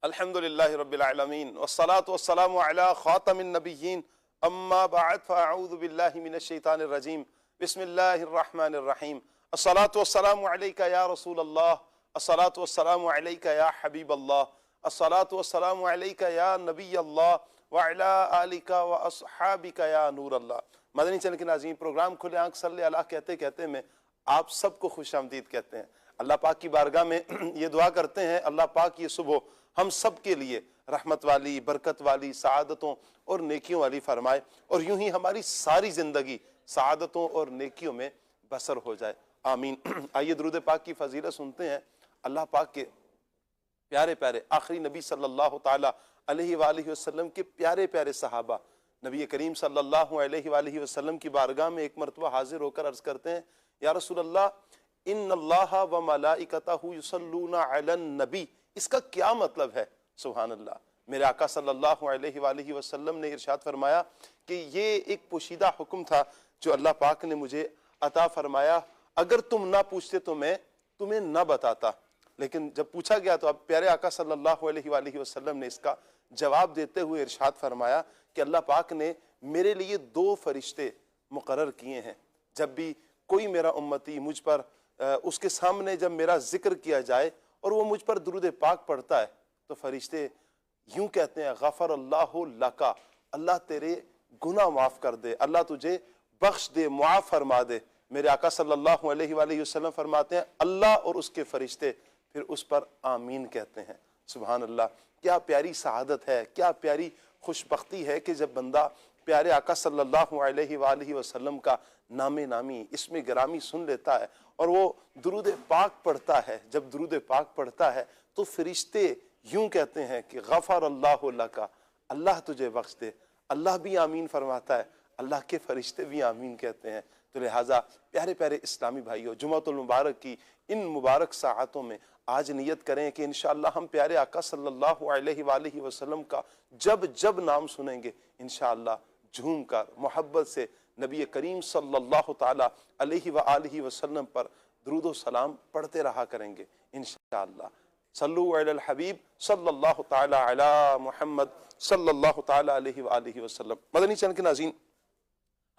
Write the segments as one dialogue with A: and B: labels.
A: الحمدللہ رب العالمین والصلاة والسلام علی خاتم النبیین اما بعد فاعوذ باللہ من الشیطان الرجیم بسم اللہ الرحمن الرحیم الصلاة والسلام علیکہ یا رسول اللہ الصلاة والسلام علیکہ یا حبیب اللہ الصلاة والسلام علیکہ یا نبی اللہ وعلا آلکہ واصحابکہ یا نور اللہ۔ مدنی چینل کے ناظرین، پروگرام کھلے آنکھ صلی اللہ کہتے میں آپ سب کو خوش آمدید کہتے ہیں۔ اللہ پاک کی بارگاہ میں یہ دعا کرتے ہیں اللہ پاک یہ صبح ہم سب کے لیے رحمت والی، برکت والی، سعادتوں اور نیکیوں والی فرمائے، اور یوں ہی ہماری ساری زندگی سعادتوں اور نیکیوں میں بسر ہو جائے، آمین۔ آئیے درود پاک کی فضیلت سنتے ہیں۔ اللہ پاک کے پیارے پیارے آخری نبی صلی اللہ تعالیٰ علیہ وآلہ وسلم کے پیارے پیارے صحابہ نبی کریم صلی اللہ علیہ وآلہ وسلم کی بارگاہ میں ایک مرتبہ حاضر ہو کر عرض کرتے ہیں، یا رسول اللہ ان اللہ و ملائکتہ یصلون علی النبی، اس کا کیا مطلب ہے؟ سبحان اللہ۔ میرے آقا صلی اللہ علیہ وآلہ وسلم نے ارشاد فرمایا کہ یہ ایک پوشیدہ حکم تھا جو اللہ پاک نے مجھے عطا فرمایا، اگر تم نہ پوچھتے تو میں تمہیں نہ بتاتا، لیکن جب پوچھا گیا تو اب پیارے آقا صلی اللہ علیہ وآلہ وسلم نے اس کا جواب دیتے ہوئے ارشاد فرمایا کہ اللہ پاک نے میرے لیے 2 فرشتے مقرر کیے ہیں، جب بھی کوئی میرا امتی مجھ پر اس کے سامنے جب میرا ذکر کیا جائے اور وہ مجھ پر درود پاک پڑھتا ہے تو فرشتے یوں کہتے ہیں غفر اللہ لکا، اللہ تیرے گناہ معاف کر دے، اللہ تجھے بخش دے، معاف فرما دے۔ میرے آقا صلی اللہ علیہ وآلہ وسلم فرماتے ہیں اللہ اور اس کے فرشتے پھر اس پر آمین کہتے ہیں۔ سبحان اللہ، کیا پیاری سعادت ہے، کیا پیاری خوش بختی ہے کہ جب بندہ پیارے آقا صلی اللہ علیہ وآلہ وسلم کا نام نامی اسم گرامی سن لیتا ہے اور وہ درود پاک پڑھتا ہے۔ جب درود پاک پڑھتا ہے تو فرشتے یوں کہتے ہیں کہ غفر اللہ لکا، اللہ تجھے بخش دے، اللہ بھی آمین فرماتا ہے، اللہ کے فرشتے بھی آمین کہتے ہیں۔ تو لہٰذا پیارے پیارے اسلامی بھائیوں، جمعۃ المبارک کی ان مبارک ساعتوں میں آج نیت کریں کہ انشاءاللہ ہم پیارے آقا صلی اللہ علیہ وآلہ وسلم کا جب جب نام سنیں گے انشاءاللہ جھوم کر محبت سے نبی کریم صلی اللہ تعالیٰ علیہ وآلہ وسلم پر درود و سلام پڑھتے رہا کریں گے انشاءاللہ۔ صلو علی الحبیب صلی اللہ تعالیٰ علی محمد صلی اللہ تعالیٰ علیہ وآلہ وسلم۔ مدنی چینل کے ناظرین،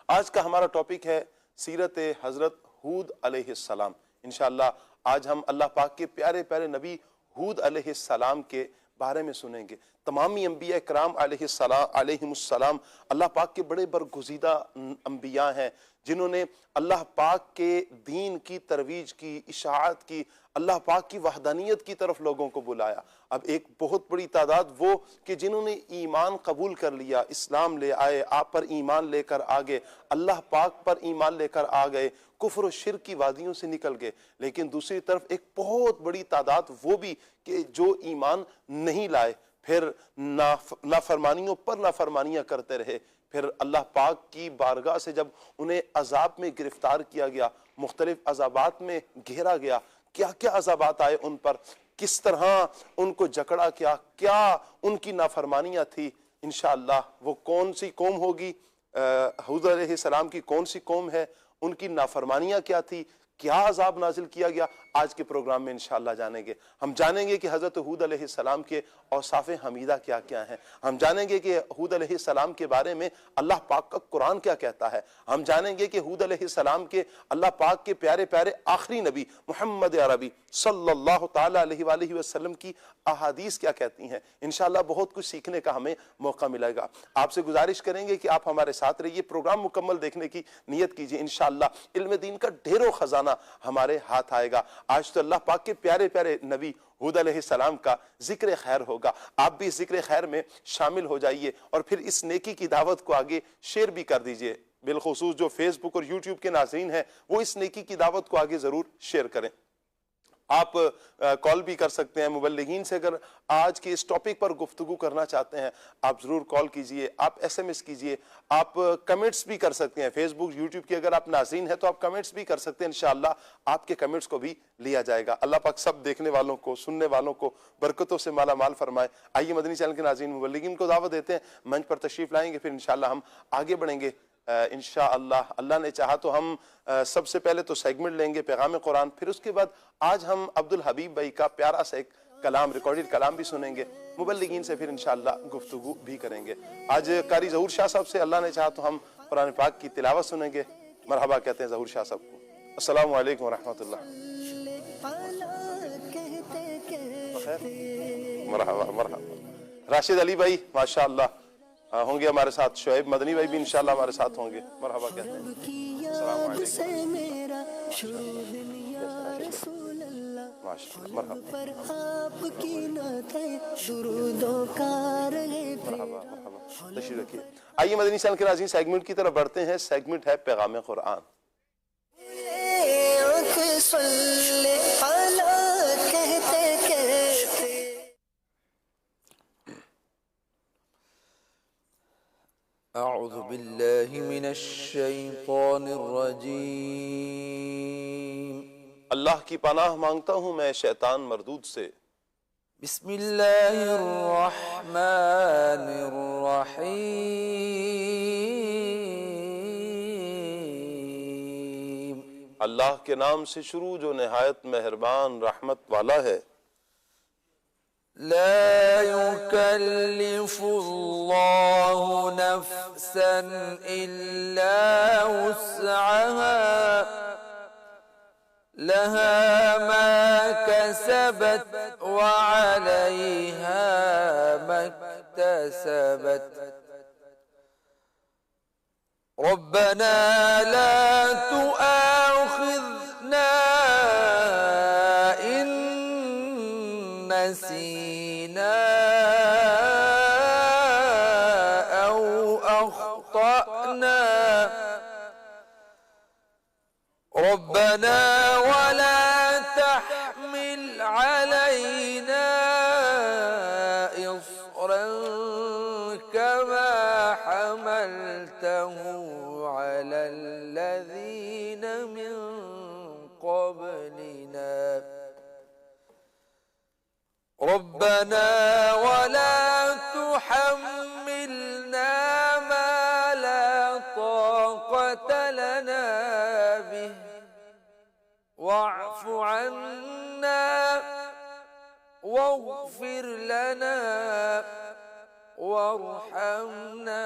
A: آج کا ہمارا ٹاپک ہے سیرت حضرت ہود علیہ السلام۔ انشاءاللہ آج ہم اللہ پاک کے پیارے پیارے نبی ہود علیہ السلام کے بارے میں سنیں گے۔ تمامی انبیاء کرام علیہم السلام اللہ پاک کے بڑے برگزیدہ انبیاء ہیں جنہوں نے اللہ پاک کے دین کی ترویج کی، اشاعت کی، اللہ پاک کی وحدانیت کی طرف لوگوں کو بلایا۔ اب ایک بہت بڑی تعداد وہ کہ جنہوں نے ایمان قبول کر لیا، اسلام لے آئے، آپ پر ایمان لے کر آگے، اللہ پاک پر ایمان لے کر آگئے، کفر و شرک کی وادیوں سے نکل گئے۔ لیکن دوسری طرف ایک بہت بڑی تعداد وہ بھی کہ جو ایمان نہیں لائے، پھر نافرمانیوں پر نافرمانیاں کرتے رہے۔ پھر اللہ پاک کی بارگاہ سے جب انہیں عذاب میں گرفتار کیا گیا، مختلف عذابات میں گھیرا گیا، کیا کیا عذابات آئے ان پر، کس طرح ان کو جکڑا کیا ان کی نافرمانیاں تھی، انشاءاللہ وہ کون سی قوم ہوگی، ہود علیہ السلام کی کون سی قوم ہے، ان کی نافرمانیاں کیا تھی، کیا عذاب نازل کیا گیا، آج کے پروگرام میں انشاءاللہ جانیں گے۔ ہم جانیں گے کہ حضرت ہود علیہ السلام کے اوصاف حمیدہ کیا کیا ہیں، ہم جانیں گے کہ ہود علیہ السلام کے بارے میں اللہ پاک کا قرآن کیا کہتا ہے، ہم جانیں گے کہ ہود علیہ السلام کے اللہ پاک کے پیارے پیارے آخری نبی محمد عربی صلی اللہ تعالیٰ علیہ وآلہ وسلم کی احادیث کیا کہتی ہیں۔ انشاءاللہ بہت کچھ سیکھنے کا ہمیں موقع ملے گا۔ آپ سے گزارش کریں گے کہ آپ ہمارے ساتھ رہیے، پروگرام مکمل دیکھنے کی نیت کیجیے، انشاءاللہ علم دین کا ڈھیروں خزانہ ہمارے ہاتھ آئے گا۔ آج تو اللہ پاک کے پیارے پیارے نبی ہود علیہ السلام کا ذکر خیر ہوگا، آپ بھی اس ذکر خیر میں شامل ہو جائیے اور پھر اس نیکی کی دعوت کو آگے شیئر بھی کر دیجئے۔ بالخصوص جو فیس بک اور یوٹیوب کے ناظرین ہیں وہ اس نیکی کی دعوت کو آگے ضرور شیئر کریں۔ آپ کال بھی کر سکتے ہیں مبلغین سے، اگر آج کے اس ٹاپک پر گفتگو کرنا چاہتے ہیں آپ ضرور کال کیجئے، آپ ایس ایم ایس کیجئے، آپ کمنٹس بھی کر سکتے ہیں۔ فیس بک یوٹیوب کی اگر آپ ناظرین ہیں تو آپ کمنٹس بھی کر سکتے ہیں، انشاءاللہ آپ کے کمنٹس کو بھی لیا جائے گا۔ اللہ پاک سب دیکھنے والوں کو، سننے والوں کو برکتوں سے مالا مال فرمائے۔ آئیے مدنی چینل کے ناظرین مبلغین کو دعوت دیتے ہیں، منچ پر تشریف لائیں گے، پھر انشاءاللہ ہم آگے بڑھیں گے۔ انشاءاللہ اللہ نے چاہا تو ہم سب سے پہلے تو سیگمنٹ لیں گے پیغام قرآن، پھر اس کے بعد آج ہم عبدالحبیب بھائی کا پیارا سا ایک کلام، ریکارڈڈ کلام بھی سنیں گے، مبلغین سے پھر انشاءاللہ گفتگو بھی کریں گے۔ آج قاری ظہور شاہ صاحب سے اللہ نے چاہا تو ہم قرآن پاک کی تلاوت سنیں گے۔ مرحبا کہتے ہیں ظہور شاہ صاحب کو۔ السلام علیکم ورحمۃ اللہ۔ مرحبا مرحبا۔ راشد علی بھائی ماشاءاللہ ہوں گے ہمارے ساتھ، شعیب مدنی بھائی بھی انشاءاللہ ہمارے ساتھ ہوں گے۔ مرحبا کہتے ہیں۔ السلام علیکم۔ مرحبا مرحبا، تشریف رکھیے۔ آئیے مدنی چینل کے ناظرین سیگمنٹ کی طرف بڑھتے ہیں۔ سیگمنٹ ہے پیغام قرآن۔
B: اعوذ باللہ من الشیطان الرجیم۔
A: اللہ کی پناہ مانگتا ہوں میں شیطان مردود سے۔
B: بسم اللہ الرحمن الرحیم۔
A: اللہ کے نام سے شروع جو نہایت مہربان رحمت والا ہے۔
B: لا يكلف اللہ نفسا الا وسعها لها ما كسبت وعليها ما اكتسبت ربنا لا تؤاخذنا إن نسينا أو أخطأنا ربنا ولا تحمل علينا إصرا كما حملته على الذين من قبلنا ربنا ولا تحملنا ما لا طاقة لنا به واعف عنا واغفر لنا وارحمنا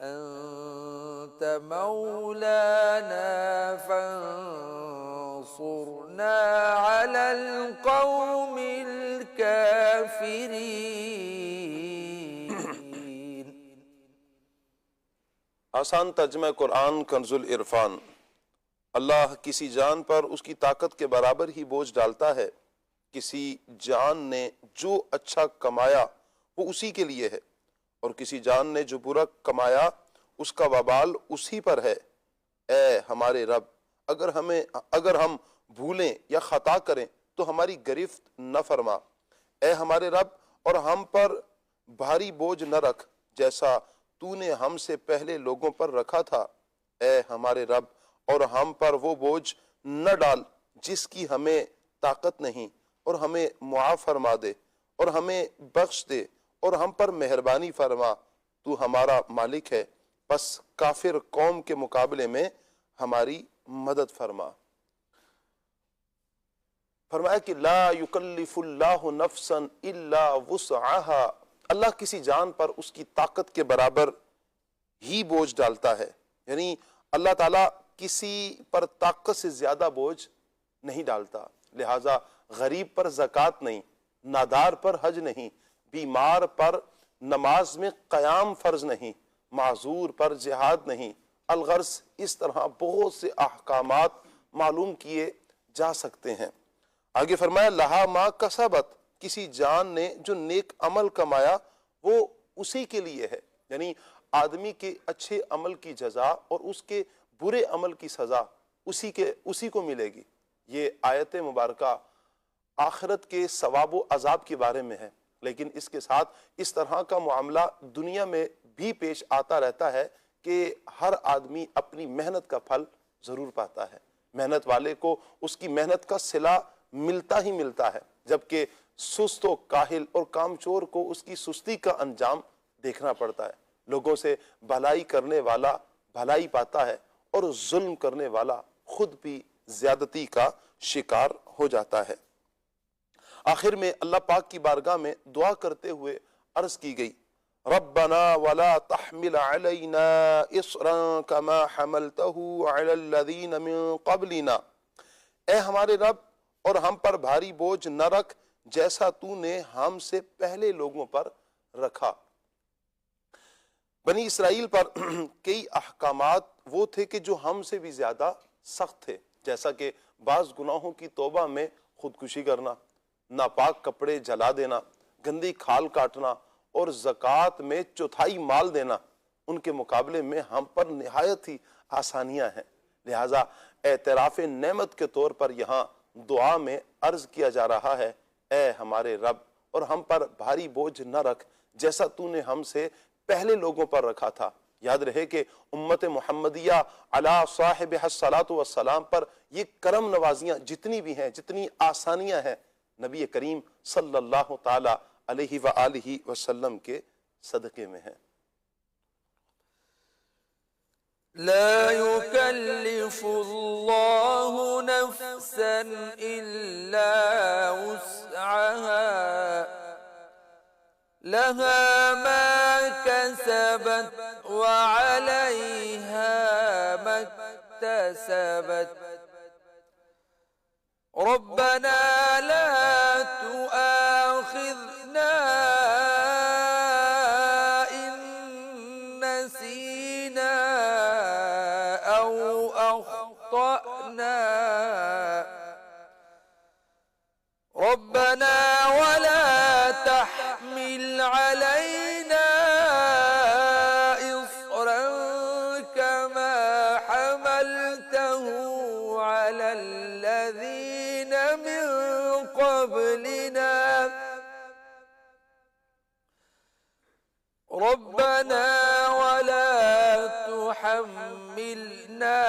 B: أنت مولانا فانصرنا على القوم الكافرين۔
A: آسان ترجمہ قرآن کنز العرفان۔ اللہ کسی جان پر اس کی طاقت کے برابر ہی بوجھ ڈالتا ہے۔ کسی جان نے جو اچھا کمایا وہ اسی کے لیے ہے، اور کسی جان نے جو برا کمایا اس کا وبال اسی پر ہے۔ اے ہمارے رب، اگر ہم بھولیں یا خطا کریں تو ہماری گرفت نہ فرما۔ اے ہمارے رب، اور ہم پر بھاری بوجھ نہ رکھ جیسا تو نے ہم سے پہلے لوگوں پر رکھا تھا۔ اے ہمارے رب، اور ہم پر وہ بوجھ نہ ڈال جس کی ہمیں طاقت نہیں، اور ہمیں معاف فرما دے اور ہمیں بخش دے اور ہم پر مہربانی فرما۔ تو ہمارا مالک ہے، پس کافر قوم کے مقابلے میں ہماری مدد فرما۔ فرمایا کہ لا یکلف اللہ نفسا الا وسعها، اللہ کسی جان پر اس کی طاقت کے برابر ہی بوجھ ڈالتا ہے، یعنی اللہ تعالیٰ کسی پر طاقت سے زیادہ بوجھ نہیں ڈالتا۔ لہٰذا غریب پر زکوٰۃ نہیں، نادار پر حج نہیں، بیمار پر نماز میں قیام فرض نہیں، معذور پر جہاد نہیں۔ الغرض اس طرح بہت سے احکامات معلوم کیے جا سکتے ہیں۔ آگے فرمایا لہا ما کسبت، کسی جان نے جو نیک عمل کمایا وہ اسی کے لیے ہے، یعنی آدمی کے اچھے عمل کی جزا اور اس کے برے عمل کی سزا اسی کو ملے گی۔ یہ آیت مبارکہ آخرت کے ثواب و عذاب کے بارے میں ہے، لیکن اس کے ساتھ اس طرح کا معاملہ دنیا میں بھی پیش آتا رہتا ہے کہ ہر آدمی اپنی محنت کا پھل ضرور پاتا ہے۔ محنت والے کو اس کی محنت کا صلہ ملتا ہی ملتا ہے، جبکہ سست و کاہل اور کامچور کو اس کی سستی کا انجام دیکھنا پڑتا ہے۔ لوگوں سے بھلائی کرنے والا بھلائی پاتا ہے اور ظلم کرنے والا خود بھی زیادتی کا شکار ہو جاتا ہے۔ آخر میں اللہ پاک کی بارگاہ میں دعا کرتے ہوئے عرض کی گئی ربنا ولا تحمل علینا اصرا کما حملته علی الذین من قبلنا، اے ہمارے رب اور ہم پر بھاری بوجھ نہ رکھ جیسا تو نے ہم سے پہلے لوگوں پر رکھا۔ بنی اسرائیل پر کئی احکامات وہ تھے کہ جو ہم سے بھی زیادہ سخت تھے، جیسا کہ بعض گناہوں کی توبہ میں خودکشی کرنا، ناپاک کپڑے جلا دینا، گندی کھال کاٹنا اور زکوٰۃ میں چوتھائی مال دینا۔ ان کے مقابلے میں ہم پر نہایت ہی آسانیاں ہیں، لہٰذا اعتراف نعمت کے طور پر یہاں دعا میں عرض کیا جا رہا ہے اے ہمارے رب اور ہم پر بھاری بوجھ نہ رکھ جیسا تو نے ہم سے پہلے لوگوں پر رکھا تھا۔ یاد رہے کہ امت محمدیہ علی صاحب الصلاۃ والسلام پر یہ کرم نوازیاں جتنی بھی ہیں، جتنی آسانیاں ہیں، نبی کریم صلی اللہ تعالی علیہ وآلہ وسلم کے صدقے میں ہیں۔
B: لا يكلف الله نفسا إلا وسعها لها ما كسبت وعليها ما اكتسبت ربنا لا تؤاخذنا إن نسينا أو أخطأنا ربنا ولا تحمل علينا إصرا كما حملته على الذين من قبلنا ربنا ولا تحملنا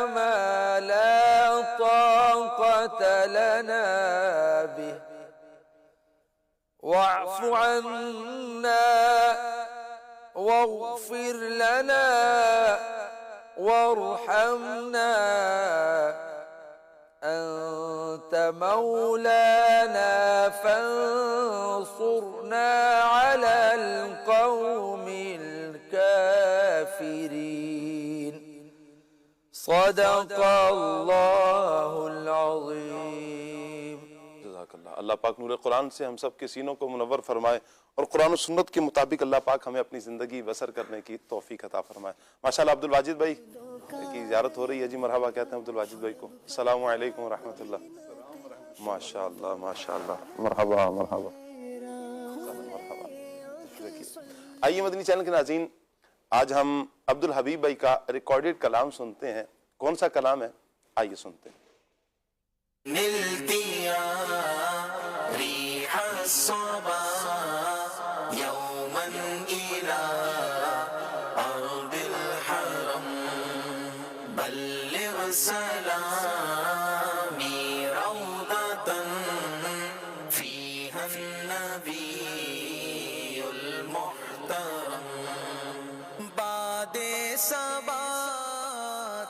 B: ما لا طاقة لنا به واعف عنا واغفر لنا وارحمنا أنت مولانا فانصرنا على القوم الكافرين صدق اللہ العظیم۔
A: جزاک اللہ۔ اللہ پاک نور قرآن سے ہم سب کے سینوں کو منور فرمائے اور قرآن و سنت کے مطابق اللہ پاک ہمیں اپنی زندگی بسر کرنے کی توفیق عطا فرمائے۔ ماشاءاللہ عبد الواجد بھائی کی زیارت ہو رہی ہے جی، مرحبا کہتے ہیں عبد الواجد بھائی کو۔ السلام علیکم ورحمۃ اللہ۔ ماشاءاللہ ماشاءاللہ، مرحبا مرحبا مرحبا۔ آئیے مدنی چینل کے ناظرین، آج ہم عبد الحبیب بھائی کا ریکارڈڈ کلام سنتے ہیں۔ کون سا کلام ہے؟ آئیے سنتے ہیں۔
C: نلتیا ریح الصبا یوما الى ارض الحرم بلغ سلامی روضة فيها النبي المحترم باد صبا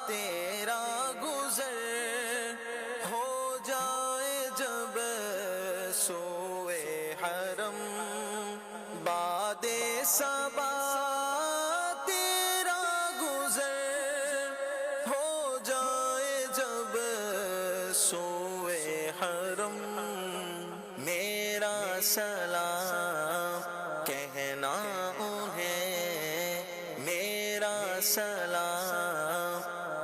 C: تیرا گزر ہو جائے جب سوئے حرم باد صبا تیرا گزر ہو جائے جب سوئے حرم میرا سلام کہنا انہیں میرا سلام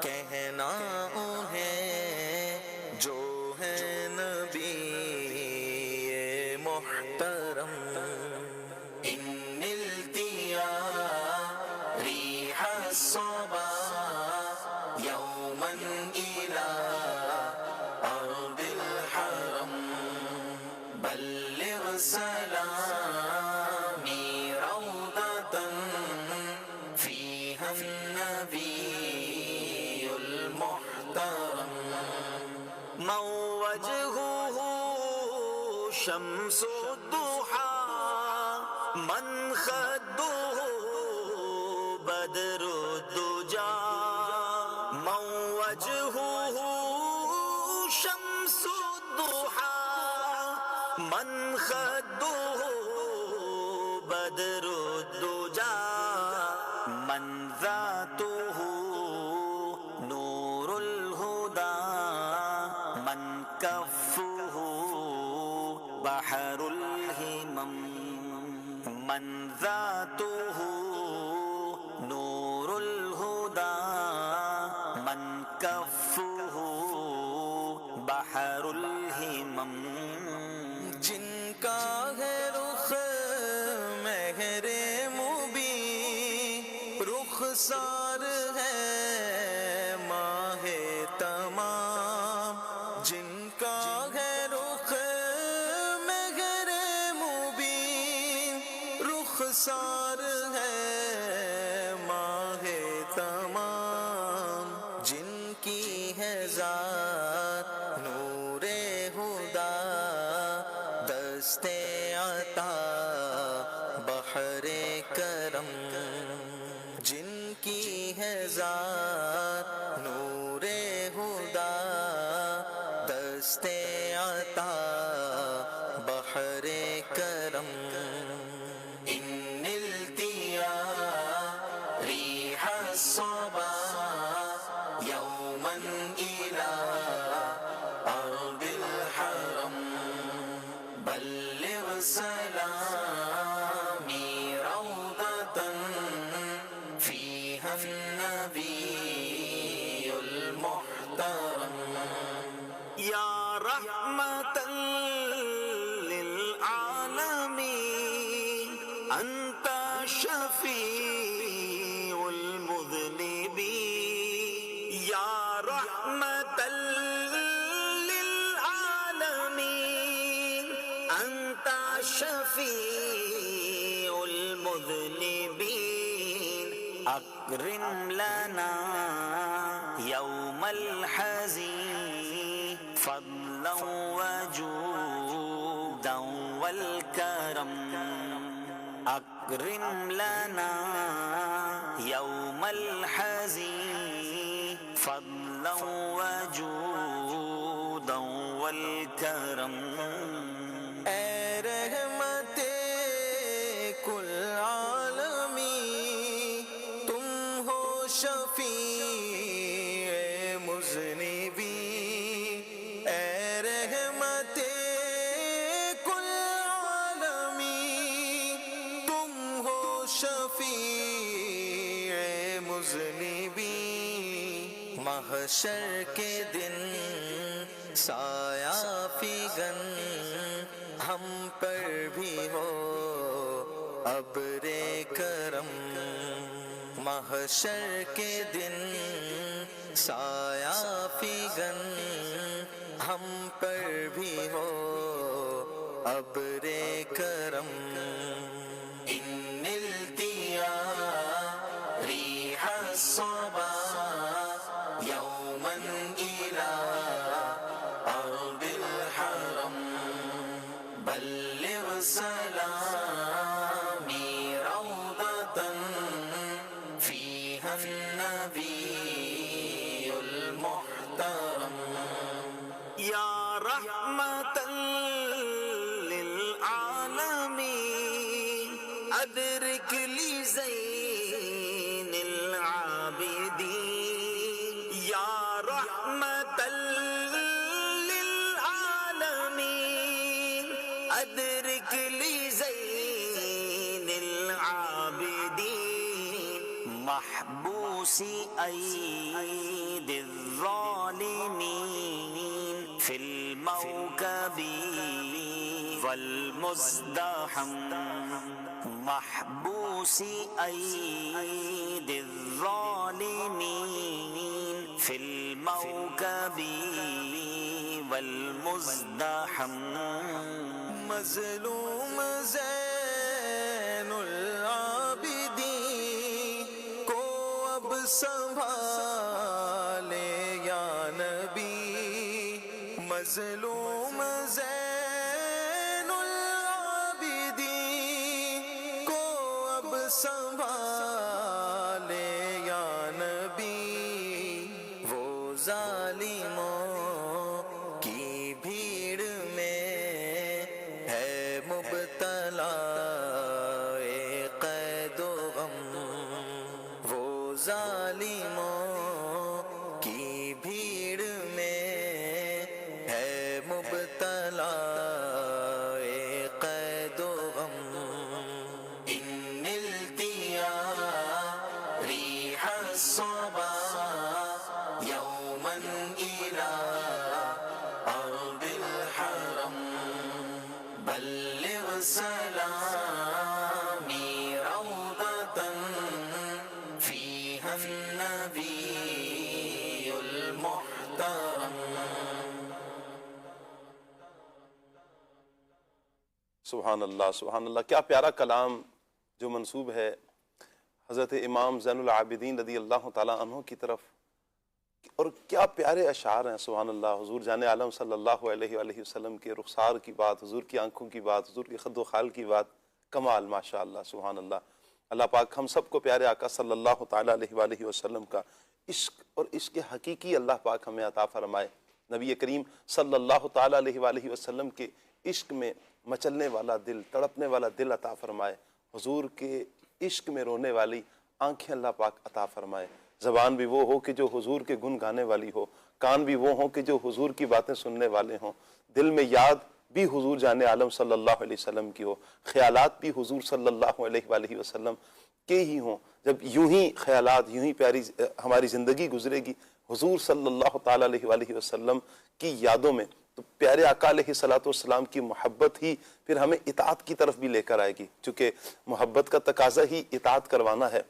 C: کہنا انہیں جو ہے نبی محترم ان نلتیا ریح الصبا یوما الى ارض الحرم بلغ سلامی روضة فيها النبي المحترم من وجهه شمس الضحى من خده بدر الدجى من وجهه شمس الضحى من خده بدر الدجى من ذاته نور الهدى من كفه بحر الهمم من ذاته نور الهدى من كفه بحر الهمم جن کا ہے رخ مہر مبین رخسار ہے ماہ تمام جن کا ہے رخ مہر مبین رخسار ہے ماہ تمام جن کی ہے ذات نور ہدا دست عطا بحر کرم جن کی ہے ذات نور ہدا دست عطا بحر کرم ان التیا ریح الصبا یوما الى ارض الحرم بلغ سلامي روضة فيها النبي المحترم يا رحمة للعالمين أنت شفيع المذنبين يا رحمة أنت شفيع المذنبين أكرم لنا يوم الحزين فضلا وجودا والكرم أكرم لنا يوم الحزين فضلا وجودا والكرم اے رحمت کل عالمی تم ہو شفیع مذنبی اے رحمت کل عالمی تم ہو شفیع مذنبی محشر کے دن سایہ فگن ہم پر بھی ہو ابر کرم محشر کے دن سایہ فگن ہم پر بھی ہو ابر کرم ان التیا ریح الصبا یوما الى ارض الحرم بلغ سلامي روضة فيها النبي المحترم يا رحمة للعالمين أدرك لي زين العابدين يا رحمة أدرك لي زين العابدين محبوس أيدي الظالمين في الموكب والمزدحم محبوس أيدي الظالمين في الموكب والمزدحم مظلوم زین العابدین کو اب سنبھالے یا نبی مظلوم زین العابدین کو اب سنبھالے یا نبی وہ ظالموں کی بھیڑ میں سلامی روضة فيها النبي المحترم.
A: سبحان اللہ سبحان اللہ، کیا پیارا کلام جو منسوب ہے حضرت امام زین العابدین رضی اللہ تعالیٰ عنہ کی طرف، اور کیا پیارے اشعار ہیں سبحان اللہ. حضور جان عالم صلی اللہ علیہ وآلہ وسلم کے رخسار کی بات، حضور کی آنکھوں کی بات، حضور کے خد و خال کی بات، کمال ماشاء اللہ سبحان اللہ. اللہ پاک ہم سب کو پیارے آقا صلی اللہ تعالیٰ علیہ وآلہ وسلم کا عشق اور عشق حقیقی اللہ پاک ہمیں عطا فرمائے. نبی کریم صلی اللہ تعالیٰ علیہ وآلہ وسلم کے عشق میں مچلنے والا دل، تڑپنے والا دل عطا فرمائے. حضور کے عشق میں رونے والی آنکھیں اللہ پاک عطا فرمائے. زبان بھی وہ ہو کہ جو حضور کے گن گانے والی ہو، کان بھی وہ ہوں کہ جو حضور کی باتیں سننے والے ہوں، دل میں یاد بھی حضور جان عالم صلی اللہ علیہ وسلم کی ہو، خیالات بھی حضور صلی اللہ علیہ وآلہ وسلم کے ہی ہوں. جب یوں ہی خیالات، یوں ہی پیاری ہماری زندگی گزرے گی حضور صلی اللہ تعالیٰ علیہ وآلہ وسلم کی یادوں میں، تو پیارے آقا علیہ السلام کی محبت ہی پھر ہمیں اطاعت کی طرف بھی لے کر آئے گی، چونکہ محبت کا تقاضا ہی اطاعت کروانا ہے.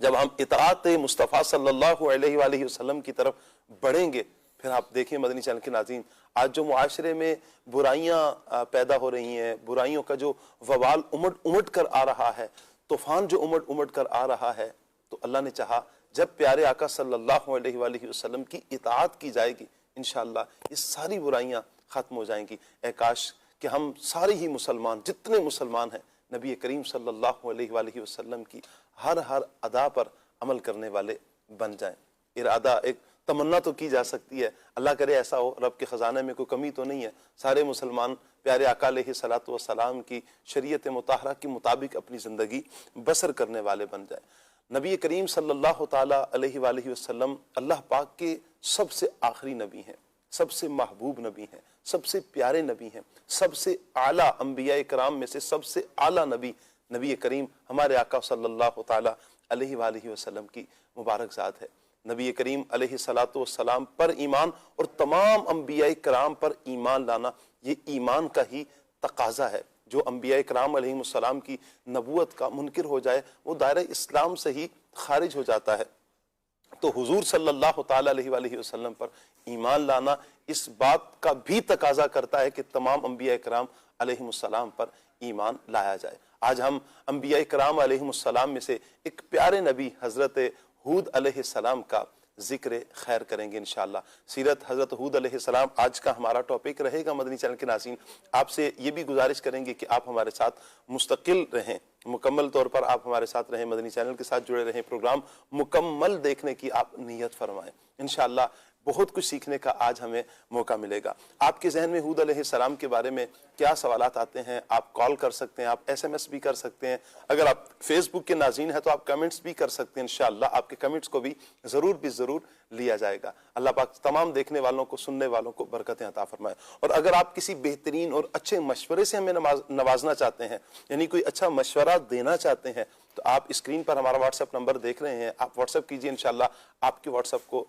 A: جب ہم اطاعت مصطفیٰ صلی اللہ علیہ وآلہ وسلم کی طرف بڑھیں گے، پھر آپ دیکھیں مدنی چینل کے ناظرین، آج جو معاشرے میں برائیاں پیدا ہو رہی ہیں، برائیوں کا جو وبال امٹ کر آ رہا ہے، طوفان جو امٹ کر آ رہا ہے، تو اللہ نے چاہا جب پیارے آقا صلی اللہ علیہ وآلہ وسلم کی اطاعت کی جائے گی، انشاءاللہ یہ ساری برائیاں ختم ہو جائیں گی. اے کاش کہ ہم سارے ہی مسلمان، جتنے مسلمان ہیں، نبی کریم صلی اللہ علیہ وآلہ وسلم کی ہر ادا پر عمل کرنے والے بن جائیں. ارادہ ایک تمنا تو کی جا سکتی ہے، اللہ کرے ایسا ہو، رب کے خزانے میں کوئی کمی تو نہیں ہے، سارے مسلمان پیارے آقا علیہ السلام کی شریعت مطہرہ کے مطابق اپنی زندگی بسر کرنے والے بن جائیں. نبی کریم صلی اللہ تعالیٰ علیہ وآلہ وسلم اللہ پاک کے سب سے آخری نبی ہیں، سب سے محبوب نبی ہیں، سب سے پیارے نبی ہیں، سب سے اعلیٰ انبیاء کرام میں سے سب سے اعلیٰ نبی نبی کریم ہمارے آقا صلی اللہ تعالیٰ علیہ وآلہ وسلم کی مبارک ذات ہے. نبی کریم علیہ السلام پر ایمان اور تمام انبیاء کرام پر ایمان لانا یہ ایمان کا ہی تقاضا ہے. جو انبیاء کرام علیہ السلام کی نبوت کا منکر ہو جائے وہ دائرہ اسلام سے ہی خارج ہو جاتا ہے. تو حضور صلی اللہ تعالیٰ علیہ وآلہ وسلم پر ایمان لانا اس بات کا بھی تقاضا کرتا ہے کہ تمام انبیاء کرام علیہ السلام پر ایمان لایا جائے. آج ہم انبیاء کرام علیہ السلام میں سے ایک پیارے نبی حضرت ہود علیہ السلام کا ذکر خیر کریں گے انشاءاللہ. سیرت حضرت ہود علیہ السلام آج کا ہمارا ٹاپک رہے گا. مدنی چینل کے ناظرین آپ سے یہ بھی گزارش کریں گے کہ آپ ہمارے ساتھ مستقل رہیں، مکمل طور پر آپ ہمارے ساتھ رہیں، مدنی چینل کے ساتھ جڑے رہیں، پروگرام مکمل دیکھنے کی آپ نیت فرمائیں. انشاءاللہ بہت کچھ سیکھنے کا آج ہمیں موقع ملے گا. آپ کے ذہن میں ہود علیہ السلام کے بارے میں کیا سوالات آتے ہیں؟ آپ کال کر سکتے ہیں، آپ ایس ایم ایس بھی کر سکتے ہیں. اگر آپ فیس بک کے ناظرین ہیں تو آپ کمنٹس بھی کر سکتے ہیں. انشاءاللہ آپ کے کمنٹس کو بھی ضرور لیا جائے گا. اللہ پاک تمام دیکھنے والوں کو، سننے والوں کو برکتیں عطا فرمائے. اور اگر آپ کسی بہترین اور اچھے مشورے سے ہمیں نوازنا چاہتے ہیں، یعنی کوئی اچھا مشورہ دینا چاہتے ہیں، تو آپ اسکرین پر ہمارا واٹس ایپ نمبر دیکھ رہے ہیں، آپ واٹس ایپ کیجئے. انشاءاللہ آپ کے واٹس ایپ کو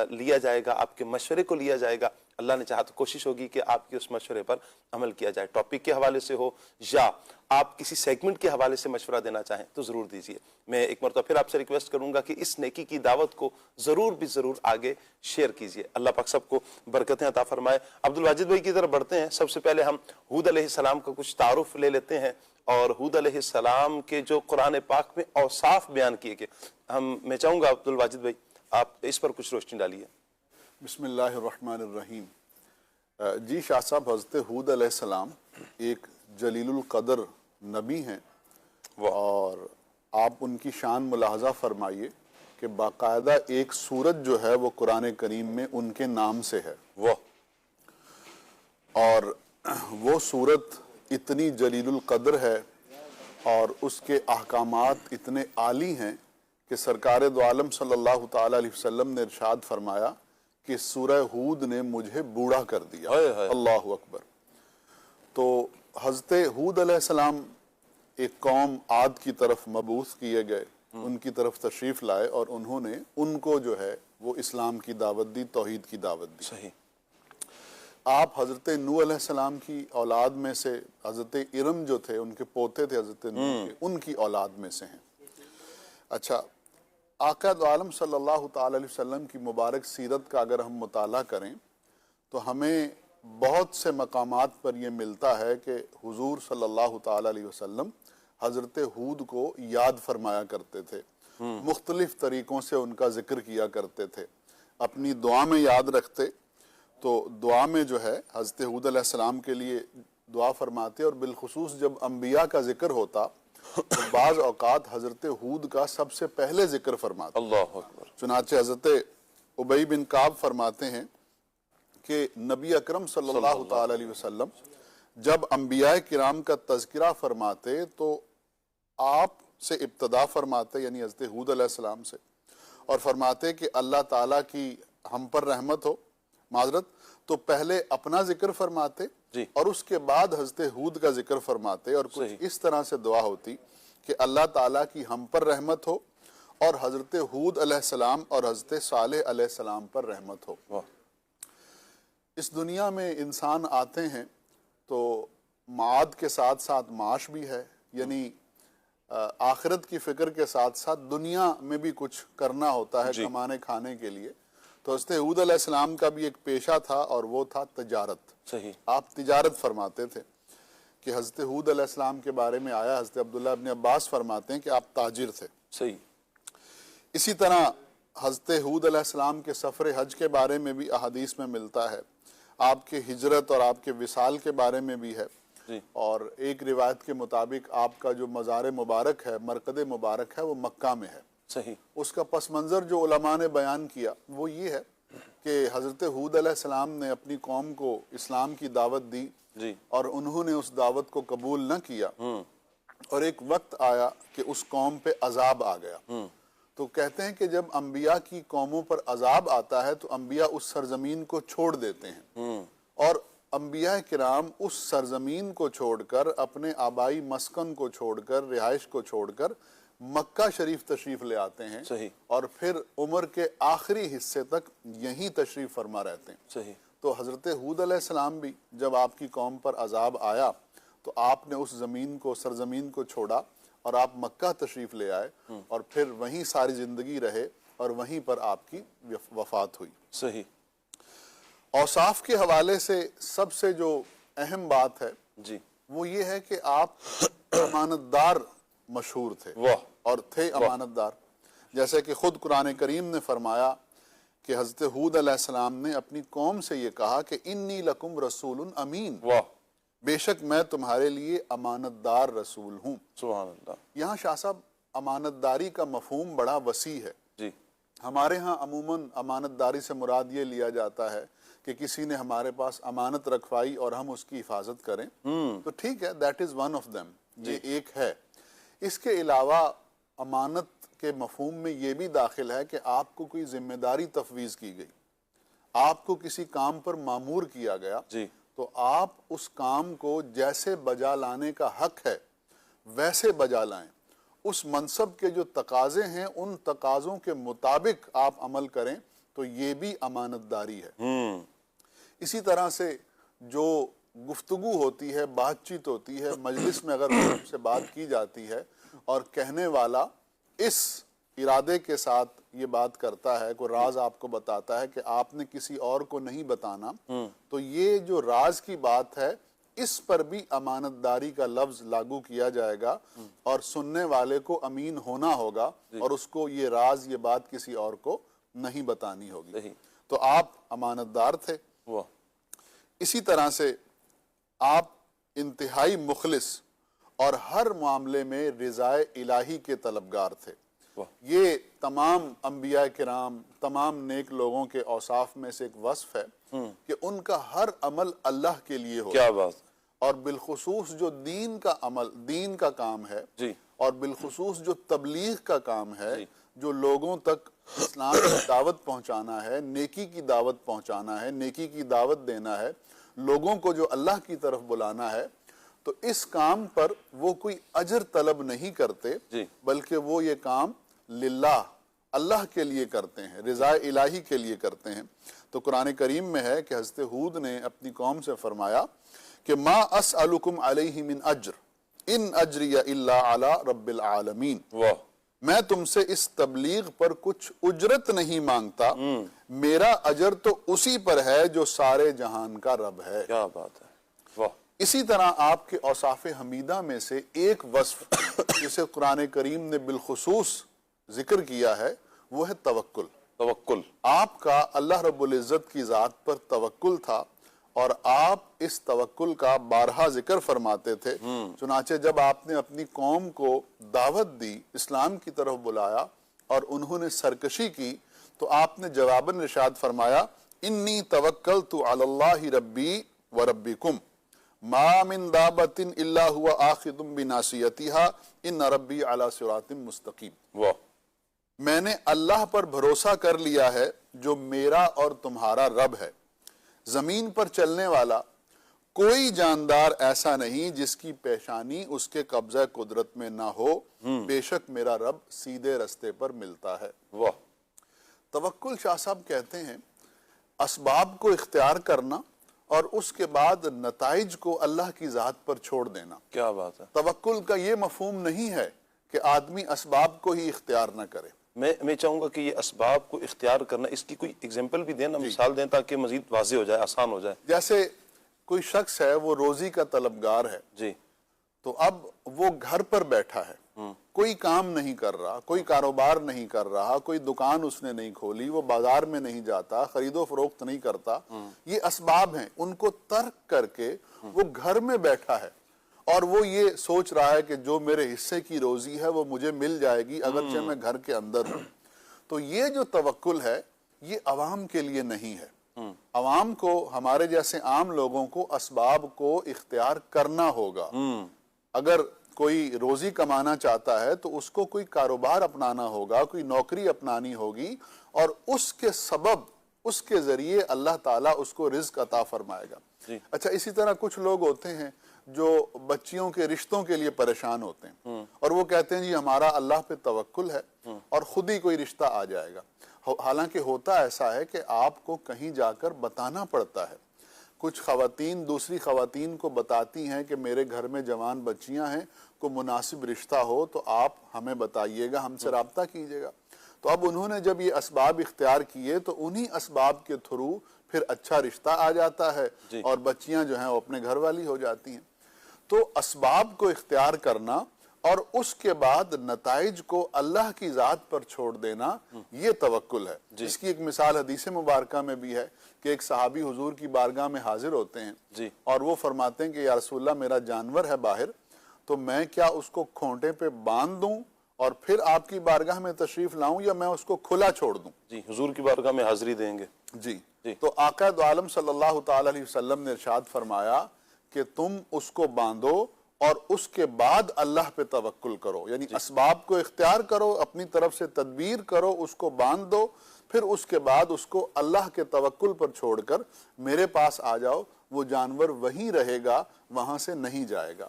A: لیا جائے گا، آپ کے مشورے کو لیا جائے گا. اللہ نے چاہا تو کوشش ہوگی کہ آپ کے اس مشورے پر عمل کیا جائے. ٹاپک کے حوالے سے ہو یا آپ کسی سیگمنٹ کے حوالے سے مشورہ دینا چاہیں تو ضرور دیجیے. میں ایک مرتبہ پھر آپ سے ریکویسٹ کروں گا کہ اس نیکی کی دعوت کو ضرور آگے شیئر کیجیے. اللہ پاک سب کو برکتیں عطا فرمائے. عبد الواجد بھائی کی طرف بڑھتے ہیں. سب سے پہلے ہم ہود علیہ السلام کا کچھ تعارف لے لیتے ہیں اور ہود علیہ السلام کے جو قرآن پاک میں اوصاف بیان کیے گئے، میں چاہوں گا عبد الواجد بھائی آپ اس پر کچھ روشنی ڈالیے.
D: بسم اللہ الرحمن الرحیم. جی شاہ صاحب، حضرت ہود علیہ السلام ایک جلیل القدر نبی ہیں، اور آپ ان کی شان ملاحظہ فرمائیے کہ باقاعدہ ایک سورت جو ہے وہ قرآن کریم میں ان کے نام سے ہے، اور وہ سورت اتنی جلیل القدر ہے اور اس کے احکامات اتنے عالی ہیں کہ سرکار دو عالم صلی اللہ تعالیٰ علیہ وسلم نے ارشاد فرمایا کہ سورہ ہود نے مجھے بوڑھا کر دیا. اللہ اکبر. تو حضرت ہود علیہ السلام ایک قوم عاد کی طرف مبعوث کیے گئے، ان کی طرف تشریف لائے اور انہوں نے ان کو جو ہے وہ اسلام کی دعوت دی، توحید کی دعوت دی.
A: صحیح.
D: آپ حضرت نوح علیہ السلام کی اولاد میں سے حضرت ارم جو تھے ان کے پوتے تھے حضرت نوح کے، ان کی اولاد میں سے ہیں۔ اچھا، آقا دو عالم صلی اللہ تعالی علیہ وسلم کی مبارک سیرت کا اگر ہم مطالعہ کریں تو ہمیں بہت سے مقامات پر یہ ملتا ہے کہ حضور صلی اللہ تعالی علیہ وسلم حضرت ہود کو یاد فرمایا کرتے تھے، مختلف طریقوں سے ان کا ذکر کیا کرتے تھے، اپنی دعا میں یاد رکھتے، تو دعا میں جو ہے حضرت ہود علیہ السلام کے لیے دعا فرماتے، اور بالخصوص جب انبیاء کا ذکر ہوتا تو بعض اوقات حضرت ہود کا سب سے پہلے ذکر فرماتے۔
A: اللہ اکبر۔
D: چنانچہ حضرت ابی بن کعب فرماتے ہیں کہ نبی اکرم صلی اللہ تعالی علیہ وسلم جب انبیاء کرام کا تذکرہ فرماتے تو آپ سے ابتدا فرماتے، یعنی حضرت ہود علیہ السلام سے، اور فرماتے کہ اللہ تعالیٰ کی ہم پر رحمت ہو، معذرت، تو پہلے اپنا ذکر فرماتے اور اس کے بعد حضرت ہود کا ذکر فرماتے، اور کچھ اس طرح سے دعا ہوتی کہ اللہ تعالیٰ کی ہم پر رحمت ہو اور حضرت ہود علیہ السلام اور حضرت صالح علیہ السلام پر رحمت ہو۔ اس دنیا میں انسان آتے ہیں تو معاد کے ساتھ ساتھ معاش بھی ہے، یعنی آخرت کی فکر کے ساتھ ساتھ دنیا میں بھی کچھ کرنا ہوتا ہے کمانے کھانے کے لیے۔ تو حضرت ہود علیہ السلام کا بھی ایک پیشہ تھا اور وہ تھا تجارت۔
A: صحیح۔
D: آپ تجارت فرماتے تھے کہ حضرت ہود علیہ السلام کے بارے میں آیا، حضرت عبداللہ ابن عباس فرماتے ہیں کہ آپ تاجر تھے۔
A: صحیح۔
D: اسی طرح حضرت ہود علیہ السلام کے سفر حج کے بارے میں بھی احادیث میں ملتا ہے، آپ کے ہجرت اور آپ کے وصال کے بارے میں بھی ہے، اور ایک روایت کے مطابق آپ کا جو مزار مبارک ہے، مرقد مبارک ہے، وہ مکہ میں ہے۔
A: صحیح۔
D: اس کا پس منظر جو علماء نے بیان کیا وہ یہ ہے کہ حضرت ہود علیہ السلام نے اپنی قوم کو اسلام کی دعوت دی اور انہوں نے اس دعوت کو قبول نہ کیا، اور ایک وقت آیا کہ اس قوم پہ عذاب آ گیا۔ تو کہتے ہیں کہ جب انبیاء کی قوموں پر عذاب آتا ہے تو انبیاء اس سرزمین کو چھوڑ دیتے ہیں، اور انبیاء کرام اس سرزمین کو چھوڑ کر، اپنے آبائی مسکن کو چھوڑ کر، رہائش کو چھوڑ کر مکہ شریف تشریف لے آتے ہیں، اور پھر عمر کے آخری حصے تک یہیں تشریف فرما رہتے ہیں۔ تو حضرت ہود علیہ السلام بھی جب آپ کی قوم پر عذاب آیا تو آپ نے اس زمین کو، سرزمین کو چھوڑا اور آپ مکہ تشریف لے آئے، اور پھر وہیں ساری زندگی رہے اور وہیں پر آپ کی وفات ہوئی۔
A: صحیح۔
D: اوصاف کے حوالے سے سب سے جو اہم بات ہے وہ یہ ہے کہ آپ امانت دار مشہور تھے اور تھے امانت دار، جیسے کہ خود قرآن کریم نے فرمایا کہ حضرت ہود علیہ السلام نے اپنی قوم سے یہ کہا کہ انی لکم رسول امین، بے شک میں تمہارے لیے امانت دار رسول ہوں۔
A: سبحان اللہ۔
D: یہاں شاہ صاحب امانت داری کا مفہوم بڑا وسیع ہے۔ ہمارے ہاں عموماً امانت داری سے مراد یہ لیا جاتا ہے کہ کسی نے ہمارے پاس امانت رکھوائی اور ہم اس کی حفاظت کریں، تو ٹھیک ہے، that is one of them، یہ ایک ہے۔ اس کے علاوہ امانت کے مفہوم میں یہ بھی داخل ہے کہ آپ کو کوئی ذمہ داری تفویض کی گئی، آپ کو کسی کام پر مامور کیا گیا، تو آپ اس کام کو جیسے بجا لانے کا حق ہے ویسے بجا لائیں، اس منصب کے جو تقاضے ہیں ان تقاضوں کے مطابق آپ عمل کریں، تو یہ بھی امانت داری ہے۔ اسی طرح سے جو گفتگو ہوتی ہے، بات چیت ہوتی ہے، مجلس میں اگر آپ سے بات کی جاتی ہے اور کہنے والا اس ارادے کے ساتھ یہ بات کرتا ہے، کوئی راز آپ کو بتاتا ہے کہ آپ نے کسی اور کو نہیں بتانا، تو یہ جو راز کی بات ہے اس پر بھی امانت داری کا لفظ لاگو کیا جائے گا، اور سننے والے کو امین ہونا ہوگا اور اس کو یہ راز، یہ بات کسی اور کو نہیں بتانی ہوگی۔ تو آپ امانت دار تھے۔ اسی طرح سے آپ انتہائی مخلص اور ہر معاملے میں رضائے الہی کے طلبگار تھے۔ یہ تمام انبیاء کرام، تمام نیک لوگوں کے اوصاف میں سے ایک وصف ہے کہ ان کا ہر عمل اللہ کے لیے ہو۔
A: کیا بات!
D: اور بالخصوص جو دین کا عمل، دین کا کام ہے، اور بالخصوص جو تبلیغ کا کام ہے، جو لوگوں تک اسلام کی دعوت پہنچانا ہے، نیکی کی دعوت پہنچانا ہے، نیکی کی دعوت دینا ہے، لوگوں کو جو اللہ کی طرف بلانا ہے، تو اس کام پر وہ کوئی اجر طلب نہیں کرتے، بلکہ وہ یہ کام للہ، اللہ کے لیے کرتے ہیں، رضا الہی کے لیے کرتے ہیں۔ تو تو قرآن کریم میں ہے کہ حضرت ہود نے اپنی قوم سے فرمایا کہ ما اسألکم علیہ من اجر ان اجری الا علی رب العالمین،
A: واہ،
D: میں تم سے اس تبلیغ پر کچھ اجرت نہیں مانگتا، میرا اجر تو اسی پر ہے جو سارے جہان کا رب ہے۔
A: کیا بات ہے، واہ،
D: اسی طرح آپ کے اوصاف حمیدہ میں سے ایک وصف جسے قرآن کریم نے بالخصوص ذکر کیا ہے وہ ہے توکل۔
A: توکل،
D: آپ کا اللہ رب العزت کی ذات پر توکل تھا اور آپ اس توکل کا بارہا ذکر فرماتے تھے۔ چنانچہ جب آپ نے اپنی قوم کو دعوت دی، اسلام کی طرف بلایا اور انہوں نے سرکشی کی تو آپ نے جواباً ارشاد فرمایا انی توکلت علی اللہ ربی و ربکم ما من دابت الا هو آخذ بناصیتها ان ربی علی صراط مستقیم۔
A: واہ،
D: میں نے اللہ پر بھروسہ کر لیا ہے جو میرا اور تمہارا رب ہے، زمین پر چلنے والا کوئی جاندار ایسا نہیں جس کی پیشانی اس کے قبضہ قدرت میں نہ ہو، بے شک میرا رب سیدھے رستے پر ملتا ہے۔
A: واہ،
D: توکل شاہ صاحب کہتے ہیں اسباب کو اختیار کرنا اور اس کے بعد نتائج کو اللہ کی ذات پر چھوڑ دینا۔
A: کیا بات ہے۔
D: توکل کا یہ مفہوم نہیں ہے کہ آدمی اسباب کو ہی اختیار نہ کرے۔
A: میں چاہوں گا کہ یہ اسباب کو اختیار کرنا، اس کی کوئی اگزامپل بھی دیں نا، مثال دیں تاکہ مزید واضح ہو جائے، آسان ہو جائے۔
D: جیسے کوئی شخص ہے وہ روزی کا طلبگار ہے،
A: جی،
D: تو اب وہ گھر پر بیٹھا ہے، کوئی کام نہیں کر رہا، کوئی کاروبار نہیں کر رہا، کوئی دکان اس نے نہیں کھولی، وہ بازار میں نہیں جاتا، خرید و فروخت نہیں کرتا، یہ اسباب ہیں۔ ان کو ترک کر کے وہ گھر میں بیٹھا ہے اور وہ یہ سوچ رہا ہے کہ جو میرے حصے کی روزی ہے وہ مجھے مل جائے گی اگرچہ میں گھر کے اندر ہوں۔ تو یہ جو توکل ہے یہ عوام کے لیے نہیں ہے۔ عوام کو، ہمارے جیسے عام لوگوں کو اسباب کو اختیار کرنا ہوگا۔ اگر کوئی روزی کمانا چاہتا ہے تو اس کو کوئی کاروبار اپنانا ہوگا، کوئی نوکری اپنانی ہوگی اور اس کے سبب، اس کے ذریعے اللہ تعالیٰ اس کو رزق عطا فرمائے گا۔ اچھا، اسی طرح کچھ لوگ ہوتے ہیں جو بچیوں کے رشتوں کے لیے پریشان ہوتے ہیں اور وہ کہتے ہیں جی ہمارا اللہ پہ توکل ہے اور خود ہی کوئی رشتہ آ جائے گا۔ حالانکہ ہوتا ایسا ہے کہ آپ کو کہیں جا کر بتانا پڑتا ہے۔ کچھ خواتین دوسری خواتین کو بتاتی ہیں کہ میرے گھر میں جوان بچیاں ہیں، کو مناسب رشتہ ہو تو آپ ہمیں بتائیے گا، ہم سے رابطہ کیجیے گا۔ تو اب انہوں نے جب یہ اسباب اختیار کیے تو انہی اسباب کے تھرو پھر اچھا رشتہ آ جاتا ہے اور بچیاں جو ہیں وہ اپنے گھر والی ہو جاتی ہیں۔ تو اسباب کو اختیار کرنا اور اس کے بعد نتائج کو اللہ کی ذات پر چھوڑ دینا، یہ توکل ہے۔ اس کی ایک مثال حدیث مبارکہ میں بھی ہے کہ ایک صحابی حضور کی بارگاہ میں حاضر ہوتے ہیں اور وہ فرماتے ہیں کہ یا رسول اللہ میرا جانور ہے باہر، تو میں کیا اس کو کھونٹے پہ باندھ دوں اور پھر آپ کی بارگاہ میں تشریف لاؤں یا میں اس کو کھلا چھوڑ دوں؟
A: جی، حضور کی بارگاہ میں حاضری دیں گے۔
D: جی، تو آقا دو عالم صلی اللہ تعالی علیہ وسلم نے ارشاد فرمایا کہ تم اس کو باندھو اور اس کے بعد اللہ پہ توکل کرو، یعنی اسباب کو اختیار کرو، اپنی طرف سے تدبیر کرو، اس کو باندھ دو، پھر اس کے بعد اس کو اللہ کے توکل پر چھوڑ کر میرے پاس آ جاؤ، وہ جانور وہیں رہے گا، وہاں سے نہیں جائے گا۔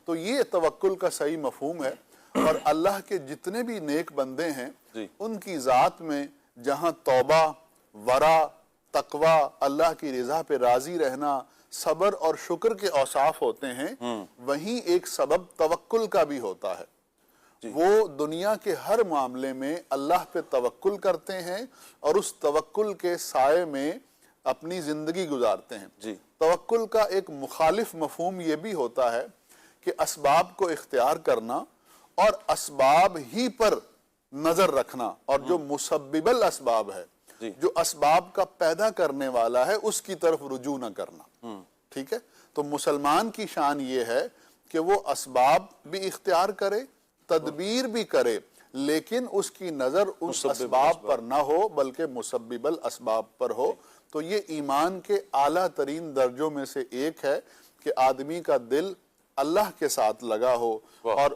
D: تو یہ توکل کا صحیح مفہوم ہے۔ اور اللہ کے جتنے بھی نیک بندے ہیں ان کی ذات میں جہاں توبہ، ورع، تقوی، اللہ کی رضا پہ راضی رہنا، صبر اور شکر کے اوصاف ہوتے ہیں، وہیں ایک سبب توکل کا بھی ہوتا ہے۔ وہ دنیا کے ہر معاملے میں اللہ پہ توکل کرتے ہیں اور اس توکل کے سائے میں اپنی زندگی گزارتے ہیں۔ توکل کا ایک مخالف مفہوم یہ بھی ہوتا ہے کہ اسباب کو اختیار کرنا اور اسباب ہی پر نظر رکھنا، اور جو مسبب الاسباب ہے، جو اسباب کا پیدا کرنے والا ہے، اس کی طرف رجوع نہ کرنا۔ ٹھیک ہے؟ تو مسلمان کی شان یہ ہے کہ وہ اسباب بھی اختیار کرے، تدبیر بھی کرے، لیکن اس کی نظر اس اسباب پر نہ ہو بلکہ مسبب الاسباب پر ہو۔ تو یہ ایمان کے اعلیٰ ترین درجوں میں سے ایک ہے کہ آدمی کا دل اللہ کے ساتھ لگا ہو اور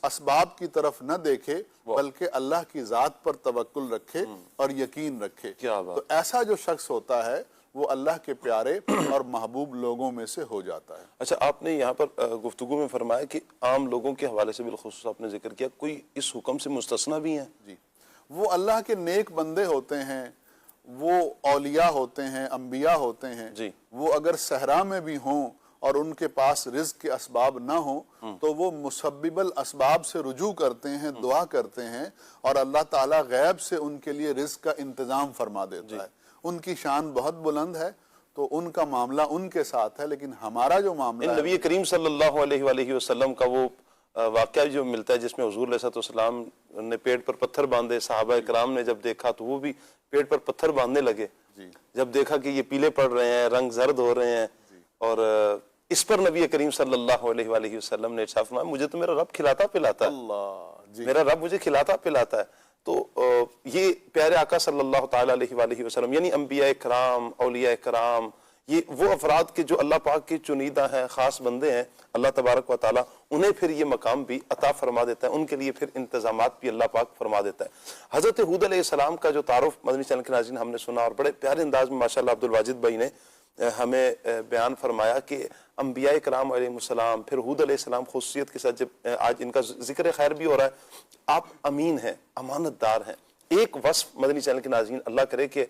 D: اسباب کی طرف نہ دیکھے بلکہ اللہ کی ذات پر توکل رکھے اور یقین رکھے۔ تو ایسا جو شخص ہوتا ہے وہ اللہ کے پیارے اور محبوب لوگوں میں سے ہو جاتا ہے۔
A: اچھا، آپ نے یہاں پر گفتگو میں فرمایا کہ عام لوگوں کے حوالے سے بالخصوص آپ نے ذکر کیا، کوئی اس حکم سے مستثنی بھی ہیں؟
D: جی، وہ اللہ کے نیک بندے ہوتے ہیں، وہ اولیاء ہوتے ہیں، انبیاء ہوتے ہیں،
A: جی
D: وہ اگر صحرا میں بھی ہوں اور ان کے پاس رزق کے اسباب نہ ہوں تو وہ مسبب الاسباب سے رجوع کرتے ہیں، دعا کرتے ہیں، اور اللہ تعالیٰ غیب سے ان کے لیے رزق کا انتظام فرما دیتا ہے۔ ان کی شان بہت بلند ہے، تو ان کا معاملہ ان کے ساتھ ہے، لیکن ہمارا جو معاملہ ہے
A: نبی کریم صلی اللہ علیہ وآلہ وسلم کا وہ واقعہ جو ملتا ہے جس میں حضور علیہ السلام نے پیٹ پر پتھر باندھے، صحابہ کرام نے جب دیکھا تو وہ بھی پیٹ پر پتھر باندھنے لگے، جب دیکھا کہ یہ پیلے پڑ رہے ہیں، رنگ زرد ہو رہے ہیں، اور اس پر نبی کریم صلی اللہ علیہ وآلہ وسلم نے ارشاد فرمایا مجھے تو میرا رب کھلاتا پلاتا ہے، میرا رب مجھے کھلاتا پلاتا ہے۔ تو یہ پیارے آقا صلی اللہ تعالیٰ علیہ وآلہ وسلم یعنی انبیاء کرام، اولیاء کرام، یہ وہ افراد کے جو اللہ پاک کے چنیدہ ہیں، خاص بندے ہیں، اللہ تبارک و تعالیٰ انہیں پھر یہ مقام بھی عطا فرما دیتا ہے، ان کے لیے پھر انتظامات بھی اللہ پاک فرما دیتا ہے۔ حضرت ہود علیہ السلام کا جو تعارف مدنی چینل کے ناظرین ہم نے سنا، اور بڑے پیارے انداز میں ماشاءاللہ عبد الواجد بھائی نے ہمیں بیان فرمایا کہ انبیاء کرام علیہ السلام، پھر ہود علیہ السلام خصوصیت کے ساتھ جب آج ان کا ذکر خیر بھی ہو رہا ہے، آپ امین ہیں، امانت دار ہیں۔ ایک وصف مدنی چینل کے ناظرین اللہ کرے کہ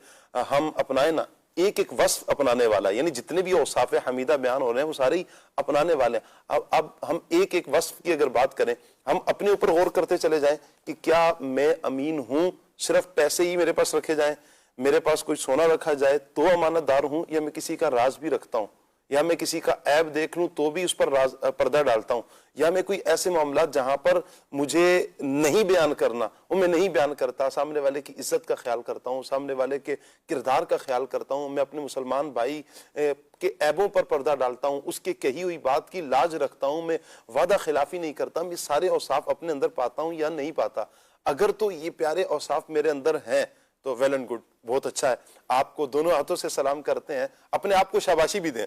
A: ہم اپنائیں نا، ایک ایک وصف اپنانے والا، یعنی جتنے بھی اوصاف حمیدہ بیان ہو رہے ہیں وہ سارے ہی اپنانے والے ہیں۔ اب ہم ایک ایک وصف کی اگر بات کریں، ہم اپنے اوپر غور کرتے چلے جائیں کہ کیا میں امین ہوں، صرف پیسے ہی میرے پاس رکھے جائیں، میرے پاس کوئی سونا رکھا جائے تو امانت دار ہوں، یا میں کسی کا راز بھی رکھتا ہوں، یا میں کسی کا عیب دیکھ لوں تو بھی اس پر پردہ ڈالتا ہوں، یا میں کوئی ایسے معاملات جہاں پر مجھے نہیں بیان کرنا وہ میں نہیں بیان کرتا، سامنے والے کی عزت کا خیال کرتا ہوں، سامنے والے کے کردار کا خیال کرتا ہوں، میں اپنے مسلمان بھائی کے عیبوں پر پردہ ڈالتا ہوں، اس کے کہی ہوئی بات کی لاج رکھتا ہوں، میں وعدہ خلافی نہیں کرتا، میں سارے اوصاف اپنے اندر پاتا ہوں یا نہیں پاتا۔ اگر تو یہ پیارے اوصاف میرے اندر ہیں تو ویل اینڈ گڈ، بہت اچھا ہے، آپ کو دونوں ہاتھوں سے سلام کرتے ہیں، اپنے آپ کو شاباشی بھی دیں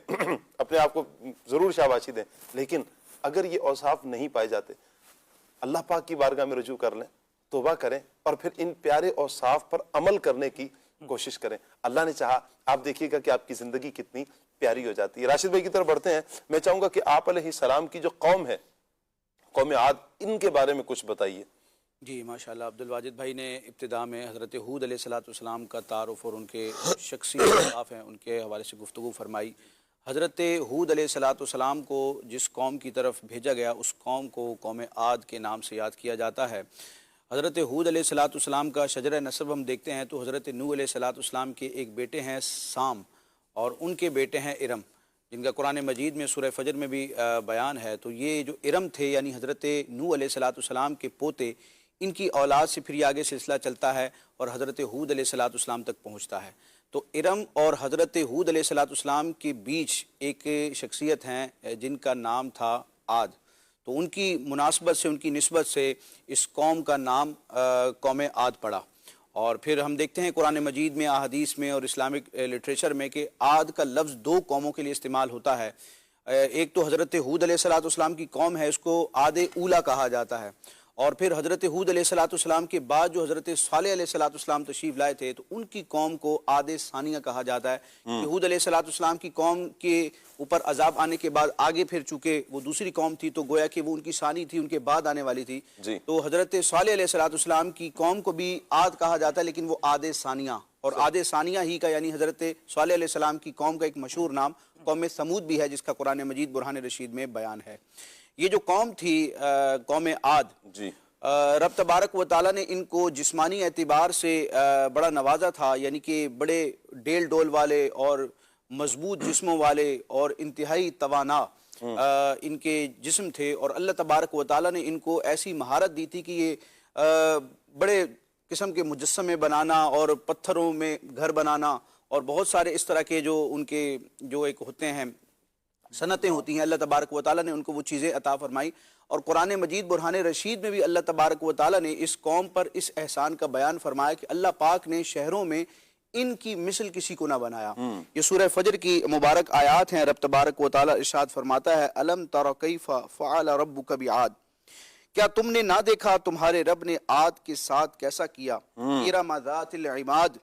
A: اپنے آپ کو ضرور شاباشی دیں، لیکن اگر یہ اوصاف نہیں پائے جاتے اللہ پاک کی بارگاہ میں رجوع کر لیں، توبہ کریں، اور پھر ان پیارے اوصاف پر عمل کرنے کی کوشش کریں۔ اللہ نے چاہا آپ دیکھیے گا کہ آپ کی زندگی کتنی پیاری ہو جاتی ہے۔ راشد بھائی کی طرف بڑھتے ہیں، میں چاہوں گا کہ آپ علیہ السلام کی جو قوم ہے، قوم عاد، ان کے بارے میں کچھ بتائیے۔
E: جی ماشاءاللہ، عبد الواجد بھائی نے ابتدا میں حضرت ہود علیہ السلام کا تعارف اور ان کے شخصی اوصاف ہیں ان کے حوالے سے گفتگو فرمائی۔ حضرت ہود علیہ السلام کو جس قوم کی طرف بھیجا گیا اس قوم کو قوم عاد کے نام سے یاد کیا جاتا ہے۔ حضرت ہود علیہ السلام کا شجرہ نسب ہم دیکھتے ہیں تو حضرت نوح علیہ السلام کے ایک بیٹے ہیں سام، اور ان کے بیٹے ہیں ارم، جن کا قرآن مجید میں سورہ فجر میں بھی بیان ہے۔ تو یہ جو ارم تھے یعنی حضرت نوح علیہ السلام کے پوتے، ان کی اولاد سے پھر یہ آگے سلسلہ چلتا ہے اور حضرت ہود علیہ السلام تک پہنچتا ہے۔ تو ارم اور حضرت ہود علیہ السلام کے بیچ ایک شخصیت ہیں جن کا نام تھا عاد، تو ان کی مناسبت سے، ان کی نسبت سے اس قوم کا نام قوم عاد پڑا۔ اور پھر ہم دیکھتے ہیں قرآن مجید میں، احادیث میں اور اسلامک لٹریچر میں کہ عاد کا لفظ دو قوموں کے لیے استعمال ہوتا ہے۔ ایک تو حضرت ہود علیہ السلام کی قوم ہے، اس کو عاد اولا کہا جاتا ہے، اور پھر حضرت ہود علیہ السلام کے بعد جو حضرت صالح علیہ السلام تشریف لائے تھے تو ان کی قوم کو عاد ثانیہ کہا جاتا ہے، کہ ہود علیہ السلام کی قوم کے اوپر عذاب آنے کے بعد آگے پھر چونکہ وہ دوسری قوم تھی تو گویا کہ وہ ان کی ثانی تھی، ان کے بعد آنے والی تھی، تو حضرت صالح علیہ السلام کی قوم کو بھی عاد کہا جاتا ہے، لیکن وہ عاد ثانیہ، اور عاد ثانیہ ہی کا یعنی حضرت صالح علیہ السلام کی قوم کا ایک مشہور نام قوم ثمود بھی ہے، جس کا قرآن مجید برہان رشید میں بیان ہے۔ یہ جو قوم تھی قوم عاد، رب تبارک و تعالیٰ نے ان کو جسمانی اعتبار سے بڑا نوازا تھا، یعنی کہ بڑے ڈیل ڈول والے اور مضبوط جسموں والے اور انتہائی توانا ان کے جسم تھے، اور اللہ تبارک و تعالیٰ نے ان کو ایسی مہارت دی تھی کہ یہ بڑے قسم کے مجسمے بنانا اور پتھروں میں گھر بنانا اور بہت سارے اس طرح کے جو ان کے جو ایک ہوتے ہیں صنعتیں ہوتی ہیں، اللہ تبارک و تعالیٰ نے ان کو وہ چیزیں عطا فرمائی۔ اور قرآن مجید برہان رشید میں بھی اللہ تبارک و تعالیٰ نے اس قوم پر اس احسان کا بیان فرمایا کہ اللہ پاک نے شہروں میں ان کی مثل کسی کو نہ بنایا۔ یہ سورہ فجر کی مبارک آیات ہیں، رب تبارک و تعالیٰ ارشاد فرماتا ہے الم تر کیف فعل ربک بعاد، کیا تم نے نہ دیکھا تمہارے رب نے عاد کے ساتھ کیسا کیا، ارم ذات العماد،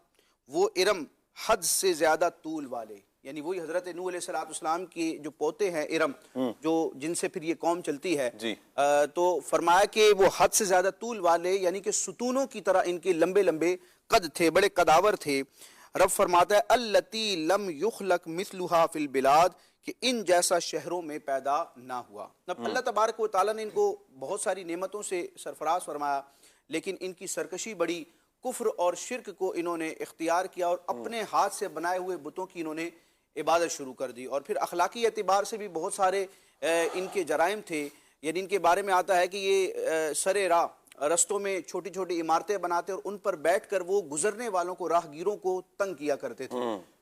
E: وہ ارم حد سے زیادہ طول والے، یعنی وہی حضرت نوح علیہ السلام کی جو پوتے ہیں ارم، جو جن سے پھر یہ قوم چلتی ہے، تو فرمایا کہ وہ حد سے زیادہ طول والے، یعنی کہ ستونوں کی طرح ان کے لمبے لمبے قد تھے، بڑے قداور تھے۔ رب فرماتا ہے التی لم یخلق مثلها فی البلاد کہ ان جیسا شہروں میں پیدا نہ ہوا. اب اللہ تبارک و تعالیٰ نے ان کو بہت ساری نعمتوں سے سرفراز فرمایا، لیکن ان کی سرکشی بڑی، کفر اور شرک کو انہوں نے اختیار کیا اور اپنے ہاتھ سے بنائے ہوئے بتوں کی انہوں نے عبادت شروع کر دی. اور پھر اخلاقی اعتبار سے بھی بہت سارے ان کے جرائم تھے. یعنی ان کے بارے میں آتا ہے کہ یہ سر راہ رستوں میں چھوٹی چھوٹی عمارتیں بناتے اور ان پر بیٹھ کر وہ گزرنے والوں کو، راہگیروں کو تنگ کیا کرتے تھے.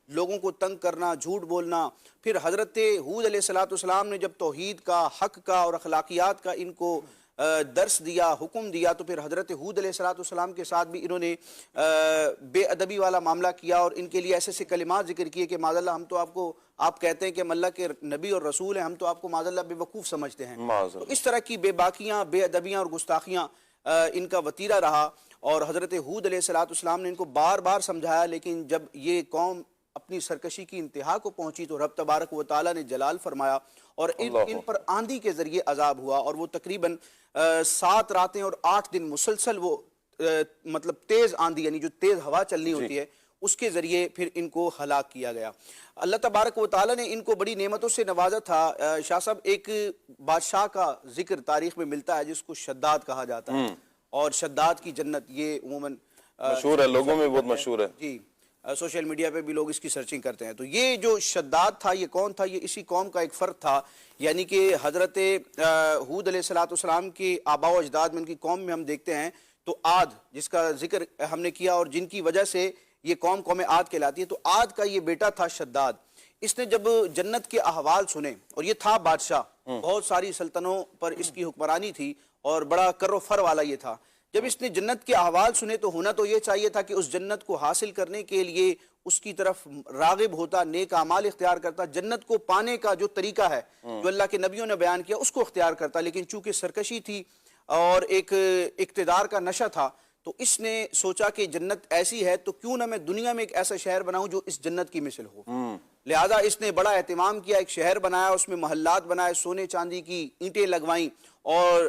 E: لوگوں کو تنگ کرنا، جھوٹ بولنا. پھر حضرت ہود علیہ السلام نے جب توحید کا، حق کا اور اخلاقیات کا ان کو درس دیا، حکم دیا، تو پھر حضرت ہود علیہ السلام کے ساتھ بھی انہوں نے بے ادبی والا معاملہ کیا اور ان کے لیے ایسے ایسے کلمات ذکر کیے کہ معاذ اللہ ہم تو آپ کہتے ہیں کہ ہم اللہ کے نبی اور رسول ہیں، ہم تو آپ کو معاذ اللہ بے وقوف سمجھتے ہیں. تو اس طرح کی بے باکیاں، بے ادبیاں اور گستاخیاں ان کا وتیرہ رہا. اور حضرت ہود علیہ السلام نے ان کو بار بار سمجھایا، لیکن جب یہ قوم اپنی سرکشی کی انتہا کو پہنچی تو رب تبارک و تعالیٰ نے جلال فرمایا اور ان پر آندھی کے ذریعے عذاب ہوا. اور وہ تقریباً 7 راتیں اور 8 دن مسلسل وہ مطلب تیز آندھی، یعنی جو تیز ہوا چلنی ہوتی ہے، اس کے ذریعے پھر ان کو ہلاک کیا گیا. اللہ تبارک و تعالیٰ نے ان کو بڑی نعمتوں سے نوازا تھا. شاہ صاحب، ایک بادشاہ کا ذکر تاریخ میں ملتا ہے جس کو شداد کہا جاتا ہے، اور شداد کی جنت یہ عموماً
A: مشہور ہے، لوگوں میں بہت مشہور ہے.
E: جی، سوشل میڈیا پہ بھی لوگ اس کی سرچنگ کرتے ہیں. تو یہ جو شداد تھا، یہ کون تھا؟ یہ اسی قوم کا ایک فرد تھا. یعنی کہ حضرت ہود علیہ السلام کے آباء و اجداد میں، ان کی قوم میں ہم دیکھتے ہیں تو عاد، جس کا ذکر ہم نے کیا اور جن کی وجہ سے یہ قوم عاد کہلاتی ہے، تو عاد کا یہ بیٹا تھا شداد. اس نے جب جنت کے احوال سنے، اور یہ تھا بادشاہ، بہت ساری سلطنتوں پر اس کی حکمرانی تھی اور بڑا کر و فر والا یہ تھا. جب اس نے جنت کے احوال سنے تو ہونا تو یہ چاہیے تھا کہ اس جنت کو حاصل کرنے کے لیے اس کی طرف راغب ہوتا، نیک اعمال اختیار کرتا، جنت کو پانے کا جو طریقہ ہے جو اللہ کے نبیوں نے بیان کیا اس کو اختیار کرتا. لیکن چونکہ سرکشی تھی اور ایک اقتدار کا نشہ تھا، تو اس نے سوچا کہ جنت ایسی ہے تو کیوں نہ میں دنیا میں ایک ایسا شہر بناؤں جو اس جنت کی مثل ہو. لہذا اس نے بڑا اہتمام کیا، ایک شہر بنایا، اس میں محلات بنائے، سونے چاندی کی اینٹیں لگوائیں اور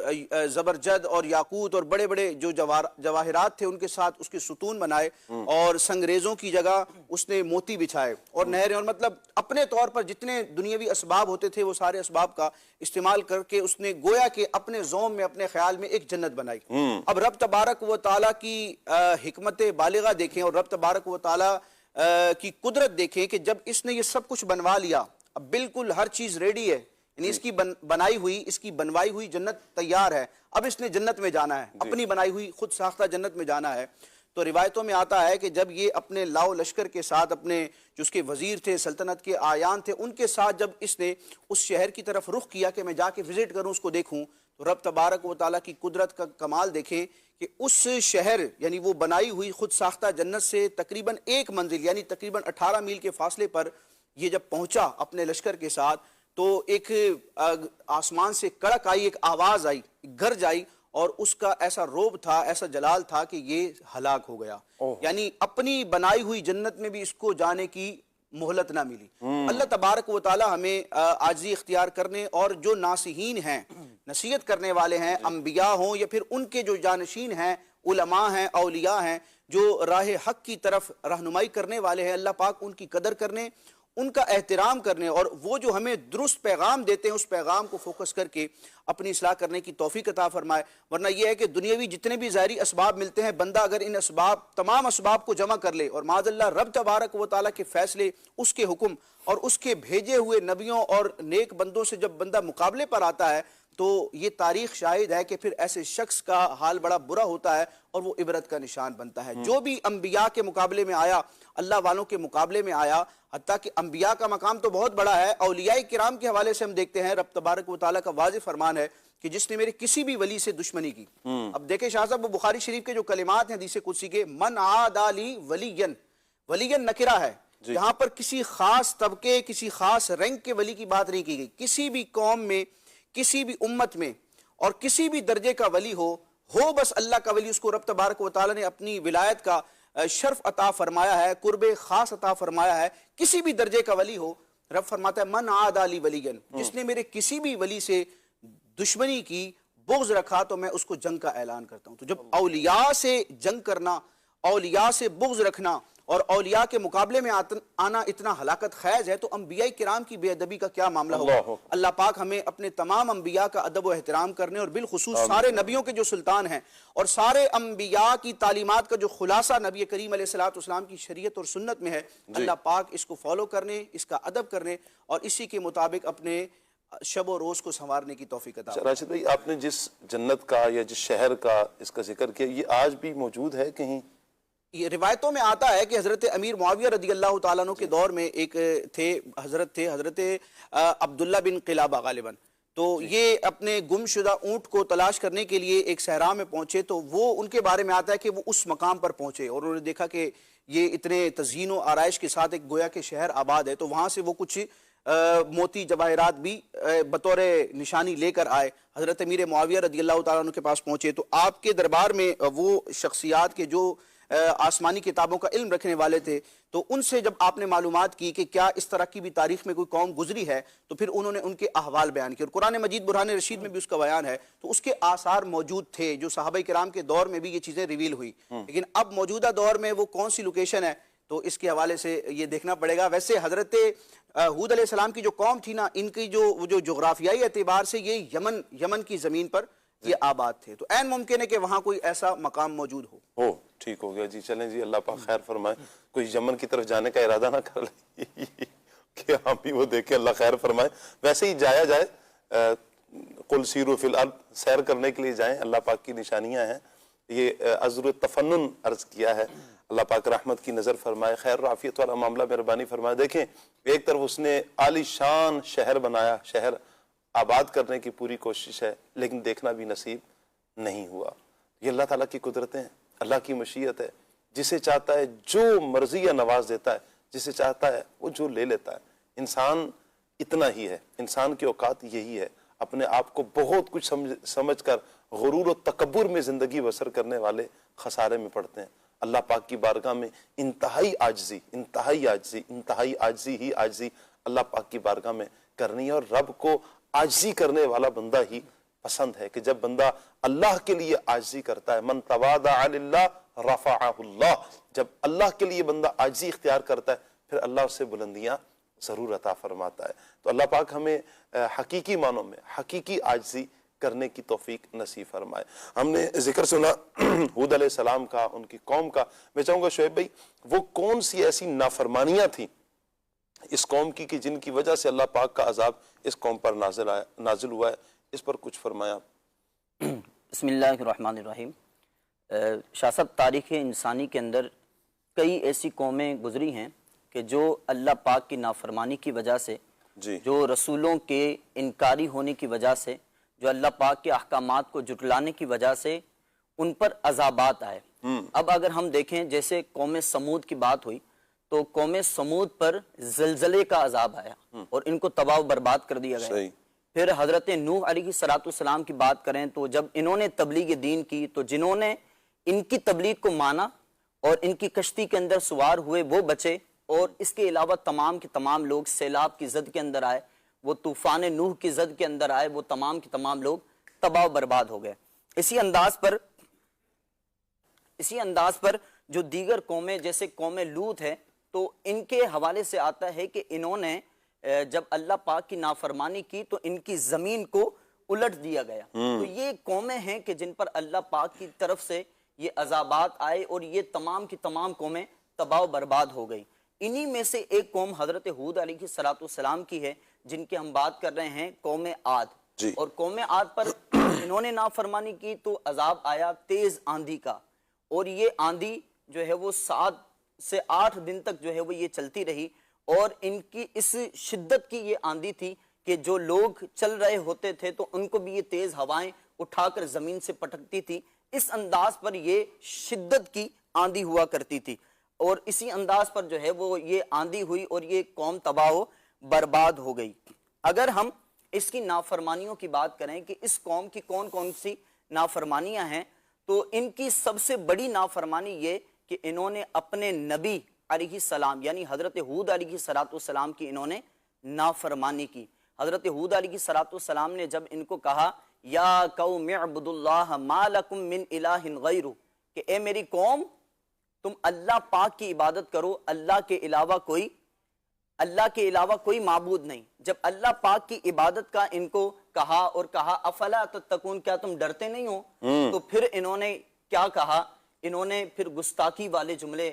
E: زبرجد اور یاقوت اور بڑے بڑے جو جواہرات تھے ان کے ساتھ اس کے ستون بنائے، اور سنگریزوں کی جگہ اس نے موتی بچھائے اور نہریں، اور مطلب اپنے طور پر جتنے دنیاوی اسباب ہوتے تھے وہ سارے اسباب کا استعمال کر کے اس نے گویا کہ اپنے زوم میں، اپنے خیال میں ایک جنت بنائی. اب رب تبارک و تعالیٰ کی حکمت بالغہ دیکھیں اور رب تبارک و تعالیٰ کی قدرت دیکھیں کہ جب اس نے یہ سب کچھ بنوا لیا، اب بالکل ہر چیز ریڈی ہے، یعنی اس کی بنوائی ہوئی جنت تیار ہے. اب اس نے جنت میں جانا ہے، اپنی بنائی ہوئی خود ساختہ جنت میں جانا ہے. تو روایتوں میں آتا ہے کہ جب یہ اپنے لاؤ لشکر کے ساتھ، اپنے جو اس کے وزیر تھے، سلطنت کے آیان تھے، ان کے ساتھ جب اس نے اس شہر کی طرف رخ کیا کہ میں جا کے وزٹ کروں، اس کو دیکھوں، تو رب تبارک و تعالیٰ کی قدرت کا کمال دیکھیں کہ اس شہر، یعنی وہ بنائی ہوئی خود ساختہ جنت سے تقریباً 1 منزل یعنی تقریباً 18 میل کے فاصلے پر یہ جب پہنچا اپنے لشکر کے ساتھ، تو ایک آسمان سے کڑک آئی، ایک آواز آئی، گرج آئی، اور اس کا ایسا روب تھا، ایسا جلال تھا کہ یہ ہلاک ہو گیا. یعنی اپنی بنائی ہوئی جنت میں بھی اس کو جانے کی مہلت نہ ملی. اللہ تبارک و تعالی ہمیں عاجزی اختیار کرنے، اور جو ناصحین ہیں، نصیحت کرنے والے ہیں، انبیاء ہوں یا پھر ان کے جو جانشین ہیں، علماء ہیں، اولیاء ہیں، جو راہ حق کی طرف رہنمائی کرنے والے ہیں، اللہ پاک ان کی قدر کرنے، ان کا احترام کرنے، اور وہ جو ہمیں درست پیغام دیتے ہیں اس پیغام کو فوکس کر کے اپنی اصلاح کرنے کی توفیق عطا فرمائے. ورنہ یہ ہے کہ دنیاوی جتنے بھی ظاہری اسباب ملتے ہیں، بندہ اگر ان تمام اسباب کو جمع کر لے اور معاذ اللہ رب تبارک و تعالیٰ کے فیصلے، اس کے حکم اور اس کے بھیجے ہوئے نبیوں اور نیک بندوں سے جب بندہ مقابلے پر آتا ہے، تو یہ تاریخ شاہد ہے کہ پھر ایسے شخص کا حال بڑا برا ہوتا ہے اور وہ عبرت کا نشان بنتا ہے. جو بھی انبیاء کے مقابلے میں آیا، اللہ والوں کے مقابلے میں آیا، حتیٰ کہ انبیاء کا مقام تو بہت بڑا ہے، اولیاء کرام کے حوالے سے ہم دیکھتے ہیں رب تبارک و تعالیٰ کا واضح فرمان ہے کہ جس نے میرے کسی بھی ولی سے دشمنی کی. اب دیکھیں شاہ صاحب، وہ بخاری شریف کے جو کلمات ہیں حدیث قدسی کے، من عادی لی ولین نکرہ ہے، جہاں پر کسی خاص طبقے، کسی خاص رینک کے ولی کی بات نہیں کی گئی. کسی بھی قوم میں، کسی بھی امت میں اور کسی بھی درجے کا ولی ہو بس اللہ کا ولی، اس کو رب تبارک و تعالیٰ نے اپنی ولایت کا شرف عطا فرمایا ہے، قرب خاص عطا فرمایا ہے. کسی بھی درجے کا ولی ہو، رب فرماتا ہے من عادی لی ولین، جس نے میرے کسی بھی ولی سے دشمنی کی، بغض رکھا، تو میں اس کو جنگ کا اعلان کرتا ہوں. تو جب اولیاء سے جنگ کرنا اولیاء سے بغض رکھنا اور اولیاء کے مقابلے میں آنا اتنا ہلاکت خیز ہے، تو انبیاء کرام کی بے ادبی کا کیا معاملہ ہوگا؟ اللہ پاک ہمیں اپنے تمام انبیاء کا ادب و احترام کرنے اور بالخصوص سارے نبیوں کے جو سلطان ہیں اور سارے انبیاء کی تعلیمات کا جو خلاصہ نبی کریم علیہ الصلوۃ والسلام کی شریعت اور سنت میں ہے، اللہ پاک اس کو فالو کرنے، اس کا ادب کرنے اور اسی کے مطابق اپنے شب و روز کو سنوارنے کی توفیق عطا فرمائے۔
A: راشد بھائی، آپ نے جس جنت کا یا جس شہر کا اس کا ذکر کیا، یہ آج بھی موجود ہے کہیں؟
E: یہ روایتوں میں آتا ہے کہ حضرت امیر معاویہ رضی اللہ تعالیٰ عنہ کے دور میں ایک حضرت عبداللہ بن قلابہ غالباً، تو یہ اپنے گم شدہ اونٹ کو تلاش کرنے کے لیے ایک صحرا میں پہنچے، تو وہ ان کے بارے میں آتا ہے کہ وہ اس مقام پر پہنچے اور انہوں نے دیکھا کہ یہ اتنے تزئین و آرائش کے ساتھ ایک گویا کہ شہر آباد ہے، تو وہاں سے وہ کچھ موتی جواہرات بھی بطور نشانی لے کر آئے، حضرت امیر معاویہ رضی اللہ تعالیٰ عنہ کے پاس پہنچے، تو آپ کے دربار میں وہ شخصیات کے جو آسمانی کتابوں کا علم رکھنے والے تھے، تو ان سے جب آپ نے معلومات کی کہ کیا اس طرح کی بھی تاریخ میں کوئی قوم گزری ہے، تو پھر انہوں نے ان کے احوال بیان کیے، اور قرآن مجید برہان رشید میں بھی اس کا بیان ہے، تو اس کے آثار موجود تھے جو صحابہ کرام کے دور میں بھی یہ چیزیں ریویل ہوئی، لیکن اب موجودہ دور میں وہ کون سی لوکیشن ہے تو اس کے حوالے سے یہ دیکھنا پڑے گا۔ ویسے حضرت ہود علیہ السلام کی جو قوم تھی نا، ان کی جو جغرافیائی اعتبار سے یہ یمن کی زمین پر یہ آباد تھے، تو عین ممکن ہے کہ وہاں کوئی ایسا مقام موجود ہو۔
A: ٹھیک ہو گیا جی، چلیں جی، اللہ پاک خیر فرمائے، کوئی یمن کی طرف جانے کا ارادہ نہ کر لیں کہ ہم بھی وہ دیکھیں، اللہ خیر فرمائے۔ ویسے ہی جایا جائے، قل سیروا فی الارض، سیر کرنے کے لیے جائیں، اللہ پاک کی نشانیاں ہیں، یہ عذر التفنن عرض کیا ہے، اللہ پاک رحمت کی نظر فرمائے، خیر و عافیت والا معاملہ مہربانی فرمائے۔ دیکھیں، ایک طرف اس نے عالی شان شہر بنایا، شہر آباد کرنے کی پوری کوشش ہے، لیکن دیکھنا بھی نصیب نہیں ہوا۔ یہ اللہ تعالیٰ کی قدرتیں ہیں، اللہ کی مشیت ہے، جسے چاہتا ہے جو مرضی یا نواز دیتا ہے، جسے چاہتا ہے وہ جو لے لیتا ہے۔ انسان اتنا ہی ہے، انسان کی اوقات یہی ہے، اپنے آپ کو بہت کچھ سمجھ کر غرور و تکبر میں زندگی بسر کرنے والے خسارے میں پڑتے ہیں۔ اللہ پاک کی بارگاہ میں انتہائی عاجزی ہی عاجزی اللہ پاک کی بارگاہ میں کرنی ہے، اور رب کو عاجزی کرنے والا بندہ ہی پسند ہے، کہ جب بندہ اللہ کے لیے عاجزی کرتا ہے، من تواضع للہ رفعہ اللہ، جب اللہ کے لیے بندہ عاجزی اختیار کرتا ہے پھر اللہ اسے بلندیاں ضرور عطا فرماتا ہے۔ تو اللہ پاک ہمیں حقیقی معنوں میں حقیقی عاجزی کرنے کی توفیق نصیب فرمائے۔ ہم نے ذکر سنا ہود علیہ السلام کا، ان کی قوم کا، میں چاہوں گا شعیب بھائی وہ کون سی ایسی نافرمانیاں تھیں اس قوم کی کہ جن کی وجہ سے اللہ پاک کا عذاب اس قوم پر نازل ہوا ہے، اس پر کچھ فرمایا۔
F: بسم اللہ الرحمن الرحیم۔ شاہ صاحب، تاریخ انسانی کے اندر کئی ایسی قومیں گزری ہیں کہ جو اللہ پاک کی نافرمانی کی وجہ سے، جو رسولوں کے انکاری ہونے کی وجہ سے، جو اللہ پاک کے احکامات کو جھٹلانے کی وجہ سے ان پر عذابات آئے۔ اب اگر ہم دیکھیں، جیسے قوم سمود کی بات ہوئی تو قوم سمود پر زلزلے کا عذاب آیا اور ان کو تباہ و برباد کر دیا گیا۔ پھر حضرت نوح علیہ السلام کی بات کریں تو جب انہوں نے تبلیغ دین کی تو جنہوں نے ان کی تبلیغ کو مانا اور ان کی کشتی کے اندر سوار ہوئے وہ بچے، اور اس کے علاوہ تمام کے تمام لوگ سیلاب کی زد کے اندر آئے، وہ طوفان نوح کی زد کے اندر آئے، وہ تمام کے تمام لوگ تباہ و برباد ہو گئے۔ اسی انداز پر جو دیگر قومیں جیسے قوم لوط ہے، تو ان کے حوالے سے آتا ہے کہ انہوں نے جب اللہ پاک کی نافرمانی کی تو ان کی زمین کو الٹ دیا گیا۔ تو یہ قومیں ہیں کہ جن پر اللہ پاک کی طرف سے یہ عذابات آئے اور یہ تمام کی تمام قومیں تباہ و برباد ہو گئی۔ انہی میں سے ایک قوم حضرت ہود علیہ السلام کی ہے جن کی ہم بات کر رہے ہیں، قوم عاد۔ اور قوم عاد پر انہوں نے نافرمانی کی تو عذاب آیا تیز آندھی کا، اور یہ آندھی جو ہے وہ 7 سے 8 دن تک جو ہے وہ یہ چلتی رہی، اور ان کی اس شدت کی یہ آندھی تھی کہ جو لوگ چل رہے ہوتے تھے تو ان کو بھی یہ تیز ہوائیں اٹھا کر زمین سے پٹکتی تھی۔ اس انداز پر یہ شدت کی آندھی ہوا کرتی تھی، اور اسی انداز پر جو ہے وہ یہ آندھی ہوئی اور یہ قوم تباہ و برباد ہو گئی۔ اگر ہم اس کی نافرمانیوں کی بات کریں کہ اس قوم کی کون کون سی نافرمانیاں ہیں، تو ان کی سب سے بڑی نافرمانی یہ کہ انہوں نے اپنے نبی علیہ السلام یعنی حضرت ہود علیہ السلام کی انہوں نے نافرمانی کی۔ حضرت ہود علیہ السلام نے جب ان کو کہا یا قوم اعبدوا اللہ ما لکم من الہ غیرہ، کہ اے میری قوم تم اللہ پاک کی عبادت کرو، اللہ کے علاوہ کوئی معبود نہیں۔ جب اللہ پاک کی عبادت کا ان کو کہا اور کہا افلا تتقون، کیا تم ڈرتے نہیں ہو، تو پھر انہوں نے کیا کہا، انہوں نے پھر گستاخی والے جملے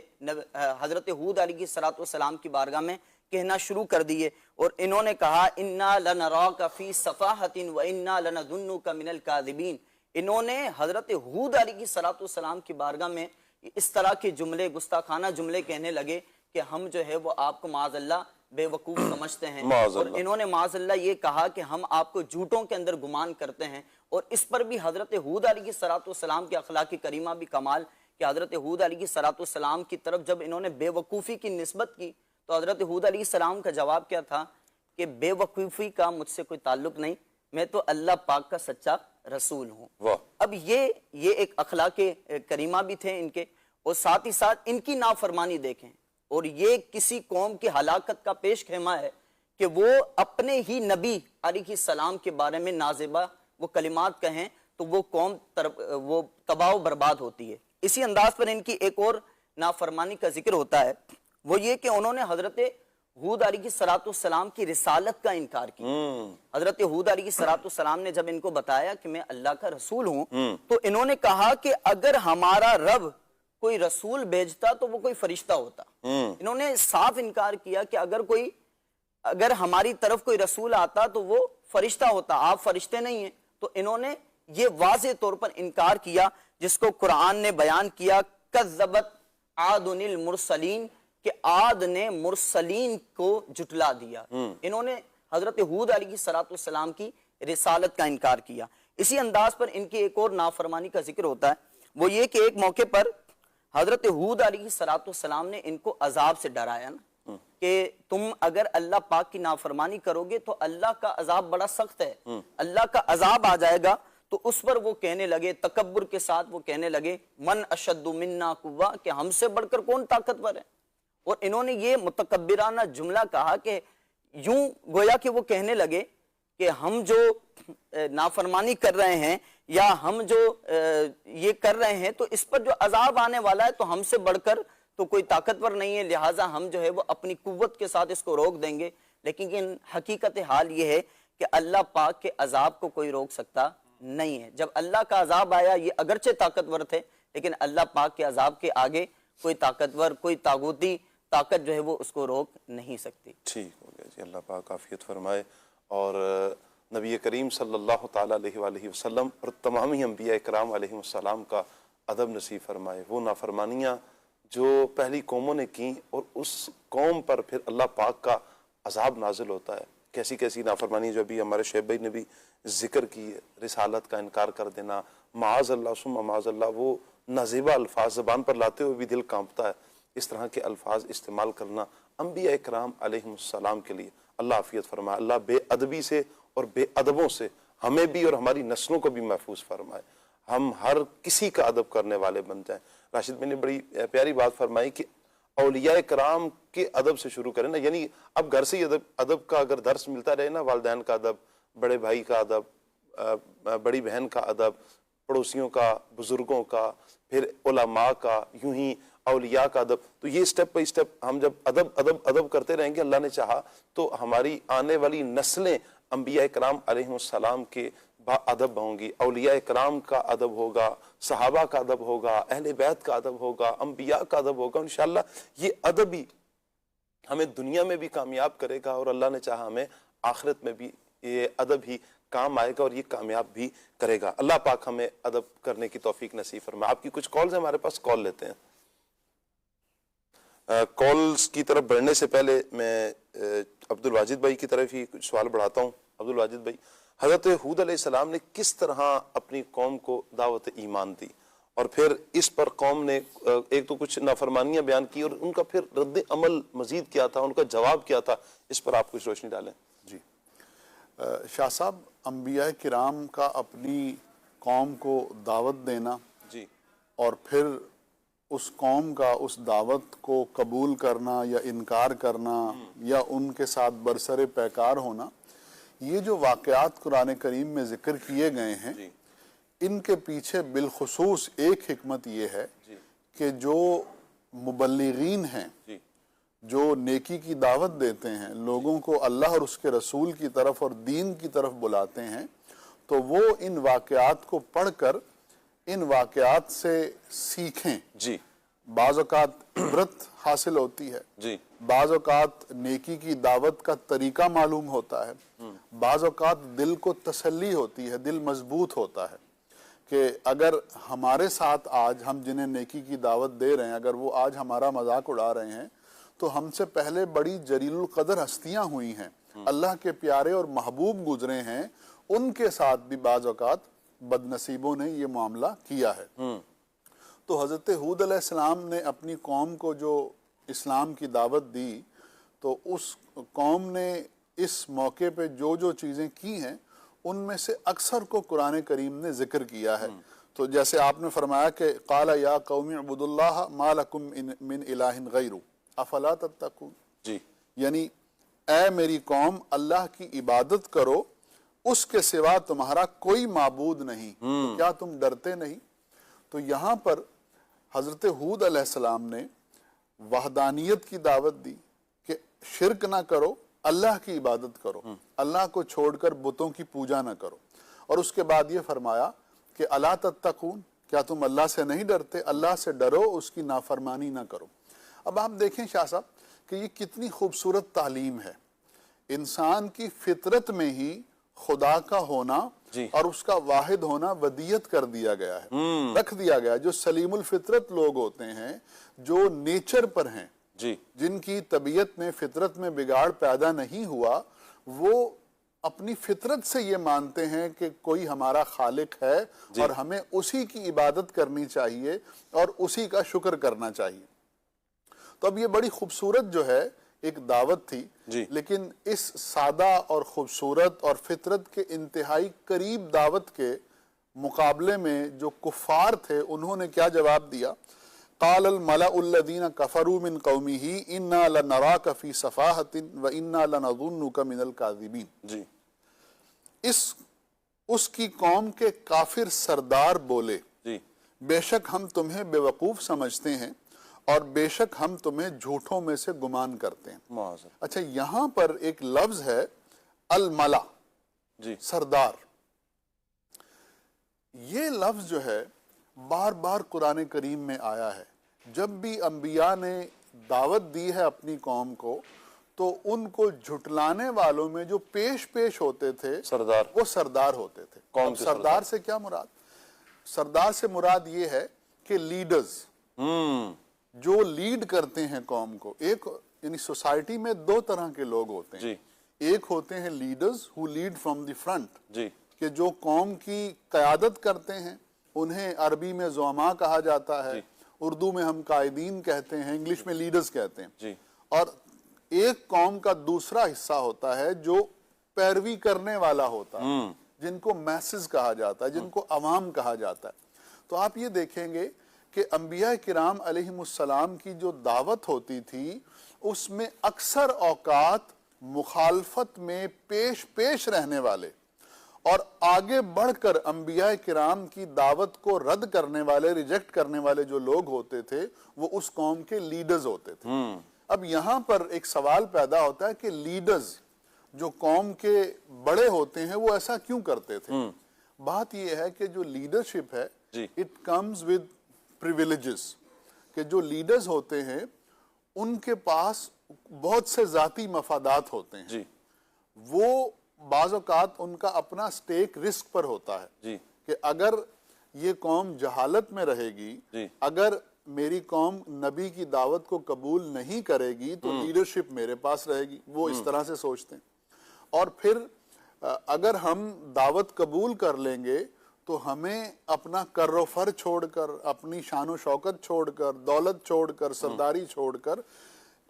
F: حضرت ہود علیہ السلام کی بارگاہ میں کہنا شروع کر دیے، اور انہوں نے کہا انا لنراک فی صفاحۃ وانا لنظنک من الکاذبین۔ انہوں نے حضرت ہود علیہ السلام کی بارگاہ میں اس طرح کے جملے، گستاخانہ جملے کہنے لگے کہ ہم جو ہے وہ آپ کو معاذ اللہ بے وقوف سمجھتے ہیں، اور انہوں نے معاذ اللہ یہ کہا کہ ہم آپ کو جھوٹوں کے اندر گمان کرتے ہیں۔ اور اس پر بھی حضرت ہود علیہ السلام کے اخلاق کریمہ بھی کمال کہ حضرت ہود علیہ السلام کی طرف جب انہوں نے بے وقوفی کی نسبت کی تو حضرت ہود علیہ السلام کا جواب کیا تھا کہ بے وقوفی کا مجھ سے کوئی تعلق نہیں، میں تو اللہ پاک کا سچا رسول ہوں۔ اب یہ ایک اخلاق کریمہ بھی تھے ان کے، اور ساتھ ہی ساتھ ان کی نافرمانی دیکھیں، اور یہ کسی قوم کی ہلاکت کا پیش خیمہ ہے کہ وہ اپنے ہی نبی علیہ السلام کے بارے میں نازیبہ وہ کلمات کہیں تو وہ قوم وہ تباہ و برباد ہوتی ہے۔ اسی انداز پر ان کی ایک اور نافرمانی کا ذکر ہوتا ہے، وہ یہ کہ انہوں نے حضرت ہود علیہ السلام کی رسالت کا انکار کیا۔ حضرت ہود علیہ السلام نے جب ان کو بتایا کہ میں اللہ کا رسول ہوں تو انہوں نے کہا کہ اگر ہمارا رب کوئی رسول بھیجتا تو وہ کوئی فرشتہ ہوتا۔ انہوں نے صاف انکار کیا کہ اگر ہماری طرف کوئی رسول آتا تو وہ فرشتہ ہوتا، آپ فرشتے نہیں ہیں۔ تو انہوں نے یہ واضح طور پر انکار کیا، جس کو قرآن نے بیان کیا کذبت عاد المرسلین، کہ عاد نے مرسلین کو جھٹلا دیا۔ انہوں نے حضرت ہود علیہ السلام کی رسالت کا انکار کیا۔ اسی انداز پر ان کی ایک اور نافرمانی کا ذکر ہوتا ہے، وہ یہ کہ ایک موقع پر حضرت ہود علیہ السلام نے ان کو عذاب سے ڈرایا نا، کہ تم اگر اللہ پاک کی نافرمانی کرو گے تو اللہ کا عذاب بڑا سخت ہے، اللہ کا عذاب آ جائے گا۔ تو اس پر وہ کہنے لگے، تکبر کے ساتھ وہ کہنے لگے من اشد منا قوہ، کہ ہم سے بڑھ کر کون طاقتور ہے۔ اور انہوں نے یہ متکبرانہ جملہ کہا کہ یوں گویا کہ وہ کہنے لگے کہ ہم جو نافرمانی کر رہے ہیں یا ہم جو یہ کر رہے ہیں تو اس پر جو عذاب آنے والا ہے تو ہم سے بڑھ کر تو کوئی طاقتور نہیں ہے، لہٰذا ہم جو ہے وہ اپنی قوت کے ساتھ اس کو روک دیں گے۔ لیکن حقیقت حال یہ ہے کہ اللہ پاک کے عذاب کو کوئی روک سکتا نہیں ہے۔ جب اللہ کا عذاب آیا، یہ اگرچہ طاقتور تھے لیکن اللہ پاک کے عذاب کے آگے کوئی طاقتور، کوئی طاغوتی طاقت جو ہے وہ اس کو روک نہیں سکتی۔
A: ٹھیک ہو گیا جی، اللہ پاک عافیت فرمائے، اور نبی کریم صلی اللہ تعالیٰ علیہ وآلہ وسلم اور تمام ہی انبیاء اکرام علیہ السلام کا ادب نصیب فرمائے۔ وہ نافرمانیاں جو پہلی قوموں نے کی اور اس قوم پر پھر اللہ پاک کا عذاب نازل ہوتا ہے، کیسی کیسی نافرمانی جو ابھی ہمارے شعیب بھائی نے بھی ذکر کی، رسالت کا انکار کر دینا، معاذ اللہ ثم معاذ اللہ، وہ نازیبہ الفاظ زبان پر لاتے ہوئے بھی دل کانپتا ہے، اس طرح کے الفاظ استعمال کرنا انبیاء اکرام علیہ السلام کے لیے۔ اللہ عافیت فرمائے، اللہ بے ادبی سے اور بے ادبوں سے ہمیں بھی اور ہماری نسلوں کو بھی محفوظ فرمائے، ہم ہر کسی کا ادب کرنے والے بن جائیں۔ راشد میں نے بڑی پیاری بات فرمائی کہ اولیاء کرام کے ادب سے شروع کریں نا، یعنی اب گھر سے ہی ادب کا اگر درس ملتا رہے نا، والدین کا ادب، بڑے بھائی کا ادب، بڑی بہن کا ادب، پڑوسیوں کا، بزرگوں کا، پھر علماء کا، یوں ہی اولیاء کا ادب، تو یہ سٹیپ بائی سٹیپ ہم جب ادب کرتے رہیں گے، اللہ نے چاہا تو ہماری آنے والی نسلیں انبیاء کرام علیہ السلام کے با ادب ہوں گی، اولیاء کرام کا ادب ہوگا، صحابہ کا ادب ہوگا، اہل بیت کا ادب ہوگا، انبیاء کا ادب ہوگا۔ انشاءاللہ یہ ادب ہی ہمیں دنیا میں بھی کامیاب کرے گا، اور اللہ نے چاہا ہمیں آخرت میں بھی یہ ادب ہی کام آئے گا اور یہ کامیاب بھی کرے گا۔ اللہ پاک ہمیں ادب کرنے کی توفیق نصیب فرمائے۔ آپ کی کچھ کالز ہیں ہمارے پاس، کال لیتے ہیں۔ کالز کی طرف بڑھنے سے پہلے میں عبد الواجد بھائی کی طرف ہی کچھ سوال بڑھاتا ہوں۔ عبد الواجد بھائی، حضرت ہود علیہ السلام نے کس طرح اپنی قوم کو دعوت ایمان دی، اور پھر اس پر قوم نے ایک تو کچھ نافرمانیاں بیان کی اور ان کا پھر رد عمل مزید کیا تھا، ان کا جواب کیا تھا، اس پر آپ کچھ روشنی ڈالیں۔
D: جی شاہ صاحب، انبیاء کرام کا اپنی قوم کو دعوت دینا
A: جی،
D: اور پھر اس قوم کا اس دعوت کو قبول کرنا یا انکار کرنا یا ان کے ساتھ برسر پیکار ہونا، یہ جو واقعات قرآن کریم میں ذکر کیے گئے ہیں، ان کے پیچھے بالخصوص ایک حکمت یہ ہے کہ جو مبلغین ہیں
A: جی
D: جو نیکی کی دعوت دیتے ہیں، لوگوں کو اللہ اور اس کے رسول کی طرف اور دین کی طرف بلاتے ہیں، تو وہ ان واقعات کو پڑھ کر ان واقعات سے سیکھیں۔
A: جی
D: بعض اوقات عبرت حاصل ہوتی ہے،
A: جی
D: بعض اوقات نیکی کی دعوت کا طریقہ معلوم ہوتا ہے، بعض اوقات دل کو تسلی ہوتی ہے، دل مضبوط ہوتا ہے کہ اگر ہمارے ساتھ آج ہم جنہیں نیکی کی دعوت دے رہے ہیں، اگر وہ آج ہمارا مذاق اڑا رہے ہیں تو ہم سے پہلے بڑی جلیل القدر ہستیاں ہوئی ہیں، اللہ کے پیارے اور محبوب گزرے ہیں، ان کے ساتھ بھی بعض اوقات بد نصیبوں نے یہ معاملہ کیا ہے۔ تو حضرت ہود علیہ السلام نے اپنی قوم کو جو اسلام کی دعوت دی، تو اس قوم نے اس موقع پہ جو جو چیزیں کی ہیں ان میں سے اکثر کو قرآن کریم نے ذکر کیا ہے۔ تو جیسے آپ نے فرمایا کہ قال یا قوم اعبدوا اللہ ما لکم من الہ غیرہ افلا تتقون،
A: جی
D: یعنی اے میری قوم اللہ کی عبادت کرو، اس کے سوا تمہارا کوئی معبود نہیں، تو کیا تم ڈرتے نہیں؟ تو یہاں پر حضرت ہود علیہ السلام نے وحدانیت کی دعوت دی کہ شرک نہ کرو، اللہ کی عبادت کرو، اللہ کو چھوڑ کر بتوں کی پوجا نہ کرو، اور اس کے بعد یہ فرمایا کہ الا تتقون، کیا تم اللہ سے نہیں ڈرتے؟ اللہ سے ڈرو، اس کی نافرمانی نہ کرو۔ اب آپ دیکھیں شاہ صاحب کہ یہ کتنی خوبصورت تعلیم ہے، انسان کی فطرت میں ہی خدا کا ہونا
A: جی
D: اور اس کا واحد ہونا ودیت کر دیا گیا ہے، رکھ دیا گیا ہے۔ جو سلیم الفطرت لوگ ہوتے ہیں، جو نیچر پر ہیں،
A: جی
D: جن کی طبیعت میں فطرت میں بگاڑ پیدا نہیں ہوا، وہ اپنی فطرت سے یہ مانتے ہیں کہ کوئی ہمارا خالق ہے اور ہمیں اسی کی عبادت کرنی چاہیے اور اسی کا شکر کرنا چاہیے۔ تو اب یہ بڑی خوبصورت جو ہے ایک دعوت تھی،
A: جی
D: لیکن اس سادہ اور خوبصورت اور فطرت کے انتہائی قریب دعوت کے مقابلے میں جو کفار تھے انہوں نے کیا جواب دیا؟ قال الملأ الذین کفروا من قومہ انا لنراک فی صفاحۃ وانا لنظنک من الکاذبین۔
A: جی
D: اس کی قوم کے کافر سردار بولے،
A: جی
D: بے شک ہم تمہیں بے وقوف سمجھتے ہیں اور بے شک ہم تمہیں جھوٹوں میں سے گمان کرتے ہیں۔
A: معاذ
D: اچھا، یہاں پر ایک لفظ ہے الملا،
A: جی
D: سردار۔ یہ لفظ جو ہے بار بار قرآن کریم میں آیا ہے۔ جب بھی انبیاء نے دعوت دی ہے اپنی قوم کو تو ان کو جھٹلانے والوں میں جو پیش ہوتے تھے
A: سردار،
D: وہ سردار ہوتے تھے۔
A: کون
D: اب
A: کے
D: سردار سے کیا مراد؟ سردار سے مراد یہ ہے کہ لیڈرز جو لیڈ کرتے ہیں قوم کو۔ ایک یعنی سوسائٹی میں دو طرح کے لوگ ہوتے ہیں،
A: جی
D: ایک ہوتے ہیں leaders who lead from the front،
A: جی
D: کہ جو قوم کی قیادت کرتے ہیں، انہیں عربی میں زعماء کہا جاتا ہے، اردو میں ہم قائدین کہتے ہیں، انگلش میں لیڈرز کہتے ہیں۔
A: جی
D: اور ایک قوم کا دوسرا حصہ ہوتا ہے جو پیروی کرنے والا ہوتا ہے، جن کو میسز کہا جاتا ہے، جن کو عوام کہا جاتا ہے۔ تو آپ یہ دیکھیں گے کہ انبیاء کرام علیہم السلام کی جو دعوت ہوتی تھی اس میں اکثر اوقات مخالفت میں پیش رہنے والے اور آگے بڑھ کر انبیاء کرام کی دعوت کو رد کرنے والے، ریجیکٹ کرنے والے جو لوگ ہوتے تھے وہ اس قوم کے لیڈرز ہوتے تھے۔ اب یہاں پر ایک سوال پیدا ہوتا ہے کہ لیڈرز جو قوم کے بڑے ہوتے ہیں وہ ایسا کیوں کرتے تھے؟ بات یہ ہے کہ جو لیڈرشپ ہے اٹ کمز ود پریویلیجز، کہ جو لیڈرز ہوتے ہیں ان کے پاس بہت سے ذاتی مفادات ہوتے ہیں، وہ بعض اوقات ان کا اپنا سٹیک رسک پر ہوتا ہے کہ اگر یہ قوم جہالت میں رہے گی، اگر میری قوم نبی کی دعوت کو قبول نہیں کرے گی تو لیڈرشپ میرے پاس رہے گی، وہ اس طرح سے سوچتے ہیں۔ اور پھر اگر ہم دعوت قبول کر لیں گے تو ہمیں اپنا کر و فر چھوڑ کر، اپنی شان و شوکت چھوڑ کر، دولت چھوڑ کر، سرداری چھوڑ کر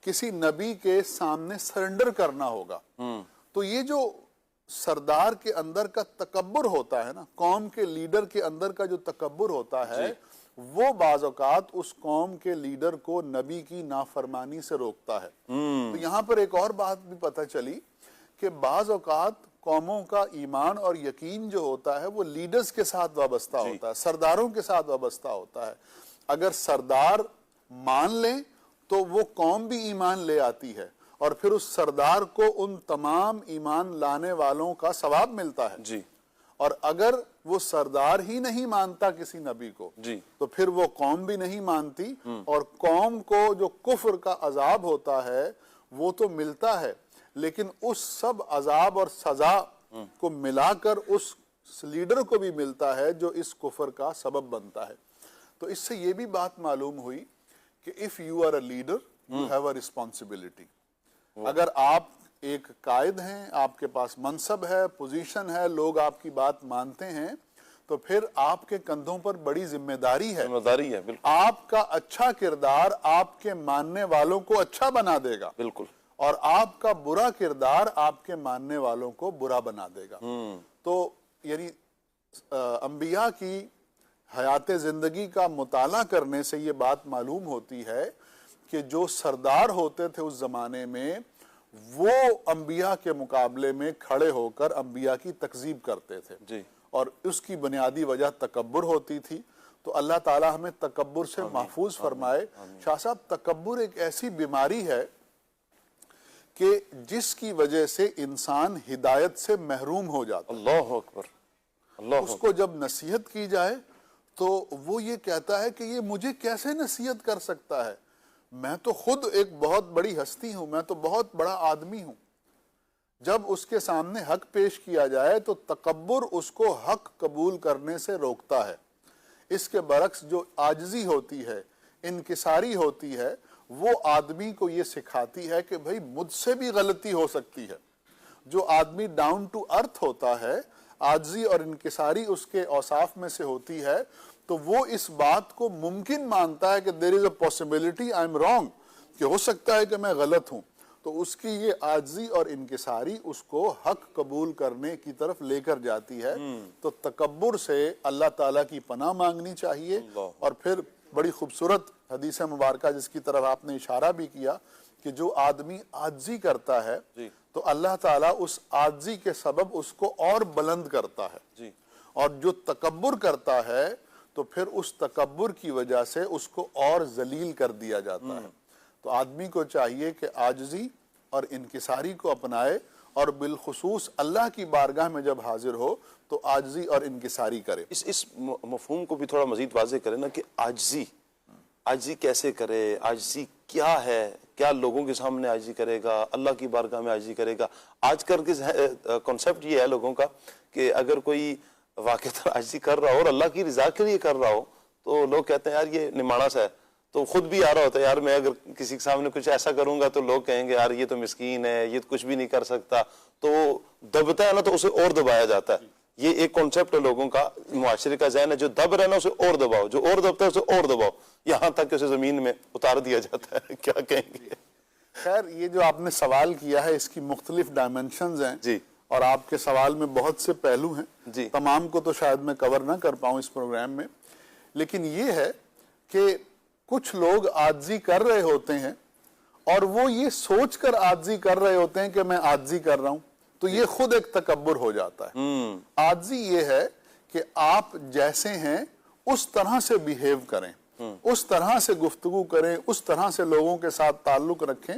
D: کسی نبی کے سامنے سرنڈر کرنا ہوگا۔ تو یہ جو سردار کے اندر کا تکبر ہوتا ہے نا، قوم کے لیڈر کے اندر کا جو تکبر ہوتا ہے وہ بعض اوقات اس قوم کے لیڈر کو نبی کی نافرمانی سے روکتا ہے۔ تو یہاں پر ایک اور بات بھی پتہ چلی کہ بعض اوقات قوموں کا ایمان اور یقین جو ہوتا ہے وہ لیڈرز کے ساتھ وابستہ ہوتا ہے، سرداروں کے ساتھ وابستہ ہوتا ہے۔ اگر سردار مان لیں تو وہ قوم بھی ایمان لے آتی ہے اور پھر اس سردار کو ان تمام ایمان لانے والوں کا ثواب ملتا ہے
A: جی
D: اور اگر وہ سردار ہی نہیں مانتا کسی نبی کو
A: جی
D: تو پھر وہ قوم بھی نہیں مانتی اور قوم کو جو کفر کا عذاب ہوتا ہے وہ تو ملتا ہے لیکن اس سب عذاب اور سزا کو ملا کر اس لیڈر کو بھی ملتا ہے جو اس کفر کا سبب بنتا ہے. تو اس سے یہ بھی بات معلوم ہوئی کہ if you are a leader you have a responsibility. اگر آپ ایک قائد ہیں, آپ کے پاس منصب ہے, پوزیشن ہے, لوگ آپ کی بات مانتے ہیں تو پھر آپ کے کندھوں پر بڑی ذمہ داری ہے.
A: ذمہ داری ہے, بالکل
D: آپ کا اچھا کردار آپ کے ماننے والوں کو اچھا بنا دے گا
A: بالکل,
D: اور آپ کا برا کردار آپ کے ماننے والوں کو برا بنا دے گا. تو یعنی انبیاء کی حیات زندگی کا مطالعہ کرنے سے یہ بات معلوم ہوتی ہے کہ جو سردار ہوتے تھے اس زمانے میں وہ انبیاء کے مقابلے میں کھڑے ہو کر انبیاء کی تکذیب کرتے تھے
A: جی
D: اور اس کی بنیادی وجہ تکبر ہوتی تھی. تو اللہ تعالی ہمیں تکبر سے محفوظ فرمائے. شاہ صاحب, تکبر ایک ایسی بیماری ہے کہ جس کی وجہ سے انسان ہدایت سے محروم ہو جاتا ہے.
A: اللہ اکبر, اللہ
D: اس کو جب نصیحت کی جائے تو وہ یہ کہتا ہے کہ یہ مجھے کیسے نصیحت کر سکتا ہے, میں تو خود ایک بہت بڑی ہستی ہوں, میں تو بہت بڑا آدمی ہوں. جب اس کے سامنے حق پیش کیا جائے تو تکبر اس کو حق قبول کرنے سے روکتا ہے. اس کے برعکس جو عاجزی ہوتی ہے, انکساری ہوتی ہے, وہ آدمی کو یہ سکھاتی ہے کہ بھئی مجھ سے بھی غلطی ہو سکتی ہے. جو آدمی ڈاؤن ٹو ارتھ ہوتا ہے, عاجزی اور انکساری اس کے اوصاف میں سے ہوتی ہے, تو وہ اس بات کو ممکن مانتا ہے کہ there is a possibility I am wrong, کہ ہو سکتا ہے کہ میں غلط ہوں. تو اس کی یہ عاجزی اور انکساری اس کو حق قبول کرنے کی طرف لے کر جاتی ہے. تو تکبر سے اللہ تعالیٰ کی پناہ مانگنی چاہیے. اور پھر بڑی خوبصورت حدیث مبارکہ جس کی طرف آپ نے اشارہ بھی کیا کہ جو آدمی عاجزی کرتا ہے تو اللہ تعالیٰ اس عاجزی کے سبب اس کو اور بلند کرتا ہے. اور جو تکبر کرتا ہے تو پھر اس تکبر کی وجہ سے اس کو اور ذلیل کر دیا جاتا ہے. تو آدمی کو چاہیے کہ عاجزی اور انکساری کو اپنائے اور بالخصوص اللہ کی بارگاہ میں جب حاضر ہو تو عاجزی اور انکساری کرے.
A: اس مفہوم کو بھی تھوڑا مزید واضح کریں نا کہ عاجزی کیسے کرے, عاجزی کیا ہے, کیا لوگوں کے سامنے عاجزی کرے گا, اللہ کی بارگاہ میں عاجزی کرے گا. آج کل کے کنسپٹ یہ ہے لوگوں کا کہ اگر کوئی واقعہ عاجزی کر رہا ہو اور اللہ کی رضا کے لیے کر رہا ہو تو لوگ کہتے ہیں یار یہ نمانا سا ہے. تو خود بھی آ رہا ہوتا ہے یار میں اگر کسی کے سامنے کچھ ایسا کروں گا تو لوگ کہیں گے یار یہ تو مسکین ہے, یہ کچھ بھی نہیں کر سکتا. تو دبتا ہے نا تو اسے اور دبایا جاتا ہے. یہ ایک کنسپٹ ہے لوگوں کا, معاشرے کا ذہن ہے, جو دب رہا نا اسے اور دباؤ, جو اور دبتا ہے اسے اور دباؤ, یہاں تک کہ اسے زمین میں اتار دیا جاتا ہے. کیا کہیں گے؟
D: خیر, یہ جو آپ نے سوال کیا ہے اس کی مختلف ڈائمنشنز ہیں
A: جی,
D: اور آپ کے سوال میں بہت سے پہلو ہیں
A: جی,
D: تمام کو تو شاید میں کور نہ کر پاؤں اس پروگرام میں. لیکن یہ ہے کہ کچھ لوگ عاجزی کر رہے ہوتے ہیں اور وہ یہ سوچ کر عاجزی کر رہے ہوتے ہیں کہ میں عاجزی کر رہا ہوں, تو یہ خود ایک تکبر ہو جاتا ہے. عاجزی یہ ہے کہ آپ جیسے ہیں اس طرح سے بیہیو کریں, اس طرح سے گفتگو کریں, اس طرح سے لوگوں کے ساتھ تعلق رکھیں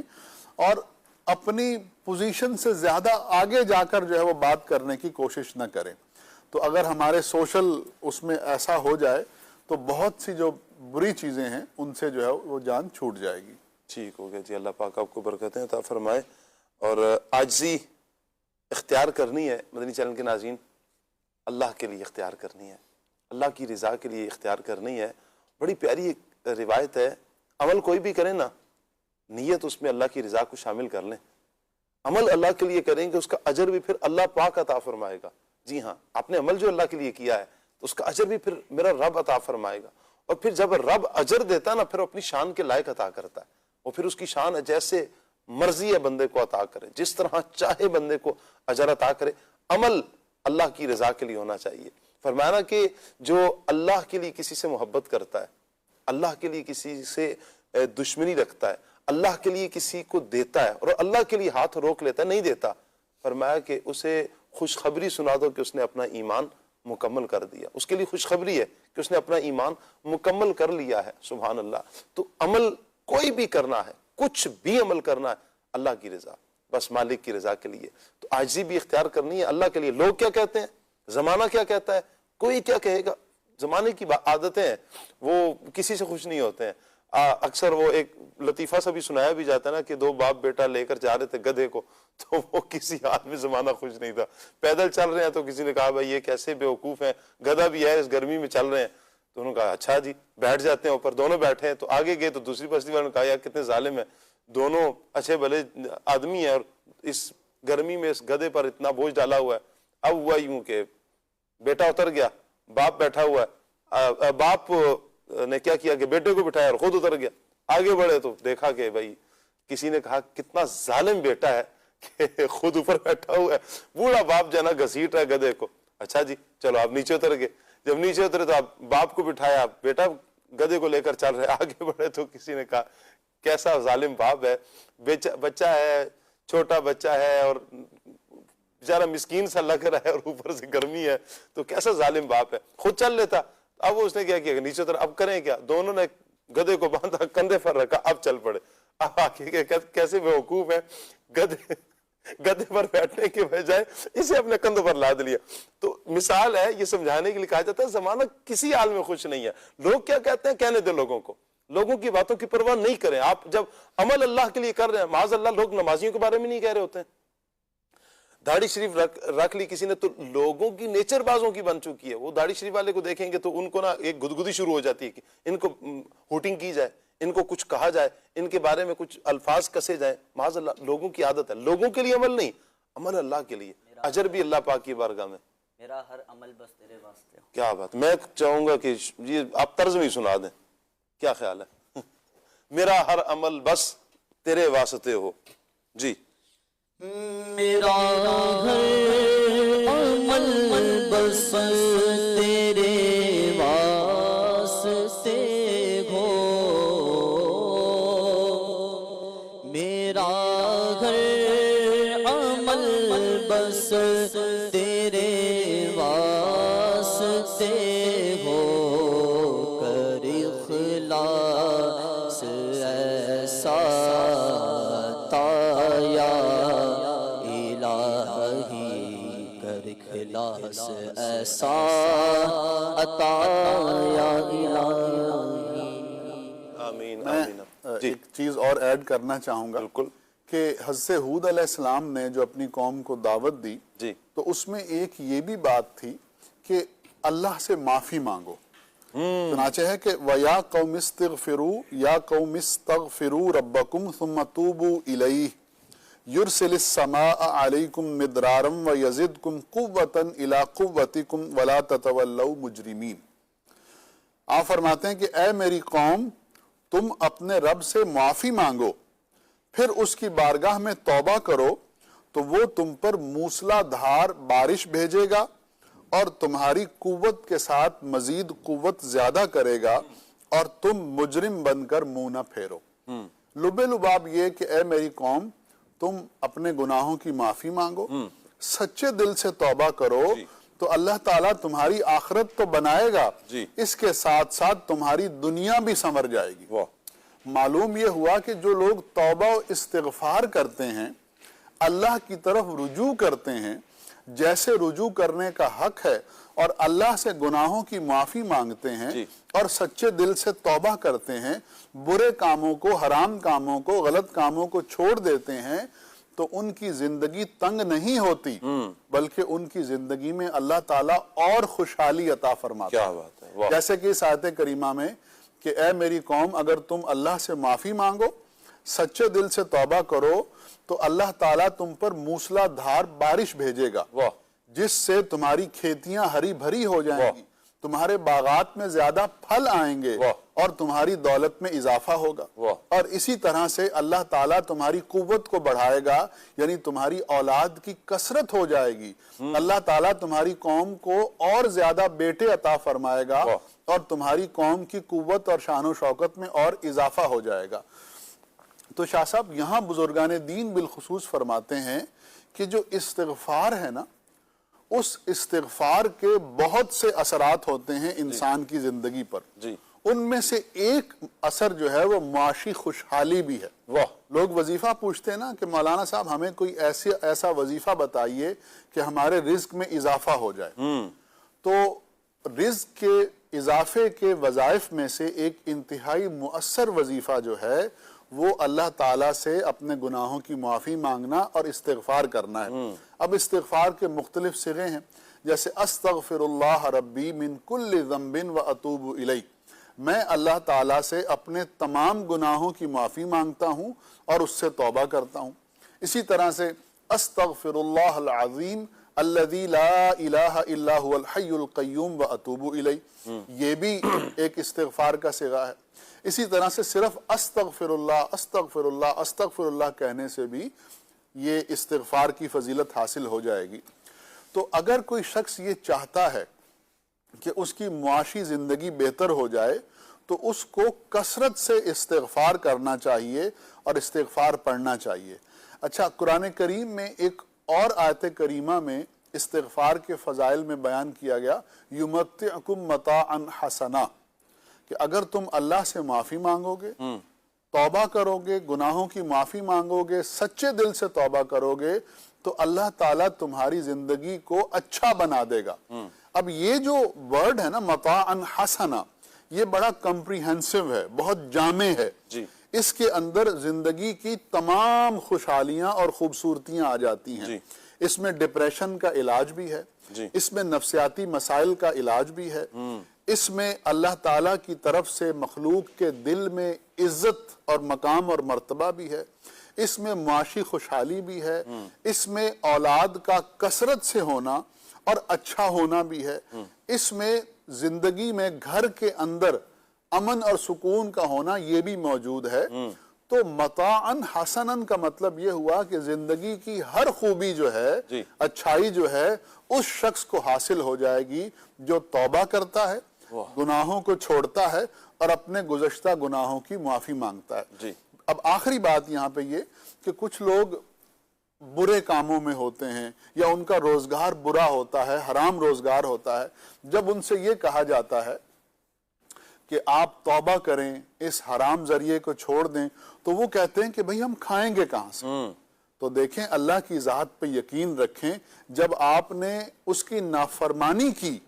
D: اور اپنی پوزیشن سے زیادہ آگے جا کر جو ہے وہ بات کرنے کی کوشش نہ کریں. تو اگر ہمارے سوشل اس میں ایسا ہو جائے تو بہت سی جو بری چیزیں ہیں ان سے جو ہے وہ جان چھوٹ جائے گی.
A: ٹھیک ہو گیا جی, اللہ پاک آپ کو برکتیں عطا فرمائے. اور عاجزی اختیار کرنی ہے مدنی چینل کے ناظرین, اللہ کے لیے اختیار کرنی ہے, اللہ کی رضا کے لیے اختیار کرنی ہے. بڑی پیاری ایک روایت ہے, عمل کوئی بھی کریں نا نیت اس میں اللہ کی رضا کو شامل کر لیں. عمل اللہ کے لیے کریں گے اس کا اجر بھی پھر اللہ پاک عطا فرمائے گا. جی ہاں, آپ نے عمل جو اللہ کے لیے کیا ہے تو اس کا اجر بھی پھر میرا رب عطا فرمائے گا. اور پھر جب رب اجر دیتا نا پھر اپنی شان کے لائق عطا کرتا ہے, اور پھر اس کی شان جیسے مرضی ہے بندے کو عطا کرے, جس طرح چاہے بندے کو اجر عطا کرے. عمل اللہ کی رضا کے لیے ہونا چاہیے. فرمایا کہ جو اللہ کے لیے کسی سے محبت کرتا ہے, اللہ کے لیے کسی سے دشمنی رکھتا ہے, اللہ کے لیے کسی کو دیتا ہے اور اللہ کے لیے ہاتھ روک لیتا ہے, نہیں دیتا, فرمایا کہ اسے خوشخبری سنا دو کہ اس نے اپنا ایمان مکمل کر دیا. اس کے لیے خوشخبری ہے کہ اس نے اپنا ایمان مکمل کر لیا ہے. سبحان اللہ. تو عمل کوئی بھی کرنا ہے, کچھ بھی عمل کرنا ہے, اللہ کی رضا, بس مالک کی رضا کے لیے. تو عاجزی بھی اختیار کرنی ہے اللہ کے لیے. لوگ کیا کہتے ہیں, زمانہ کیا کہتا ہے, کوئی کیا کہے گا, زمانے کی عادتیں ہیں, وہ کسی سے خوش نہیں ہوتے ہیں. اکثر وہ ایک لطیفہ سا بھی سنایا بھی جاتا ہے نا کہ دو باپ بیٹا لے کر جا رہے تھے گدھے کو, تو وہ کسی حال میں زمانہ خوش نہیں تھا. پیدل چل رہے ہیں تو کسی نے کہا بھائی یہ کیسے بیوقوف ہیں, گدھا بھی ہے, اس گرمی میں چل رہے ہیں. تو انہوں نے کہا اچھا جی بیٹھ جاتے ہیں اوپر. دونوں بیٹھے ہیں, تو آگے گئے تو دوسری بستی والوں نے کہا یار کتنے ظالم ہیں, دونوں اچھے بھلے آدمی ہیں اور اس گرمی میں اس گدھے پر اتنا بوجھ ڈالا ہوا ہے. اب ہوا یوں کہ بیٹا اتر گیا, باپ بیٹھا ہوا ہے, باپ نے کیا کیا کہ بیٹے کو بٹھایا اور خود اتر گیا. آگے بڑھے تو دیکھا کہ بھائی کسی نے کہا کتنا ظالم بیٹا ہے کہ خود اوپر بیٹھا ہوا ہے. بوڑھا باپ جو ہے نا گھسیٹ رہا ہے گدھے کو. اچھا جی چلو آپ نیچے اتر گئے. جب نیچے اترے تو آپ باپ کو بٹھایا, بیٹا گدھے کو لے کر چل رہے. آگے بڑھے تو کسی نے کہا کیسا ظالم باپ ہے, بچہ ہے, چھوٹا بچہ ہے اور بیچارہ مسکین سا لگ رہا ہے اور اوپر سے گرمی ہے, تو کیسا ظالم باپ ہے, خود چل لیتا. اب اس نے کیا کیا نیچے اتر, اب کریں کیا, دونوں نے گدھے کو باندھا, کندھے پر رکھا, اب چل پڑے. اب آگے کیسے بیوقوف ہے, گدھے پر بیٹھنے کے بجائے اسے اپنے کندھوں پر لاد لیا. تو مثال ہے, یہ سمجھانے کے لیے کہا جاتا ہے زمانہ کسی حال میں خوش نہیں ہے. لوگ کیا کہتے ہیں کہنے دے لوگوں کو, لوگوں کی باتوں کی پرواہ نہیں کریں. آپ جب عمل اللہ کے لیے کر رہے ہیں, معاذ اللہ لوگ نمازیوں کے بارے میں نہیں کہہ رہے ہوتے ہیں, داڑھی شریف رکھ لی کسی نے تو لوگوں کی نیچر بازوں کی بن چکی ہے. وہ داڑھی شریف والے کو دیکھیں گے تو ان کو نا ایک گدگدی شروع ہو جاتی ہے کہ ان کو ہوٹنگ کی جائے, ان کو کچھ کہا جائے, ان کے بارے میں کچھ الفاظ کسے جائیں. معاذ اللہ لوگوں کی عادت ہے. لوگوں کے لیے عمل نہیں, عمل اللہ کے لیے, اجر بھی اللہ پاک کی بارگاہ میں.
F: میرا ہر عمل بس تیرے واسطے ہو.
A: کیا بات. میں چاہوں گا کہ یہ آپ طرز میں سنا دیں, کیا خیال ہے, میرا ہر عمل بس تیرے واسطے ہو. جی.
B: میرا ہر عمل بس تیرے واسطے ہو, میرا ہر عمل بس تیرے واسطے ہو, کر اخلاص ایسا اخلاص ایسا عطا یا الہی.
A: آمین.
D: میں ایک چیز اور ایڈ کرنا چاہوں گا.
A: بالکل.
D: کہ حضرت ہود علیہ السلام نے جو اپنی قوم کو دعوت دی,
A: جی,
D: تو اس میں ایک یہ بھی بات تھی کہ اللہ سے معافی مانگو. چنانچہ ہے کہ وَيَا قَوْمِ اسْتَغْفِرُوا یا قوم اسْتَغْفِرُوا رَبَّكُمْ ثُمَّ تُوبُوا إِلَيْهِ يُرْسِلِ السَّمَاءَ عَلَيْكُمْ مِدْرَارًا وَيَزِدْكُمْ قُوَّةً إِلَىٰ قُوَّتِكُمْ وَلَا تَتَوَلَّوْا مُجْرِمِينَ. آپ فرماتے ہیں کہ اے میری قوم, تم اپنے رب سے معافی مانگو, پھر اس کی بارگاہ میں توبہ کرو, تو وہ تم پر موسلا دھار بارش بھیجے گا اور تمہاری قوت کے ساتھ مزید قوت زیادہ کرے گا, اور تم مجرم بن کر منہ نہ پھیرو. لب لباب یہ کہ اے میری قوم, تم اپنے گناہوں کی معافی مانگو, سچے دل سے توبہ کرو, تو اللہ تعالیٰ تمہاری آخرت تو بنائے گا, اس کے ساتھ ساتھ تمہاری دنیا بھی سنور جائے گی. معلوم یہ ہوا کہ جو لوگ توبہ و استغفار کرتے ہیں, اللہ کی طرف رجوع کرتے ہیں, جیسے رجوع کرنے کا حق ہے, اور اللہ سے گناہوں کی معافی مانگتے ہیں اور سچے دل سے توبہ کرتے ہیں, برے کاموں کو, حرام کاموں کو, غلط کاموں کو چھوڑ دیتے ہیں, تو ان کی زندگی تنگ نہیں ہوتی, بلکہ ان کی زندگی میں اللہ تعالیٰ اور خوشحالی عطا فرماتا ہے.
A: کیا بات ہے.
D: جیسے کہ اس آیت کریمہ میں کہ اے میری قوم, اگر تم اللہ سے معافی مانگو, سچے دل سے توبہ کرو, تو اللہ تعالیٰ تم پر موسلا دھار بارش بھیجے گا, جس سے تمہاری کھیتیاں ہری بھری ہو جائیں گی, تمہارے باغات میں زیادہ پھل آئیں گے, اور تمہاری دولت میں اضافہ ہوگا, اور اسی طرح سے اللہ تعالیٰ تمہاری قوت کو بڑھائے گا, یعنی تمہاری اولاد کی کثرت ہو جائے گی. اللہ تعالیٰ تمہاری قوم کو اور زیادہ بیٹے عطا فرمائے گا, اور تمہاری قوم کی قوت اور شان و شوکت میں اور اضافہ ہو جائے گا. تو شاہ صاحب یہاں بزرگان دین بالخصوص فرماتے ہیں کہ جو استغفار ہے نا, اس استغفار کے بہت سے اثرات ہوتے ہیں انسان کی زندگی پر.
A: جی.
D: ان میں سے ایک اثر جو ہے وہ معاشی خوشحالی بھی ہے.
A: واہ.
D: لوگ وظیفہ پوچھتے ہیں نا کہ مولانا صاحب ہمیں کوئی ایسا وظیفہ بتائیے کہ ہمارے رزق میں اضافہ ہو جائے. تو رزق کے اضافے کے وظائف میں سے ایک انتہائی مؤثر وظیفہ جو ہے وہ اللہ تعالیٰ سے اپنے گناہوں کی معافی مانگنا اور استغفار کرنا ہے. اب استغفار کے مختلف صیغے ہیں، جیسے استغفر اللہ ربی من کل ذنب و اتوب الیہ، میں اللہ تعالیٰ سے اپنے تمام گناہوں کی معافی مانگتا ہوں اور اس سے توبہ کرتا ہوں. اسی طرح سے استغفر اللہ العظیم الذی لا الہ الا هو الحی القیوم و اتوب الیہ، یہ بھی ایک استغفار کا صیغہ ہے. اسی طرح سے صرف استغفر اللہ استغفر اللہ استغفر اللہ کہنے سے بھی یہ استغفار کی فضیلت حاصل ہو جائے گی. تو اگر کوئی شخص یہ چاہتا ہے کہ اس کی معاشی زندگی بہتر ہو جائے تو اس کو کثرت سے استغفار کرنا چاہیے اور استغفار پڑھنا چاہیے. اچھا، قرآن کریم میں ایک اور آیت کریمہ میں استغفار کے فضائل میں بیان کیا گیا، یمتعکم متاعا حسنا، کہ اگر تم اللہ سے معافی مانگو گے، توبہ کرو گے، گناہوں کی معافی مانگو گے، سچے دل سے توبہ کرو گے تو اللہ تعالیٰ تمہاری زندگی کو اچھا بنا دے گا. اب یہ جو ورڈ ہے نا متاعا حسنا، یہ بڑا کمپریہنسو ہے، بہت جامع ہے. اس کے اندر زندگی کی تمام خوشحالیاں اور خوبصورتیاں آ جاتی ہیں. اس میں ڈپریشن کا علاج بھی ہے، اس میں نفسیاتی مسائل کا علاج بھی ہے، اس میں اللہ تعالیٰ کی طرف سے مخلوق کے دل میں عزت اور مقام اور مرتبہ بھی ہے، اس میں معاشی خوشحالی بھی ہے، اس میں اولاد کا کثرت سے ہونا اور اچھا ہونا بھی ہے، اس میں زندگی میں گھر کے اندر امن اور سکون کا ہونا یہ بھی موجود ہے. تو متاعن حسنن کا مطلب یہ ہوا کہ زندگی کی ہر خوبی جو ہے، اچھائی جو ہے، اس شخص کو حاصل ہو جائے گی جو توبہ کرتا ہے، گناہوں کو چھوڑتا ہے اور اپنے گزشتہ گناہوں کی معافی مانگتا ہے. اب آخری بات یہاں پہ یہ کہ کچھ لوگ برے کاموں میں ہوتے ہیں یا ان کا روزگار برا ہوتا ہے، حرام روزگار ہوتا ہے. جب ان سے یہ کہا جاتا ہے کہ آپ توبہ کریں، اس حرام ذریعے کو چھوڑ دیں، تو وہ کہتے ہیں کہ بھئی ہم کھائیں گے کہاں سے؟ تو دیکھیں، اللہ کی ذات پہ یقین رکھیں، جب آپ نے اس کی نافرمانی کی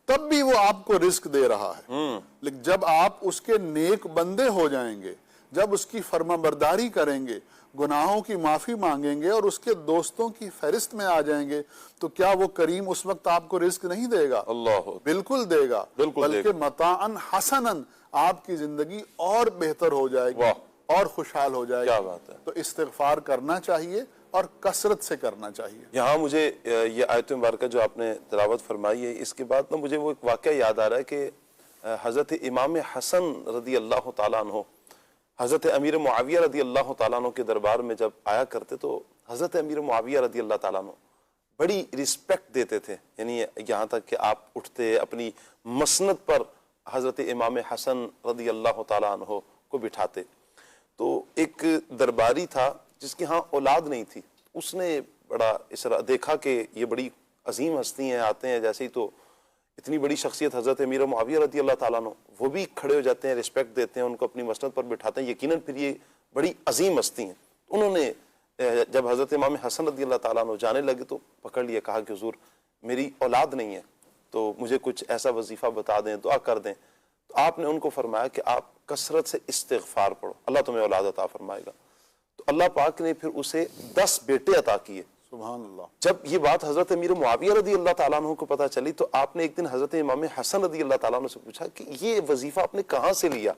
D: تب بھی وہ آپ کو رزق دے رہا ہے. لیکن جب آپ اس کے نیک بندے ہو جائیں گے، جب اس کی فرما برداری کریں گے، گناہوں کی معافی مانگیں گے اور اس کے دوستوں کی فہرست میں آ جائیں گے، تو کیا وہ کریم اس وقت آپ کو رزق نہیں دے گا؟ اللہ بالکل دے گا، بلکہ متاعن حسنن، آپ کی زندگی اور بہتر ہو جائے گی اور خوشحال ہو جائے گی. تو استغفار کرنا چاہیے اور کثرت سے کرنا چاہیے.
A: یہاں مجھے یہ آیت مبارکہ جو آپ نے تلاوت فرمائی ہے، اس کے بعد نا مجھے وہ ایک واقعہ یاد آ رہا ہے کہ حضرت امام حسن رضی اللہ تعالیٰ عنہ حضرت امیر معاویہ رضی اللہ تعالیٰ عنہ کے دربار میں جب آیا کرتے تو حضرت امیر معاویہ رضی اللہ تعالیٰ عنہ بڑی رسپیکٹ دیتے تھے. یعنی یہاں تک کہ آپ اٹھتے اپنی مسند پر حضرت امام حسن رضی اللہ تعالیٰ عنہ کو بٹھاتے. تو ایک درباری تھا جس کی ہاں اولاد نہیں تھی، اس نے بڑا دیکھا کہ یہ بڑی عظیم ہستی ہیں، آتے ہیں جیسے ہی تو اتنی بڑی شخصیت حضرت امیر معاویہ رضی اللہ تعالیٰ عنہ، وہ بھی کھڑے ہو جاتے ہیں، رسپیکٹ دیتے ہیں، ان کو اپنی مسند پر بٹھاتے ہیں، یقیناً پھر یہ بڑی عظیم ہستی ہیں. انہوں نے جب حضرت امام حسن رضی اللہ تعالیٰ عنہ جانے لگے تو پکڑ لیا، کہا کہ حضور میری اولاد نہیں ہے تو مجھے کچھ ایسا وظیفہ بتا دیں، دعا کر دیں. تو آپ نے ان کو فرمایا کہ آپ کثرت سے استغفار پڑھو، اللہ تمہیں اولاد عطا فرمائے گا. تو اللہ پاک نے پھر اسے 10 بیٹے عطا کیے.
D: سبحان اللہ.
A: جب یہ بات حضرت امیر معاویہ رضی اللہ تعالیٰ عنہ کو پتہ چلی تو آپ نے ایک دن حضرت امام حسن رضی اللہ تعالیٰ عنہ سے پوچھا کہ یہ وظیفہ آپ نے کہاں سے لیا؟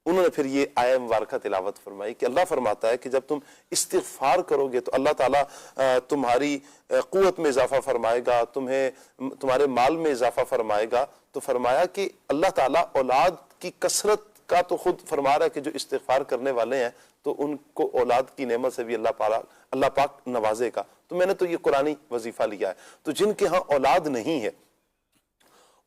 A: انہوں نے پھر یہ آیہ مبارکہ تلاوت فرمائی کہ اللہ فرماتا ہے کہ جب تم استغفار کرو گے تو اللہ تعالیٰ تمہاری قوت میں اضافہ فرمائے گا، تمہارے مال میں اضافہ فرمائے گا. تو فرمایا کہ اللہ تعالیٰ اولاد کی کثرت کا تو خود فرما رہا ہے کہ جو استغفار کرنے والے ہیں تو ان کو اولاد کی نعمت سے بھی اللہ پاک نوازے گا. تو میں نے تو یہ قرآنی وظیفہ لیا ہے. تو جن کے ہاں اولاد نہیں ہے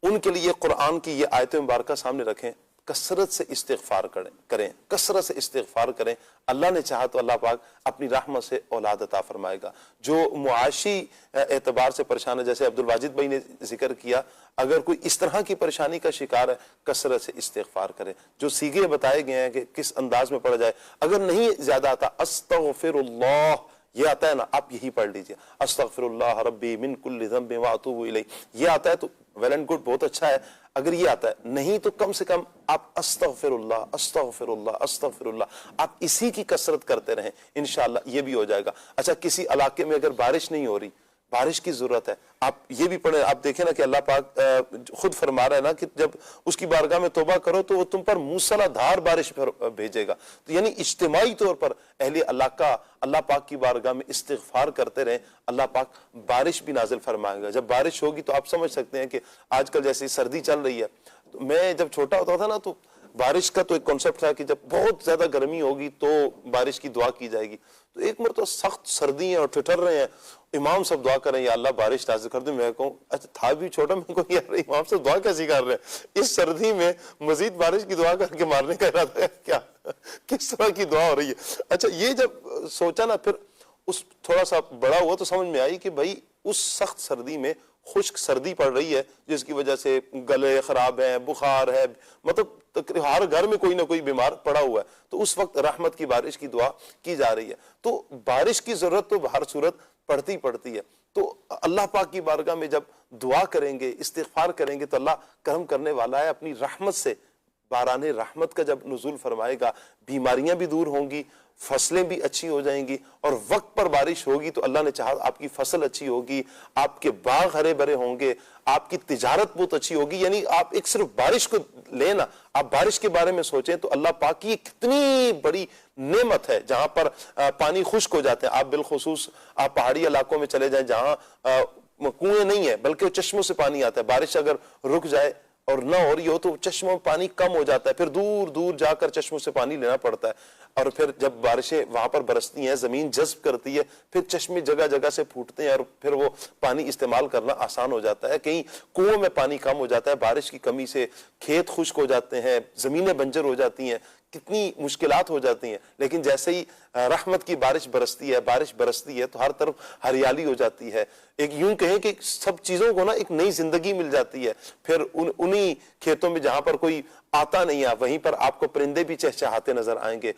A: ان کے لیے قرآن کی یہ آیت مبارکہ سامنے رکھیں کثرت سے استغفار کریں، کثرت سے استغفار کریں. اللہ نے چاہا تو اللہ پاک اپنی رحمت سے اولاد عطا فرمائے گا. جو معاشی اعتبار سے پریشان ہے، جیسے عبدالواجد بھائی نے ذکر کیا، اگر کوئی اس طرح کی پریشانی کا شکار ہے، کثرت سے استغفار کریں. جو سیغے بتائے گئے ہیں کہ کس انداز میں پڑھا جائے، اگر نہیں زیادہ آتا استغفر اللہ یہ آتا ہے نا، آپ یہی پڑھ لیجئے، استغفر اللہ ربی من کل ذنب واتوب الیہ، یہ آتا ہے تو ویل اینڈ گڈ، بہت اچھا ہے. اگر یہ آتا ہے نہیں تو کم سے کم آپ استغفر اللہ استغفر اللہ استغفر اللہ، آپ اسی کی کثرت کرتے رہیں، انشاءاللہ یہ بھی ہو جائے گا. اچھا، کسی علاقے میں اگر بارش نہیں ہو رہی، بارش کی ضرورت ہے، آپ یہ بھی پڑھیں. آپ دیکھیں نا کہ اللہ پاک خود فرما رہا ہے نا کہ جب اس کی بارگاہ میں توبہ کرو تو وہ تم پر موسلا دھار بارش بھیجے گا. تو یعنی اجتماعی طور پر اہل علاقہ اللہ پاک کی بارگاہ میں استغفار کرتے رہیں، اللہ پاک بارش بھی نازل فرمائے گا. جب بارش ہوگی تو آپ سمجھ سکتے ہیں کہ آج کل جیسے سردی چل رہی ہے، تو میں جب چھوٹا ہوتا تھا نا تو بارش کا تو ایک کانسیپٹ تھا کہ جب بہت زیادہ گرمی ہوگی تو بارش کی دعا کی جائے گی. تو ایک مرتبہ سخت سردی ہیں اور ٹھٹر رہے ہیں، امام صاحب دعا کریں یا اللہ بارش نازل کر دیں. میں کہوں اچھا تھا بھی چھوٹا، میں کہوں یار امام صاحب دعا کیسی کر رہے ہیں، اس سردی میں مزید بارش کی دعا کر کے مارنے کا ارادہ ہے کیا، کس طرح کی دعا ہو رہی ہے. اچھا، یہ جب سوچا نا، پھر اس تھوڑا سا بڑا ہوا تو سمجھ میں آئی کہ بھائی اس سخت سردی میں خشک سردی پڑ رہی ہے جس کی وجہ سے گلے خراب ہیں، بخار ہے، مطلب ہر گھر میں کوئی نہ کوئی بیمار پڑا ہوا ہے. تو اس وقت رحمت کی بارش کی دعا کی جا رہی ہے. تو بارش کی ضرورت تو ہر صورت پڑتی ہے. تو اللہ پاک کی بارگاہ میں جب دعا کریں گے، استغفار کریں گے تو اللہ کرم کرنے والا ہے. اپنی رحمت سے باران رحمت کا جب نزول فرمائے گا، بیماریاں بھی دور ہوں گی، فصلیں بھی اچھی ہو جائیں گی، اور وقت پر بارش ہوگی تو اللہ نے چاہا آپ کی فصل اچھی ہوگی، آپ کے باغ ہرے بھرے ہوں گے، آپ کی تجارت بہت اچھی ہوگی. یعنی آپ ایک صرف بارش کو لینا، آپ بارش کے بارے میں سوچیں تو اللہ پاک کی کتنی بڑی نعمت ہے. جہاں پر پانی خشک ہو جاتے ہیں، آپ بالخصوص آپ پہاڑی علاقوں میں چلے جائیں جہاں کنویں نہیں ہے بلکہ چشموں سے پانی آتا ہے. بارش اگر رک جائے اور نہ ہو رہی ہو تو چشموں میں پانی کم ہو جاتا ہے، پھر دور دور جا کر چشموں سے پانی لینا پڑتا ہے. اور پھر جب بارشیں وہاں پر برستی ہیں، زمین جذب کرتی ہے، پھر چشمے جگہ جگہ سے پھوٹتے ہیں اور پھر وہ پانی استعمال کرنا آسان ہو جاتا ہے. کہیں کنووں میں پانی کم ہو جاتا ہے، بارش کی کمی سے کھیت خشک ہو جاتے ہیں، زمینیں بنجر ہو جاتی ہیں، کتنی مشکلات ہو جاتی ہیں. لیکن جیسے ہی رحمت کی بارش برستی ہے تو ہر طرف ہریالی ہو جاتی ہے. ایک یوں کہیں کہ سب چیزوں کو نا ایک نئی زندگی مل جاتی ہے. پھر انہی کھیتوں میں جہاں پر کوئی آتا نہیں ہے، وہیں پر آپ کو پرندے بھی چہچہاتے نظر آئیں گے.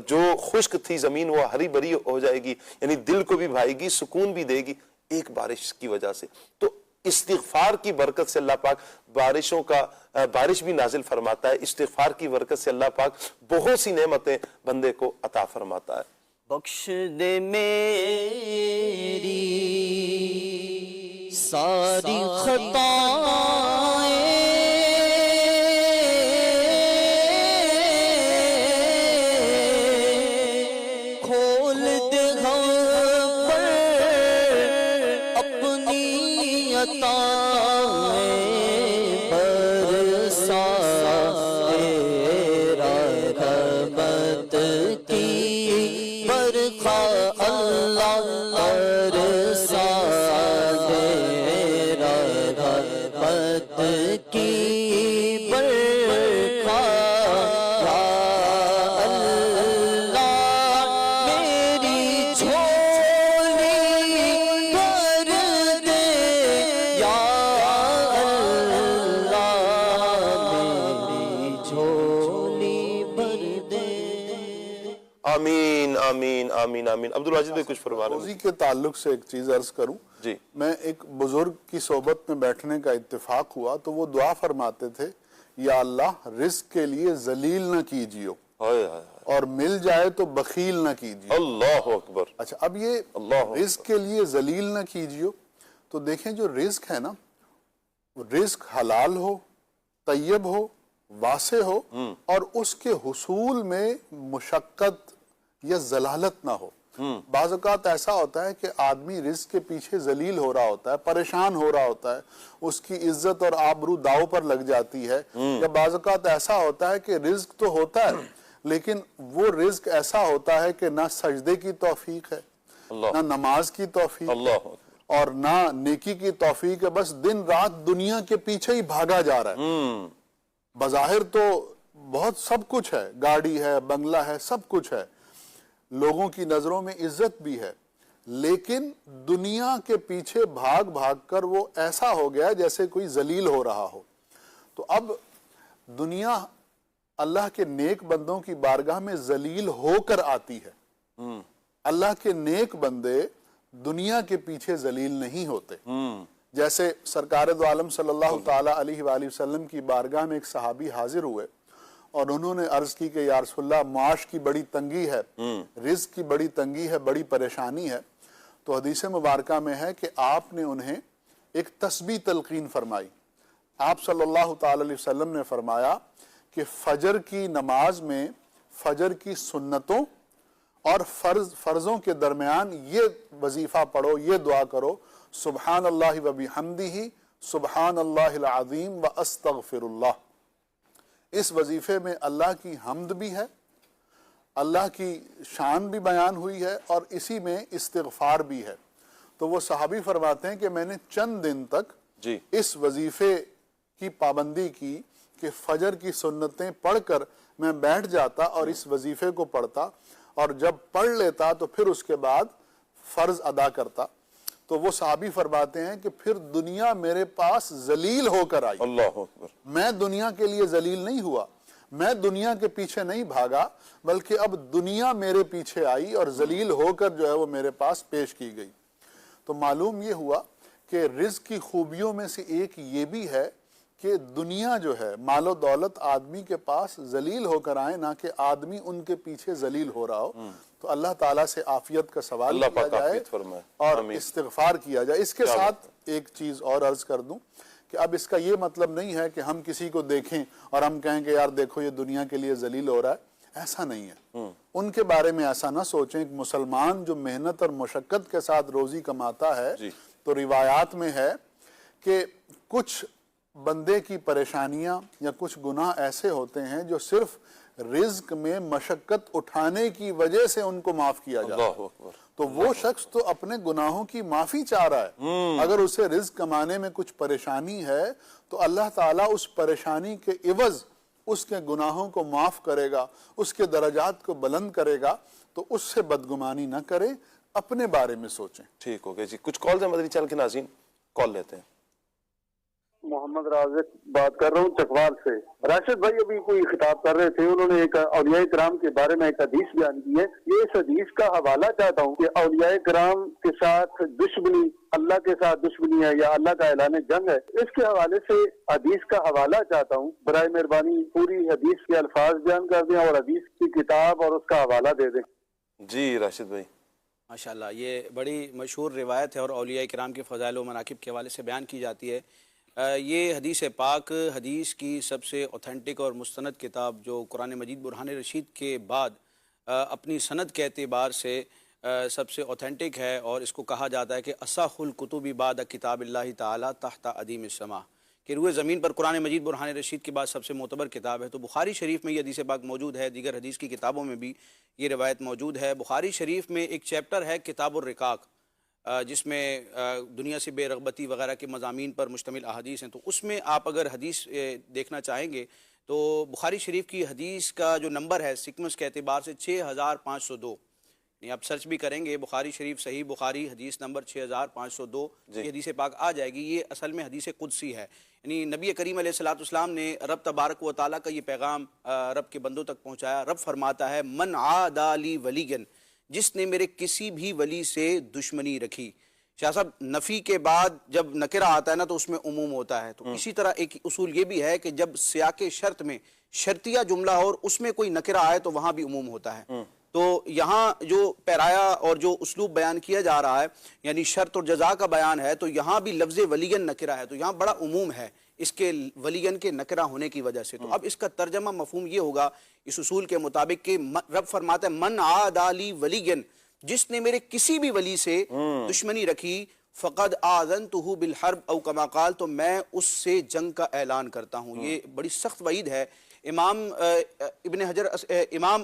A: جو خشک تھی زمین وہ ہری بھری ہو جائے گی، یعنی دل کو بھی بھائے گی، سکون بھی دے گی ایک بارش کی وجہ سے. تو استغفار کی برکت سے اللہ پاک بارش بھی نازل فرماتا ہے. استغفار کی برکت سے اللہ پاک بہت سی نعمتیں بندے کو عطا فرماتا ہے.
F: بخش دے میری ساری خطائیں، کھول دے ہم پر اپنی عطائیں، برسا رحمت کی برکھا اللہ، برسا رحمت کی برکھا یا اللہ، میری جھولی بھر دے یا اللہ، میری جھولی بھر دے.
A: آمین آمین آمین آمین. عبدالواجد بھائی کچھ فرما رہے ہیں؟
D: روزی کے تعلق سے ایک چیز عرض کروں.
A: جی.
D: میں ایک بزرگ کی صحبت میں بیٹھنے کا اتفاق ہوا تو وہ دعا فرماتے تھے، یا اللہ رزق کے لیے ذلیل نہ کیجیو، اور مل جائے تو بخیل نہ کیجیے.
A: اللہ اکبر.
D: اچھا، اب یہ رزق کے لیے ذلیل نہ کیجیو، تو دیکھیں جو رزق ہے نا، رزق حلال ہو، طیب ہو، واسع ہو، اور اس کے حصول میں مشقت یا ذلالت نہ ہو. بعض اوقات ایسا ہوتا ہے کہ آدمی رزق کے پیچھے ذلیل ہو رہا ہوتا ہے، پریشان ہو رہا ہوتا ہے، اس کی عزت اور آبرو داؤ پر لگ جاتی ہے. یا بعض اوقات ایسا ہوتا ہے کہ رزق تو ہوتا ہے لیکن وہ رزق ایسا ہوتا ہے کہ نہ سجدے کی توفیق ہے، نہ نماز کی توفیق ہے، اور نہ نیکی کی توفیق ہے. بس دن رات دنیا کے پیچھے ہی بھاگا جا رہا ہے. بظاہر تو بہت سب کچھ ہے، گاڑی ہے، بنگلہ ہے، سب کچھ ہے، لوگوں کی نظروں میں عزت بھی ہے، لیکن دنیا کے پیچھے بھاگ بھاگ کر وہ ایسا ہو گیا جیسے کوئی ذلیل ہو رہا ہو۔ تو اب دنیا اللہ کے نیک بندوں کی بارگاہ میں ذلیل ہو کر آتی ہے۔ اللہ کے نیک بندے دنیا کے پیچھے ذلیل نہیں ہوتے۔ جیسے سرکار دو عالم صلی اللہ تعالیٰ علیہ وآلہ وسلم کی بارگاہ میں ایک صحابی حاضر ہوئے اور انہوں نے عرض کی کہ یا رسول اللہ معاش کی بڑی تنگی ہے، رزق کی بڑی تنگی ہے، بڑی پریشانی ہے۔ تو حدیث مبارکہ میں ہے کہ آپ نے انہیں ایک تسبیح تلقین فرمائی۔ آپ صلی اللہ تعالیٰ علیہ وسلم نے فرمایا کہ فجر کی نماز میں فجر کی سنتوں اور فرضوں کے درمیان یہ وظیفہ پڑھو، یہ دعا کرو، سبحان اللہ و بحمدہ سبحان اللہ العظیم و استغفر اللہ۔ اس وظیفے میں اللہ کی حمد بھی ہے، اللہ کی شان بھی بیان ہوئی ہے، اور اسی میں استغفار بھی ہے۔ تو وہ صحابی فرماتے ہیں کہ میں نے چند دن تک اس وظیفے کی پابندی کی کہ فجر کی سنتیں پڑھ کر میں بیٹھ جاتا اور اس وظیفے کو پڑھتا، اور جب پڑھ لیتا تو پھر اس کے بعد فرض ادا کرتا۔ تو وہ صحابی فرماتے ہیں کہ پھر دنیا میرے پاس ذلیل ہو کر آئی۔
A: اللہ اکبر۔
D: میں دنیا کے لیے ذلیل نہیں ہوا، میں دنیا کے پیچھے نہیں بھاگا، بلکہ اب دنیا میرے پیچھے آئی اور ذلیل ہو کر جو ہے وہ میرے پاس پیش کی گئی۔ تو معلوم یہ ہوا کہ رزق کی خوبیوں میں سے ایک یہ بھی ہے کہ دنیا جو ہے، مال و دولت آدمی کے پاس ذلیل ہو کر آئے، نہ کہ آدمی ان کے پیچھے ذلیل ہو رہا ہو۔ تو اللہ تعالیٰ سے عافیت کا سوال کیا جائے اور استغفار کیا جائے۔ اس کے ساتھ ایک چیز اور عرض کر دوں کہ اب اس کا یہ مطلب نہیں ہے کہ ہم کسی کو دیکھیں اور ہم کہیں کہ یار دیکھو یہ دنیا کے لیے ذلیل ہو رہا ہے، ایسا نہیں ہے۔ ان کے بارے میں ایسا نہ سوچیں۔ ایک مسلمان جو محنت اور مشقت کے ساتھ روزی کماتا ہے، تو روایات میں ہے کہ کچھ بندے کی پریشانیاں یا کچھ گناہ ایسے ہوتے ہیں جو صرف رزق میں مشقت اٹھانے کی وجہ سے ان کو معاف کیا جاتا ہے۔ تو وہ شخص تو اپنے گناہوں کی معافی چاہ رہا ہے۔ اگر اسے رزق کمانے میں کچھ پریشانی ہے تو اللہ تعالیٰ اس پریشانی کے عوض اس کے گناہوں کو معاف کرے گا، اس کے درجات کو بلند کرے گا۔ تو اس سے بدگمانی نہ کریں، اپنے بارے میں سوچیں۔
A: ٹھیک ہو گیا جی۔ کچھ کالز ہیں مدنی چینل کے ناظرین، کال لیتے ہیں۔
G: محمد رازق بات کر رہا ہوں چکوال سے۔ راشد بھائی ابھی کوئی خطاب کر رہے تھے، انہوں نے ایک اولیاء کرام کے بارے میں ایک حدیث بیان کی ہے۔ یہ اس حدیث کا حوالہ چاہتا ہوں کہ اولیاء کرام کے ساتھ دشمنی اللہ کے ساتھ دشمنی ہے یا اللہ کا اعلان جنگ ہے، اس کے حوالے سے حدیث کا حوالہ چاہتا ہوں۔ برائے مہربانی پوری حدیث کے الفاظ بیان کر دیں اور حدیث کی کتاب اور اس کا حوالہ دے دیں۔
A: جی راشد بھائی۔
E: ماشاءاللہ، یہ بڑی مشہور روایت ہے اور اولیاء کرام کے فضائل و مناقب کے حوالے سے بیان کی جاتی ہے۔ یہ حدیث پاک حدیث کی سب سے اوتھینٹک اور مستند کتاب جو قرآن مجید برہان رشید کے بعد اپنی سند کے اعتبار سے سب سے اوتھینٹک ہے، اور اس کو کہا جاتا ہے کہ اصح الکتب بعد کتاب اللہ تعالی تحت عدیم السماء، کہ روئے زمین پر قرآن مجید برہان رشید کے بعد سب سے معتبر کتاب ہے۔ تو بخاری شریف میں یہ حدیث پاک موجود ہے، دیگر حدیث کی کتابوں میں بھی یہ روایت موجود ہے۔ بخاری شریف میں ایک چیپٹر ہے کتاب الرقاق، جس میں دنیا سے بے رغبتی وغیرہ کے مضامین پر مشتمل احادیث ہیں۔ تو اس میں آپ اگر حدیث دیکھنا چاہیں گے تو بخاری شریف کی حدیث کا جو نمبر ہے سیکوینس کے اعتبار سے 6502، یعنی آپ سرچ بھی کریں گے بخاری شریف صحیح بخاری حدیث نمبر 6502، یہ حدیث پاک آ جائے گی۔ یہ اصل میں حدیث قدسی ہے، یعنی نبی کریم علیہ السلام نے رب تبارک و تعالیٰ کا یہ پیغام رب کے بندوں تک پہنچایا۔ رب فرماتا ہے من عادی لی ولیًا، جس نے میرے کسی بھی ولی سے دشمنی رکھی۔ شاہ صاحب، نفی کے بعد جب نکرہ آتا ہے نا تو اس میں عموم ہوتا ہے، تو اسی طرح ایک اصول یہ بھی ہے کہ جب سیاق شرط میں شرطیہ جملہ ہو اور اس میں کوئی نکرہ آئے تو وہاں بھی عموم ہوتا ہے۔ تو یہاں جو پیرایا اور جو اسلوب بیان کیا جا رہا ہے، یعنی شرط اور جزا کا بیان ہے، تو یہاں بھی لفظ ولیًا نکرہ ہے، تو یہاں بڑا عموم ہے اس کے ولیًا کے نکرہ ہونے کی وجہ سے۔ تو اب اس کا ترجمہ مفہوم یہ ہوگا اس اصول کے مطابق کہ رب فرماتا ہے من عادی لی ولیًا، جس نے میرے کسی بھی ولی سے دشمنی رکھی، فقد آذنتہ بالحرب او کما قال، تو میں اس سے جنگ کا اعلان کرتا ہوں۔ یہ بڑی سخت وعید ہے۔ امام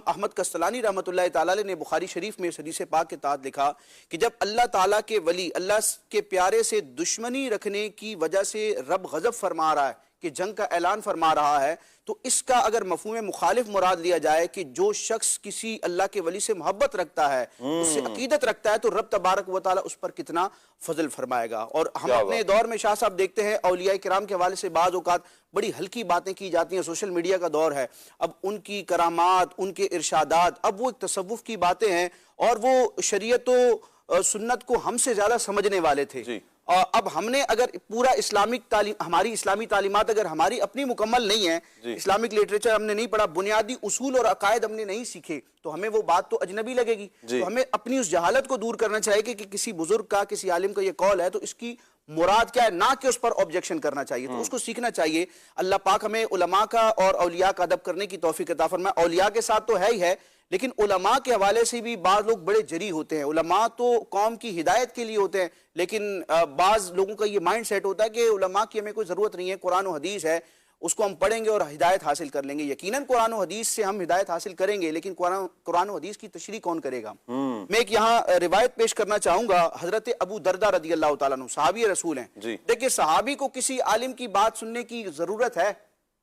E: احمد قسطلانی رحمۃ اللہ تعالی نے بخاری شریف میں اس حدیث پاک کے تحت لکھا کہ جب اللہ تعالیٰ کے ولی اللہ کے پیارے سے دشمنی رکھنے کی وجہ سے رب غضب فرما رہا ہے کہ جنگ کا اعلان فرما رہا ہے، تو اس کا اگر مفہوم مخالف مراد لیا جائے کہ جو شخص کسی اللہ کے ولی سے محبت رکھتا ہے، اس سے عقیدت رکھتا ہے، تو رب تبارک و تعالیٰ اس پر کتنا فضل فرمائے گا۔ اور ہم اپنے دور میں شاہ صاحب دیکھتے ہیں اولیاء کرام کے حوالے سے بعض اوقات بڑی ہلکی باتیں کی جاتی ہیں، سوشل میڈیا کا دور ہے، اب ان کی کرامات، ان کے ارشادات، اب وہ تصوف کی باتیں ہیں، اور وہ شریعت و سنت کو ہم سے زیادہ سمجھنے والے تھے۔ اب ہم نے اگر پورا اسلامک تعلیم، ہماری اسلامی تعلیمات اگر ہماری اپنی مکمل نہیں ہیں، اسلامک لٹریچر ہم نے نہیں پڑھا، بنیادی اصول اور عقائد ہم نے نہیں سیکھے، تو ہمیں وہ بات تو اجنبی لگے گی۔ تو ہمیں اپنی اس جہالت کو دور کرنا چاہیے کہ کسی بزرگ کا، کسی عالم کا یہ قول ہے تو اس کی مراد کیا ہے، نہ کہ اس پر آبجیکشن کرنا چاہیے، تو اس کو سیکھنا چاہیے۔ اللہ پاک ہمیں علماء کا اور اولیاء کا ادب کرنے کی توفیق عطا فرمائے۔ اولیاء کے ساتھ تو ہے ہی ہے، لیکن علماء کے حوالے سے بھی بعض لوگ بڑے جری ہوتے ہیں۔ علماء تو قوم کی ہدایت کے لیے ہوتے ہیں، لیکن بعض لوگوں کا یہ مائنڈ سیٹ ہوتا ہے کہ علماء کی ہمیں کوئی ضرورت نہیں ہے، قرآن و حدیث ہے، اس کو ہم پڑھیں گے اور ہدایت حاصل کر لیں گے۔ یقیناً قرآن و حدیث سے ہم ہدایت حاصل کریں گے، لیکن قرآن و حدیث کی تشریح کون کرے گا؟ میں ایک یہاں روایت پیش کرنا چاہوں گا، حضرت ابو دردہ رضی اللہ تعالیٰ عنہ، صحابی رسول ہیں۔ دیکھیں صحابی کو کسی عالم کی بات سننے کی ضرورت ہے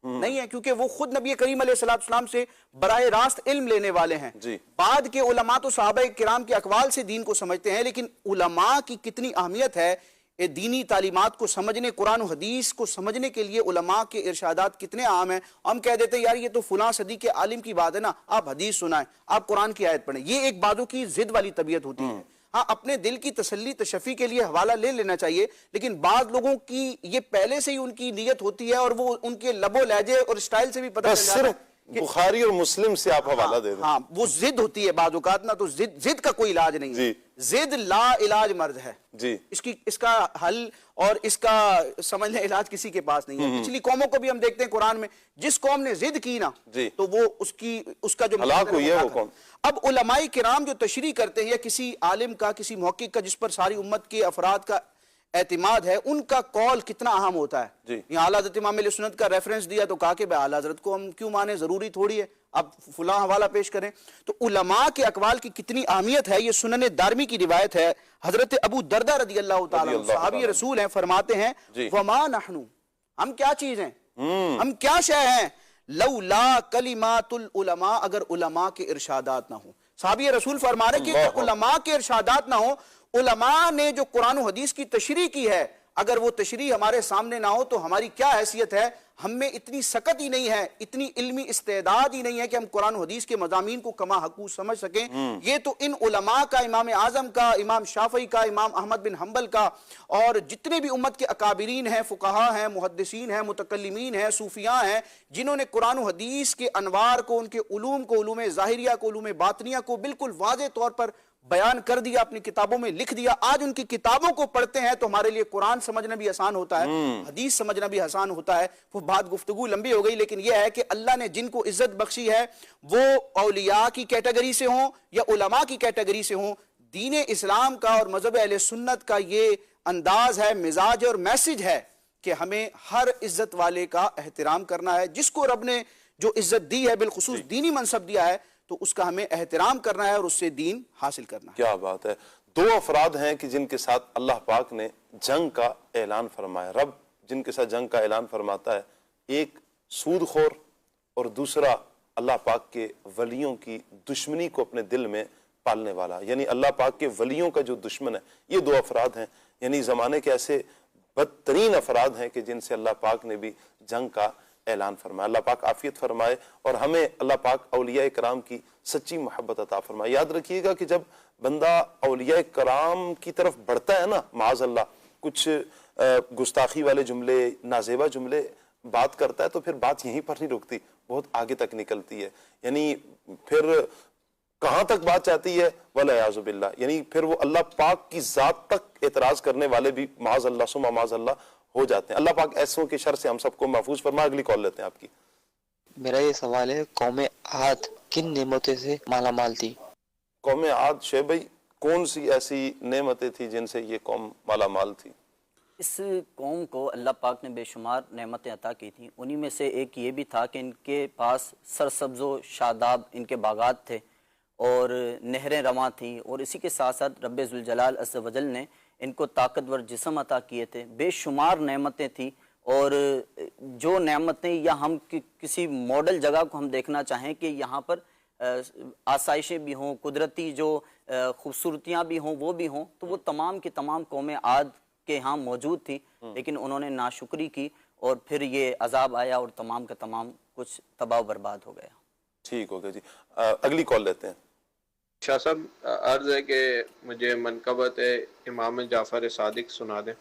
E: نہیں ہے، کیونکہ وہ خود نبی کریم علیہ السلام سے براہ راست علم لینے والے ہیں۔ بعد کے علماء تو صحابہ کرام کے اقوال سے دین کو سمجھتے ہیں، لیکن علماء کی کتنی اہمیت ہے دینی تعلیمات کو سمجھنے، قرآن و حدیث کو سمجھنے کے لیے علماء کے ارشادات کتنے عام ہیں۔ ہم کہہ دیتے ہیں یار یہ تو فلاں صدی کے عالم کی بات ہے نا، آپ حدیث سنائیں، آپ قرآن کی آیت پڑھیں، یہ ایک بازو کی ضد والی طبیعت ہوتی ہے۔ ہاں اپنے دل کی تسلی تشفی کے لیے حوالہ لے لینا چاہیے، لیکن بعض لوگوں کی یہ پہلے سے ہی ان کی نیت ہوتی ہے، اور وہ ان کے لب و لہجے اور اسٹائل سے بھی پتہ چل جاتا ہے۔
A: بخاری اور مسلم سے آپ حوالہ دے دیں۔
E: ہاں وہ ضد ہوتی ہے بعض اوقات نا، تو ضد کا کوئی علاج نہیں ہے، ضد لا علاج مرض ہے۔ اس کا حل اور اس کا سمجھ لیں علاج کسی کے پاس نہیں ہے۔ پچھلی قوموں کو بھی ہم دیکھتے ہیں قرآن میں، جس قوم نے ضد کی نا تو وہ اس کا جو
A: ہلاک ہوئی ہے وہ قوم۔
E: اب علماء کرام جو تشریح کرتے ہیں، یا کسی عالم کا، کسی محقق کا جس پر ساری امت کے افراد کا اعتماد ہے، ان کا قول کتنا اہم ہوتا ہے۔ یہاں اعلیٰ حضرت امام علیہ سنت کا ریفرنس دیا تو کہا کہ بھائی اعلیٰ حضرت کو ہم کیوں مانیں، ضروری تھوڑی ہے اب فلاں حوالہ پیش کریں۔ تو علماء کے اقوال کی کتنی اہمیت ہے، یہ سنن دارمی کی روایت ہے۔ حضرت ابو دردہ رضی اللہ تعالیٰ عنہ صحابی رسول ہیں، فرماتے ہیں وما نحن، ہم کیا چیز ہیں، ہم کیا شے ہیں، لولا کلمات العلماء، اگر علماء کے ارشادات نہ ہوں۔ صحابی رسول فرما رہے کہ علماء کے ارشادات نہ ہوں، علماء نے جو قرآن و حدیث کی تشریح کی ہے، اگر وہ تشریح ہمارے سامنے نہ ہو تو ہماری کیا حیثیت ہے؟ ہم میں اتنی سکت ہی نہیں ہے، اتنی علمی استعداد ہی نہیں ہے کہ ہم قرآن و حدیث کے مضامین کو کما حقو سمجھ سکیں۔ یہ تو ان علماء کا، امام اعظم کا، امام شافعی کا، امام احمد بن حنبل کا، اور جتنے بھی امت کے اکابرین ہیں، فقہاء ہیں، محدثین ہیں، متکلمین ہیں، صوفیاء ہیں، جنہوں نے قرآن و حدیث کے انوار کو، ان کے علوم کو، علوم ظاہریہ کو، علوم باطنیہ کو بالکل واضح طور پر بیان کر دیا، اپنی کتابوں میں لکھ دیا۔ آج ان کی کتابوں کو پڑھتے ہیں تو ہمارے لیے قرآن سمجھنا بھی آسان ہوتا ہے، حدیث سمجھنا بھی آسان ہوتا ہے۔ وہ بات گفتگو لمبی ہو گئی، لیکن یہ ہے کہ اللہ نے جن کو عزت بخشی ہے وہ اولیاء کی کیٹیگری سے ہوں یا علماء کی کیٹیگری سے ہوں، دین اسلام کا اور مذہب اہل سنت کا یہ انداز ہے، مزاج اور میسج ہے کہ ہمیں ہر عزت والے کا احترام کرنا ہے۔ جس کو رب نے جو عزت دی ہے، بالخصوص دینی منصب دیا ہے، تو اس کا ہمیں احترام کرنا ہے اور اس سے دین حاصل کرنا ہے۔
A: کیا بات ہے۔ دو افراد ہیں کہ جن کے ساتھ اللہ پاک نے جنگ کا اعلان فرمایا، رب جن کے ساتھ جنگ کا اعلان فرماتا ہے، ایک سود خور اور دوسرا اللہ پاک کے ولیوں کی دشمنی کو اپنے دل میں پالنے والا، یعنی اللہ پاک کے ولیوں کا جو دشمن ہے۔ یہ دو افراد ہیں، یعنی زمانے کے ایسے بدترین افراد ہیں کہ جن سے اللہ پاک نے بھی جنگ کا اعلان فرمایا۔ اللہ پاک عافیت فرمائے اور ہمیں اللہ پاک اولیاء کرام کی سچی محبت عطا فرمائے۔ یاد رکھیے گا کہ جب بندہ اولیاء کرام کی طرف بڑھتا ہے نا، معاذ اللہ کچھ گستاخی والے جملے، نازیبا جملے بات کرتا ہے، تو پھر بات یہیں پر نہیں رکتی، بہت آگے تک نکلتی ہے۔ یعنی پھر کہاں تک بات جاتی ہے، والعیاذ باللہ، یعنی پھر وہ اللہ پاک کی ذات تک اعتراض کرنے والے بھی معاذ اللہ ثم معاذ اللہ ہو جاتے ہیں۔ اللہ پاک ایسوں کے شر سے ہم سب کو محفوظ فرما۔ اگلی کال لیتے ہیں آپ کی۔
H: میرا یہ سوال ہے، قوم عاد کن نعمتوں سے مالا مال تھی؟
A: قوم عاد، شعیب بھائی کون سی ایسی نعمتیں تھیں جن سے یہ قوم مالا مال تھی؟
F: اس قوم کو اللہ پاک نے بے شمار نعمتیں عطا کی تھیں، انہی میں سے ایک یہ بھی تھا کہ ان کے پاس سرسبز و شاداب ان کے باغات تھے اور نہریں رواں تھیں، اور اسی کے ساتھ ساتھ رب ذوالجلال عز و جل نے ان کو طاقتور جسم عطا کیے تھے، بے شمار نعمتیں تھیں۔ اور جو نعمتیں یا ہم کسی ماڈل جگہ کو ہم دیکھنا چاہیں کہ یہاں پر آسائشیں بھی ہوں، قدرتی جو خوبصورتیاں بھی ہوں وہ بھی ہوں، تو وہ تمام کی تمام قوم عاد کے ہاں موجود تھی، لیکن انہوں نے ناشکری کی اور پھر یہ عذاب آیا اور تمام کا تمام کچھ تباہ و برباد ہو گیا۔
A: ٹھیک ہو گیا جی، اگلی کال لیتے ہیں۔
I: شاہ صاحب عرض ہے کہ مجھے منقبت امام جعفر صادق سنا دیں۔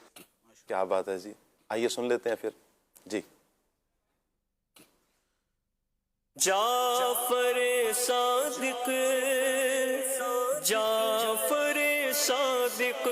A: کیا بات ہے جی، آئیے سن لیتے ہیں پھر جی۔
C: جعفر صادق، جعفر صادق،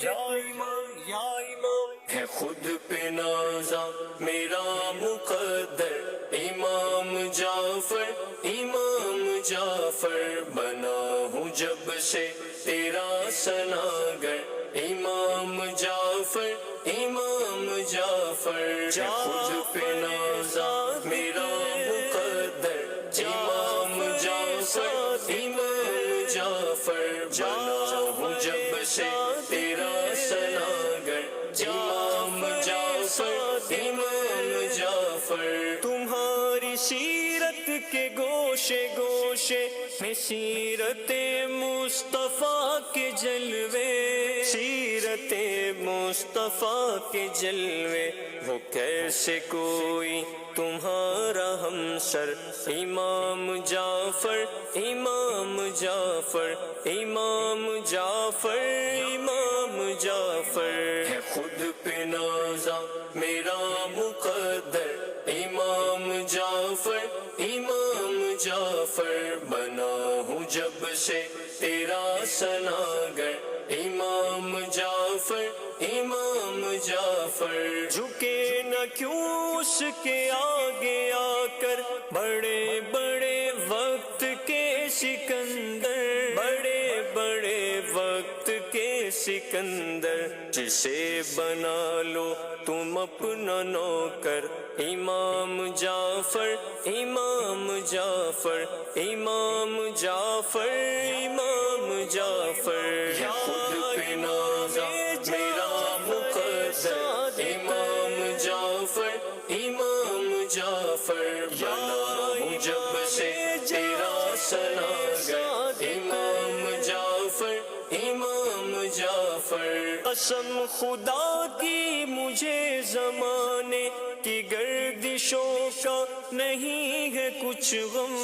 C: یا امام ہے خود پہ نازا میرا مقدر، امام جعفر، امام جعفر بنا ہوں جب سے تیرا سناگر، امام جعفر، امام جعفر خود پہ نازا میرا مقدر، امام جعفر، امام جعفر بنا ہوں جب سے تیرا سناگر، امام جعفر، امام جعفر تمہاری سیرت کے گوشے گوشے میں سیرت مصطفیٰ کے جلوے، سیرت مصطفیٰ کے جلوے، وہ کیسے کوئی تمہارا ہمسر، امام جعفر، امام جعفر، امام جعفر، امام جعفر ہے خود پہ نازا میرا مقدر، امام جعفر، امام جعفر بنا ہوں جب سے تیرا سناگر، امام جعفر، امام جعفر جھکے نہ کیوں اس کے آگے آ کر بڑے بڑے وقت کے سکندر، بڑے بڑے وقت کے سکندر، جسے بنا لو تم اپنا نوکر، امام جعفر، امام جعفر، امام جعفر، امام جعفر خود پہ نازا میرا مقدر، امام جعفر، امام جعفر بنا ہوں جب سے تیرا سناگر، امام جعفر، امام جعفر قسم خدا کی مجھے زمانے کی گردشوں کا نہیں ہے کچھ غم،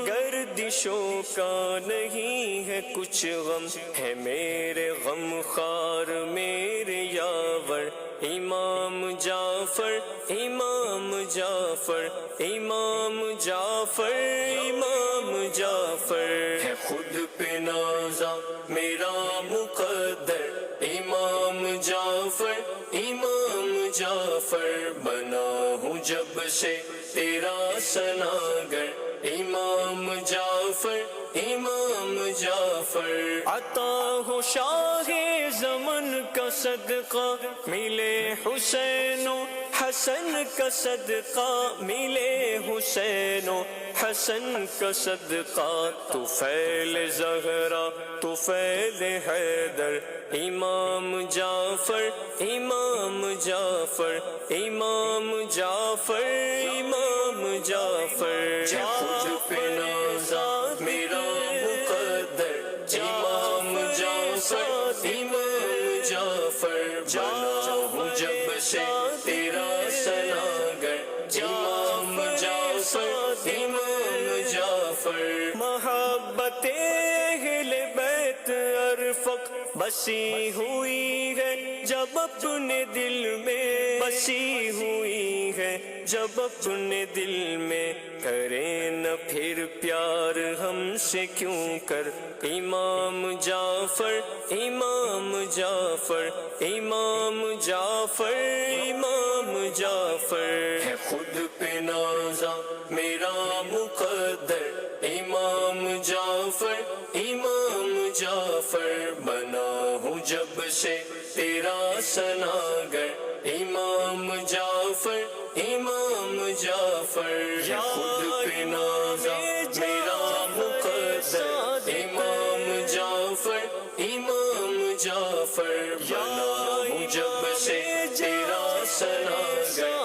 C: گردشوں کا نہیں ہے کچھ غم، ہے میرے غم خار میرے یاور، امام جعفر، امام جعفر، امام جعفر، امام جعفر ہے خود پہ نازا میرا مقدر، امام جعفر، امام جعفر بنا ہوں جب سے تیرا سناگر، امام جعفر، امام جعفر عطا ہو شاہ زمن کا صدقہ، ملے حسین و حسن کا صدقہ، ملے حسین و حسن کا صدقہ، طفیل زہرا طفیل حیدر، امام جعفر، امام جعفر، امام جعفر، امام جعفر خود پہ نازا میرا مقدر، امام جعفر، امام جعفر بنا ہوں جب سے تیرا سناگر، امام جعفر، امام جعفر محبت اہل بیت ارفق بسی ہوئی ہے جب اپنے دل میں، بسی ہوئی ہے جب اپنے دل میں، کریں نہ پھر پیار ہم سے کیوں کر، امام جعفر، امام جعفر، امام جعفر، امام جعفر ہے خود پہ نازا میرا مقدر، امام جعفر، امام جعفر بنا ہوں جب سے تیرا سناگر، امام جعفر، امام جعفر ہے خود پہ نازا میرا مقدر، امام جعفر، امام جعفر بنا ہوں جب سے تیرا سناگر،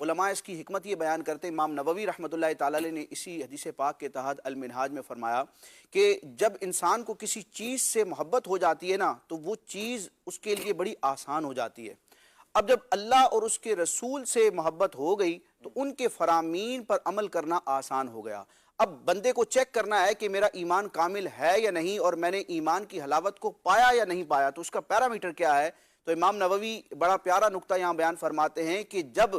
E: علماء اس کی حکمت یہ بیان کرتے ہیں، امام نووی رحمۃ اللہ تعالی علیہ نے اسی حدیث پاک کے تحت المنہاج میں فرمایا کہ جب انسان کو کسی چیز سے محبت ہو جاتی ہے نا تو وہ چیز اس کے لیے بڑی آسان ہو جاتی ہے۔ اب جب اللہ اور اس کے رسول سے محبت ہو گئی تو ان کے فرامین پر عمل کرنا آسان ہو گیا۔ اب بندے کو چیک کرنا ہے کہ میرا ایمان کامل ہے یا نہیں، اور میں نے ایمان کی حلاوت کو پایا یا نہیں پایا، تو اس کا پیرامیٹر کیا ہے؟ تو امام نووی بڑا پیارا نقطہ یہاں بیان فرماتے ہیں کہ جب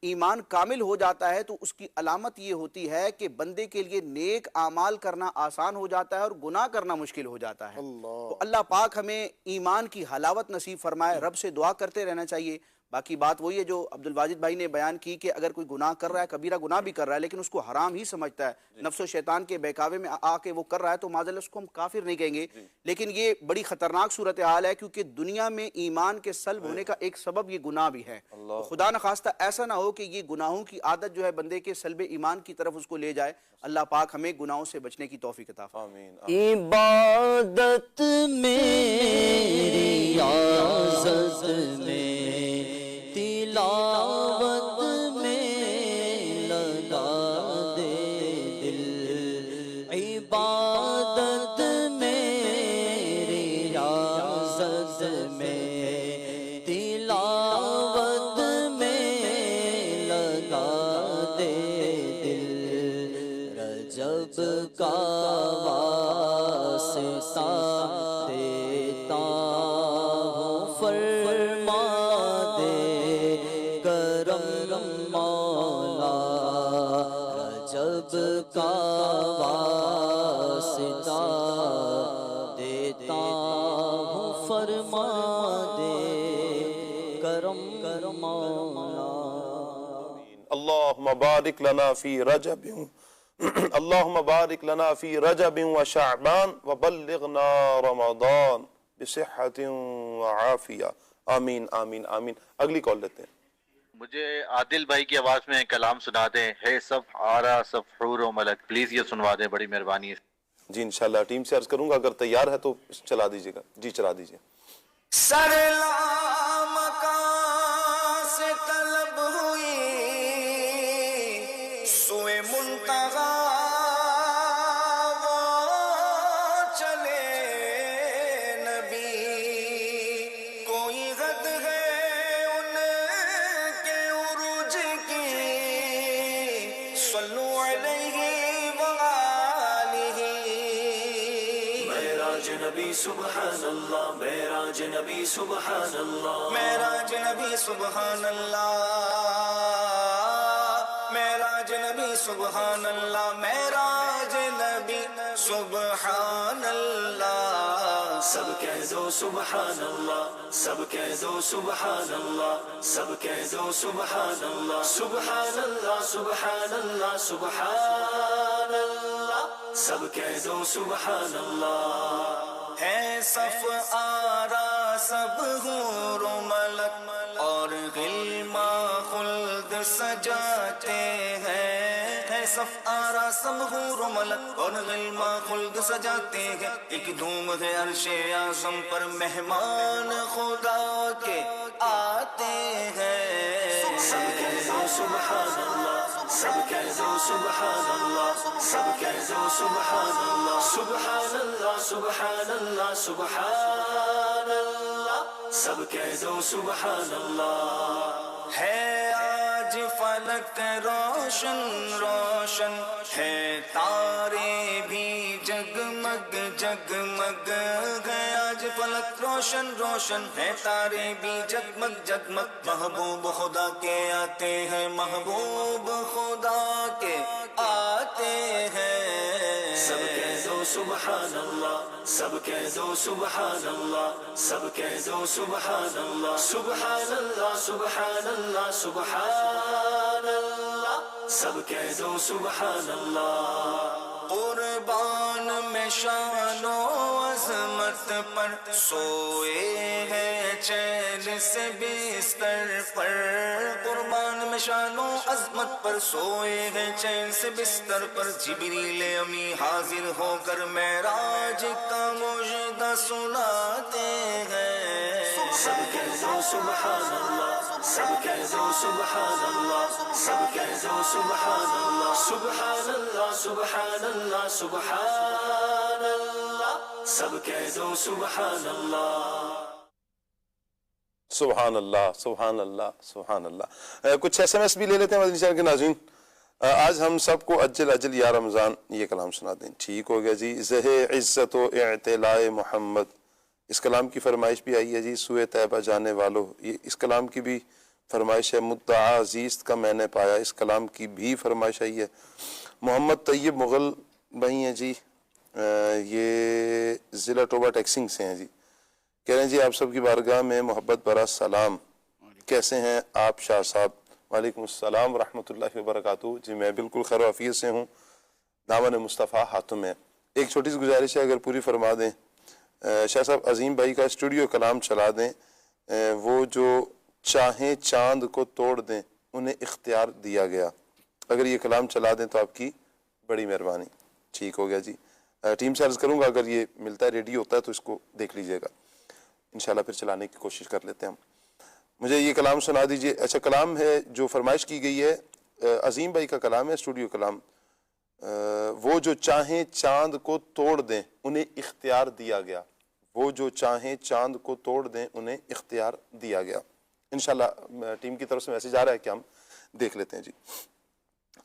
E: ایمان کامل ہو جاتا ہے تو اس کی علامت یہ ہوتی ہے کہ بندے کے لیے نیک اعمال کرنا آسان ہو جاتا ہے اور گناہ کرنا مشکل ہو جاتا ہے۔ تو اللہ پاک ہمیں ایمان کی حلاوت نصیب فرمائے، رب سے دعا کرتے رہنا چاہیے۔ باقی بات وہی ہے جو عبد الواجد بھائی نے بیان کی کہ اگر کوئی گناہ کر رہا ہے، کبیرہ گناہ بھی کر رہا ہے، لیکن اس کو حرام ہی سمجھتا ہے، نفس و شیطان کے بہکاوے میں آ کے وہ کر رہا ہے، تو معاذ اللہ اس کو ہم کافر نہیں کہیں گے، لیکن یہ بڑی خطرناک صورتحال ہے، کیونکہ دنیا میں ایمان کے سلب ہونے کا ایک سبب یہ گناہ بھی ہے۔ تو خدا نخواستہ ایسا نہ ہو کہ یہ گناہوں کی عادت جو ہے بندے کے سلب ایمان کی طرف اس کو لے جائے۔ اللہ پاک ہمیں گناہوں سے بچنے کی توفیق عطا فرمائے۔
J: عبادت میری عزت میں تلاوت میں لگا دے دل، عبادت میری عزت میں تلاوت میں لگا دے دل، رجب کا واسطہ دیتا ہوں، فرما مولا رجب کا واسطہ دیتا ہوں، فرما دے کرم مولا۔
A: اللہم بارک لنا فی رجب اللہم بارک لنا فی رجب و شعبان وبلغنا رمضان بصحت و عافیہ، آمین آمین آمین۔ اگلی کال لیتے ہیں۔
K: مجھے عادل بھائی کی آواز میں کلام سنا دیں، ہے صف آرا صف حور و ملک، پلیز یہ سنوا دیں، بڑی مہربانی ہے۔
A: جی انشاءاللہ ٹیم سے عرض کروں گا، اگر تیار ہے تو چلا دیجئے گا۔ جی چلا دیجئے۔
C: سرلا مکان سے طلب ہوئی سوئے منتہا وہ چلے نبی، کوئی غد ہے ان کے عروج کی، صلو علیہ وآلہ۔ معراج نبی سبحان اللہ، معراج نبی سبحان اللہ، معراج نبی سبحان اللہ، معراج نبی سبحان اللہ، معراج نبی سبحان اللہ۔ سب کہہ دو سبحان اللہ، سب کہہ دو سبحان اللہ، سب کہہ دو سبحان اللہ، سبحان اللہ سبحان اللہ سبحان اللہ، سب کہہ دو سبحان اللہ۔ ہے صف آرا سب حور و ملک اور غلما خلد سجاتے ہیں، ہے صف آرا سب حور و ملک اور غلما خلد سجاتے ہیں، ایک دھوم ہے عرش اعظم پر مہمان خدا کے آتے ہیں۔ سب کہہ دو سبحان اللہ، سب کہہ دو سبحان اللہ، سب کہہ دو سبحان اللہ، سبحان اللہ سبحان اللہ سبحان اللہ، سب کہہ دو سبحان اللہ۔ ہے آج فلک روشن روشن، ہے تارے بھی جگمگ جگمگ، ہے آج فلک روشن روشن، ہے تارے بھی جگمگ جگمگ، محبوب خدا کے آتے ہیں، محبوب خدا کے آتے ہیں۔ سب کہہ دو سبحان اللہ، سب کہہ دو سبحان اللہ، سب کہہ دو سبحان اللہ، سبحان اللہ سبحان اللہ سبحان اللہ، سب کہہ دو سبحان اللہ۔ قربان میں شان و عظمت پر سوئے ہیں چین سے بستر پر، قربان میں شان و عظمت پر سوئے ہیں چین سے بستر پر، جبریل امی حاضر ہو کر معراج کا مجدہ سناتے ہیں۔ سب کہہ دو سبحان اللہ سب کہہ دو سبحان اللہ سب کہہ دو سبحان اللہ سبحان اللہ سبحان اللہ سبحان اللہ سب کہہ دو سبحان اللہ
A: سبحان اللہ سبحان اللہ سبحان اللہ. کچھ ایس ایم ایس بھی لے لیتے ہیں مدنی چینل کے ناظرین. آج ہم سب کو اجل اجل یا رمضان یہ کلام سنا دیں. ٹھیک ہو گیا جی. زہ عزت و اعتلاء محمد اس کلام کی فرمائش بھی آئی ہے جی. سوئے طیبہ جانے والو یہ اس کلام کی بھی فرمائش ہے. مدعا عزیز کا میں نے پایا اس کلام کی بھی فرمائش آئی ہے. محمد طیب مغل بھائی ہیں جی, یہ ضلع ٹوبہ ٹیکسنگ سے ہیں جی. کہہ رہے ہیں جی آپ سب کی بارگاہ میں محبت برا سلام. کیسے ہیں آپ شاہ صاحب؟ وعلیکم السلام ورحمۃ اللہ وبرکاتہ. جی میں بالکل خیر و عافیت سے ہوں, دامن مصطفیٰ ہاتھوں میں. ایک چھوٹی سی گزارش ہے اگر پوری فرما دیں. شاہ صاحب عظیم بھائی کا اسٹوڈیو کلام چلا دیں. وہ جو چاہیں چاند کو توڑ دیں انہیں اختیار دیا گیا. اگر یہ کلام چلا دیں تو آپ کی بڑی مہربانی. ٹھیک ہو گیا جی. ٹیم سے عرض کروں گا اگر یہ ملتا ہے ریڈی ہوتا ہے تو اس کو دیکھ لیجئے گا انشاءاللہ, پھر چلانے کی کوشش کر لیتے ہیں ہم. مجھے یہ کلام سنا دیجئے. اچھا کلام ہے جو فرمائش کی گئی ہے عظیم بھائی کا کلام ہے, اسٹوڈیو کلام. وہ جو چاہیں چاند کو توڑ دیں انہیں اختیار دیا گیا. وہ جو چاہیں چاند کو توڑ دیں انہیں اختیار دیا گیا. انشاءاللہ ٹیم کی طرف سے میسیج آ رہا ہے کہ ہم دیکھ لیتے ہیں جی.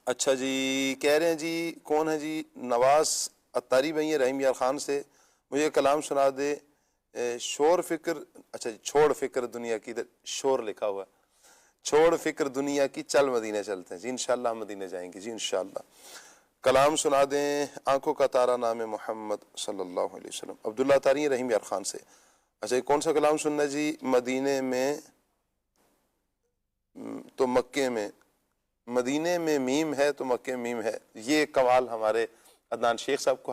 A: اچھا جی کہہ رہے ہیں جی کون ہے جی, نواز اتاری بھائی ہیں رحیم یار خان سے. مجھے کلام سنا دے شور فکر. اچھا جی چھوڑ فکر دنیا کی, ادھر شور لکھا ہوا ہے, چھوڑ فکر دنیا کی چل مدینے چلتے ہیں جی. انشاءاللہ ہم مدینے جائیں گے جی انشاءاللہ. کلام سنا دیں آنکھوں کا تارا نام محمد صلی اللہ علیہ وسلم. عبداللہ تاری رحیم یار خان سے. اچھا یہ کون سا کلام سننا ہے جی؟ مدینے میں تو مکے میں, مدینے میں میم ہے تو مکے میم ہے. یہ کمال ہمارے عدنان شیخ صاحب کو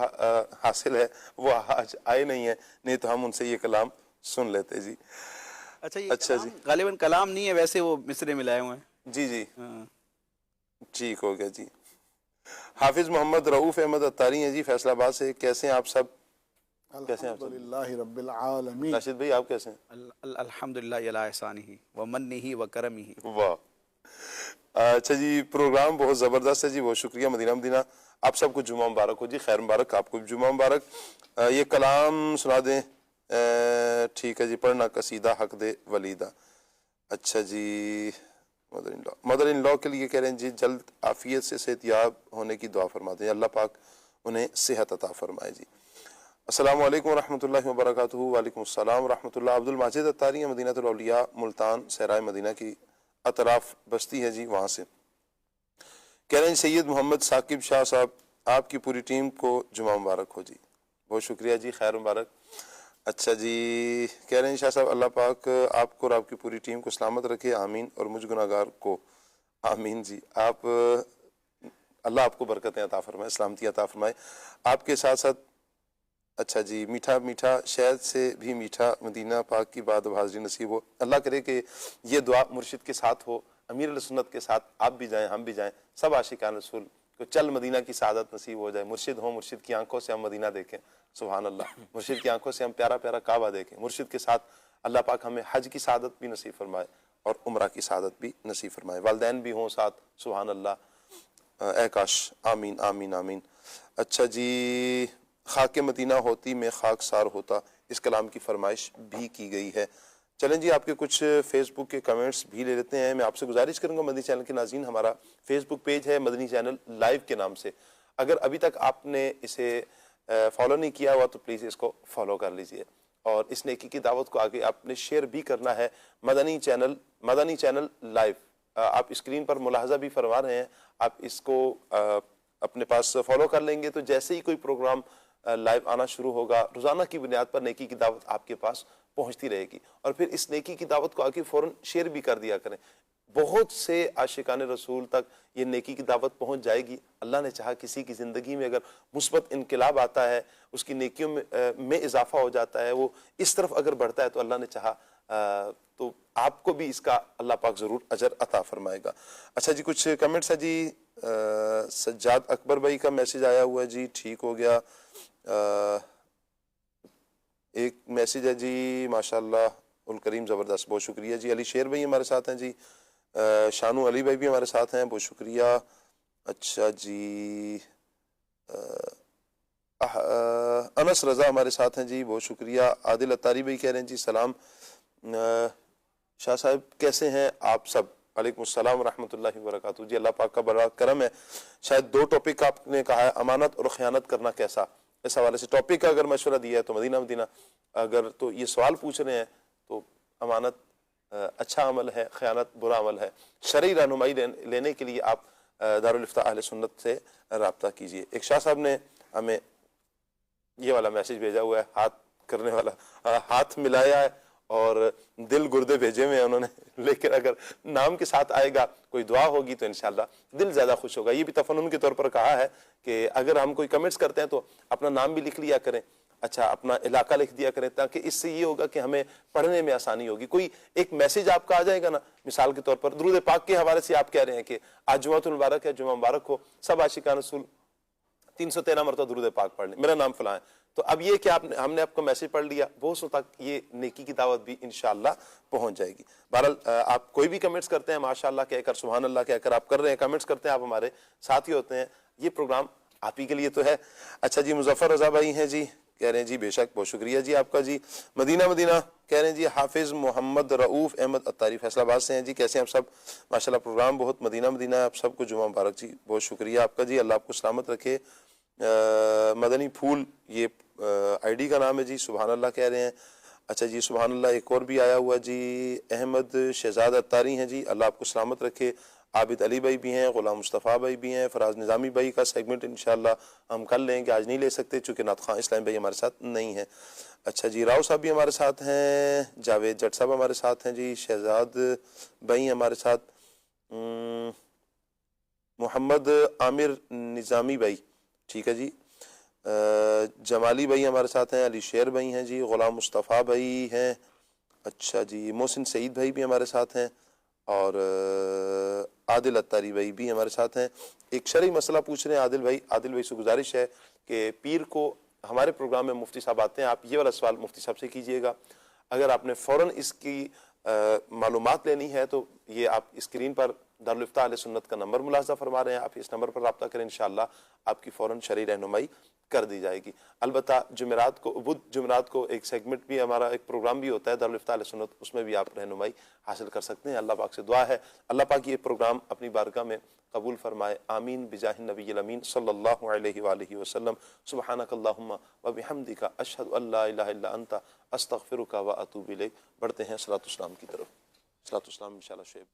A: حاصل ہے, وہ آج آئے نہیں ہیں, نہیں تو ہم ان سے یہ کلام سن لیتے جی.
E: اچھا جی غالباً کلام نہیں ہے ویسے وہ مصرے ملائے ہوئے ہیں
A: جی جی. ٹھیک ہو گیا جی. حافظ محمد رؤوف احمد اتاری ہیں جی فیصل آباد سے. کیسے ہیں آپ سب؟ کیسے ہیں آپ
D: الحمدللہ رب العالمین.
A: راشد بھائی آپ کیسے ہیں؟
E: الحمدللہ علی احسانہ و منہ و کرمہ.
A: واہ. اچھا جی پروگرام بہت زبردست ہے جی, بہت شکریہ. مدینہ مدینہ آپ سب کو جمعہ مبارک ہو جی. خیر مبارک آپ کو جمعہ مبارک. یہ کلام سنا دیں. ٹھیک ہے جی. پڑھنا قصیدہ حق دے ولیدہ. اچھا جی مدر ان لا کے لیے کہہ رہے ہیں جی جلد عافیت سے صحت یاب ہونے کی دعا فرما دیں. اللہ پاک انہیں صحت عطا فرمائے جی. السلام علیکم ورحمۃ اللہ وبرکاتہ. وعلیکم السلام ورحمۃ اللہ. عبد الماجد اتاری مدینہ الاولیاء ملتان صحرائے مدینہ کی اطراف بستی ہے جی, وہاں سے. کہہ رہے ہیں سید محمد ثاقب شاہ صاحب آپ کی پوری ٹیم کو جمعہ مبارک ہو جی. بہت شکریہ جی, خیر مبارک. اچھا جی کہہ رہے ہیں شاہ صاحب اللہ پاک آپ کو اور آپ کی پوری ٹیم کو سلامت رکھے آمین, اور مجھ گناہ گار کو آمین جی. آپ اللہ آپ کو برکتیں عطا فرمائے, سلامتی عطا فرمائے آپ کے ساتھ ساتھ. اچھا جی میٹھا میٹھا شہد سے بھی میٹھا مدینہ پاک کی بات و حاضری نصیب ہو. اللہ کرے کہ یہ دعا مرشد کے ساتھ ہو, امیر السنت کے ساتھ آپ بھی جائیں ہم بھی جائیں, سب عاشقان رسول کو چل مدینہ کی سعادت نصیب ہو جائے. مرشد ہوں, مرشد کی آنکھوں سے ہم مدینہ دیکھیں. سبحان اللہ. مرشد کی آنکھوں سے ہم پیارا پیارا کعبہ دیکھیں. مرشد کے ساتھ اللہ پاک ہمیں حج کی سعادت بھی نصیب فرمائے اور عمرہ کی سعادت بھی نصیب فرمائے. والدین بھی ہوں ساتھ. سبحان اللہ. اے کاش. آمین آمین آمین. اچھا جی خاک مدینہ ہوتی میں خاک سار ہوتا, اس کلام کی فرمائش بھی کی گئی ہے. چلیں جی آپ کے کچھ فیس بک کے کمنٹس بھی لے لیتے ہیں. میں آپ سے گزارش کروں گا مدنی چینل کے ناظرین, ہمارا فیس بک پیج ہے مدنی چینل لائیو کے نام سے. اگر ابھی تک آپ نے اسے فالو نہیں کیا ہوا تو پلیز اس کو فالو کر لیجئے, اور اس نیکی کی دعوت کو آگے آپ نے شیئر بھی کرنا ہے. مدنی چینل لائیو آپ اسکرین پر ملاحظہ بھی فرما رہے ہیں, آپ اس کو اپنے پاس فالو کر لیں گے تو جیسے ہی کوئی پروگرام لائیو آنا شروع ہوگا روزانہ کی بنیاد پر نیکی کی دعوت آپ کے پاس پہنچتی رہے گی. اور پھر اس نیکی کی دعوت کو آگے فوراً شیئر بھی کر دیا کریں. بہت سے عاشقان رسول تک یہ نیکی کی دعوت پہنچ جائے گی. اللہ نے چاہا کسی کی زندگی میں اگر مثبت انقلاب آتا ہے, اس کی نیکیوں میں اضافہ ہو جاتا ہے, وہ اس طرف اگر بڑھتا ہے تو اللہ نے چاہا تو آپ کو بھی اس کا اللہ پاک ضرور اجر عطا فرمائے گا. اچھا جی کچھ کمنٹس ہے جی. سجاد اکبر بھائی کا میسیج آیا ہوا ہے جی, ٹھیک ہو گیا. ایک میسیج ہے جی ماشاءاللہ الکریم زبردست، بہت شکریہ جی۔ علی شیر بھائی ہمارے ساتھ ہیں جی، شانو علی بھائی بھی ہمارے ساتھ ہیں، بہت شکریہ۔ اچھا جی، انس رضا ہمارے ساتھ ہیں جی، بہت شکریہ۔ عادل اتاری بھائی کہہ رہے ہیں جی سلام شاہ صاحب کیسے ہیں آپ سب؟ وعلیکم السلام ورحمۃ اللہ وبرکاتہ جی، اللہ پاک کا بڑا کرم ہے۔ شاید 2 ٹاپک آپ نے کہا ہے، امانت اور خیانت کرنا کیسا، اس حوالے سے ٹاپک کا اگر مشورہ دیا ہے تو مدینہ اگر تو یہ سوال پوچھ رہے ہیں تو امانت اچھا عمل ہے، خیانت برا عمل ہے۔ شرعی رہنمائی لینے کے لیے آپ دارالفتہ اہل سنت سے رابطہ کیجیے۔ ایک شاہ صاحب نے ہمیں یہ والا میسج بھیجا ہوا ہے، ہاتھ کرنے والا، ہاتھ ملایا ہے اور دل گردے بھیجے ہوئے ہیں انہوں نے، لیکن اگر نام کے ساتھ آئے گا کوئی دعا ہوگی تو انشاءاللہ دل زیادہ خوش ہوگا۔ یہ بھی تفنن کے طور پر کہا ہے کہ اگر ہم کوئی کمنٹس کرتے ہیں تو اپنا نام بھی لکھ لیا کریں، اچھا اپنا علاقہ لکھ دیا کریں، تاکہ اس سے یہ ہوگا کہ ہمیں پڑھنے میں آسانی ہوگی۔ کوئی ایک میسج آپ کا آ جائے گا نا، مثال کے طور پر درود پاک کے حوالے سے آپ کہہ رہے ہیں کہ آج جمعہ المبارک ہے، جمعہ مبارک ہو، سب عاشقان رسول 313 مرتبہ درود پاک پڑھ لیں، میرا نام فلاں ہے، تو اب یہ کہ ہم نے آپ کو میسج پڑھ لیا، بہت سو تک یہ نیکی کی دعوت بھی انشاءاللہ پہنچ جائے گی۔ بہرحال آپ کوئی بھی کمنٹس کرتے ہیں ماشاءاللہ کہہ کر، سبحان اللہ کہہ کر آپ کر رہے ہیں، کمنٹس کرتے ہیں، آپ ہمارے ساتھی ہوتے ہیں، یہ پروگرام آپ ہی کے لیے تو ہے۔ اچھا جی، مظفر رضا بھائی ہیں جی، کہہ رہے ہیں جی بے شک، بہت شکریہ جی آپ کا جی۔ مدینہ کہہ رہے ہیں جی حافظ محمد رعوف احمد اتاری فیصل آباد سے ہیں جی، کیسے ہیں آپ سب؟ ماشاءاللہ پروگرام بہت مدینہ ہے، آپ سب کو جمعہ مبارک جی، بہت شکریہ آپ کا جی، اللہ آپ کو سلامت رکھے۔ مدنی پھول یہ آئی ڈی کا نام ہے جی، سبحان اللہ کہہ رہے ہیں۔ اچھا جی، سبحان اللہ ایک اور بھی آیا ہوا جی، احمد شہزاد اتاری ہیں جی، اللہ آپ کو سلامت رکھے۔ عابد علی بھائی بھی ہیں، غلام مصطفیٰ بھائی بھی ہیں، فراز نظامی بھائی کا سیگمنٹ انشاءاللہ ہم کل لیں گے، آج نہیں لے سکتے چونکہ نعت خواں اسلام بھائی ہمارے ساتھ نہیں ہیں۔ اچھا جی، راؤ صاحب بھی ہمارے ساتھ ہیں، جاوید جٹ صاحب ہمارے ساتھ ہیں جی، شہزاد بھائی ہمارے ساتھ، محمد عامر نظامی بھائی، ٹھیک ہے جی، جمالی بھائی ہمارے ساتھ ہیں، علی شیر بھائی ہیں جی، غلام مصطفیٰ بھائی ہیں، اچھا جی، محسن سعید بھائی بھی ہمارے ساتھ ہیں، اور عادل اتاری بھائی بھی ہمارے ساتھ ہیں۔ ایک شرعی مسئلہ پوچھ رہے ہیں عادل بھائی سے گزارش ہے کہ پیر کو ہمارے پروگرام میں مفتی صاحب آتے ہیں، آپ یہ والا سوال مفتی صاحب سے کیجئے گا، اگر آپ نے فوراً اس کی معلومات لینی ہے تو یہ آپ اسکرین پر دارالفتہ اہل سنت کا نمبر ملاحظہ فرما رہے ہیں، آپ اس نمبر پر رابطہ کریں، انشاءاللہ آپ کی فوراً شرعی رہنمائی کر دی جائے گی۔ البتہ جمعرات کو ایک سیگمنٹ بھی ہمارا ایک پروگرام بھی ہوتا ہے دارالفتہ اہل سنت، اس میں بھی آپ رہنمائی حاصل کر سکتے ہیں۔ اللہ پاک سے دعا ہے اللہ پاک یہ پروگرام اپنی بارگاہ میں قبول فرمائے، آمین بجاہ النبی الامین صلی اللہ علیہ وآلہ وسلم۔ سبحانک اللہم وبحمدک، اشہد ان لا الہ الا انت، استغفرک واتوب الیک۔ بڑھتے ہیں صلاۃ السلام کی طرف۔ صلاۃ السلام انشاءاللہ شعیب۔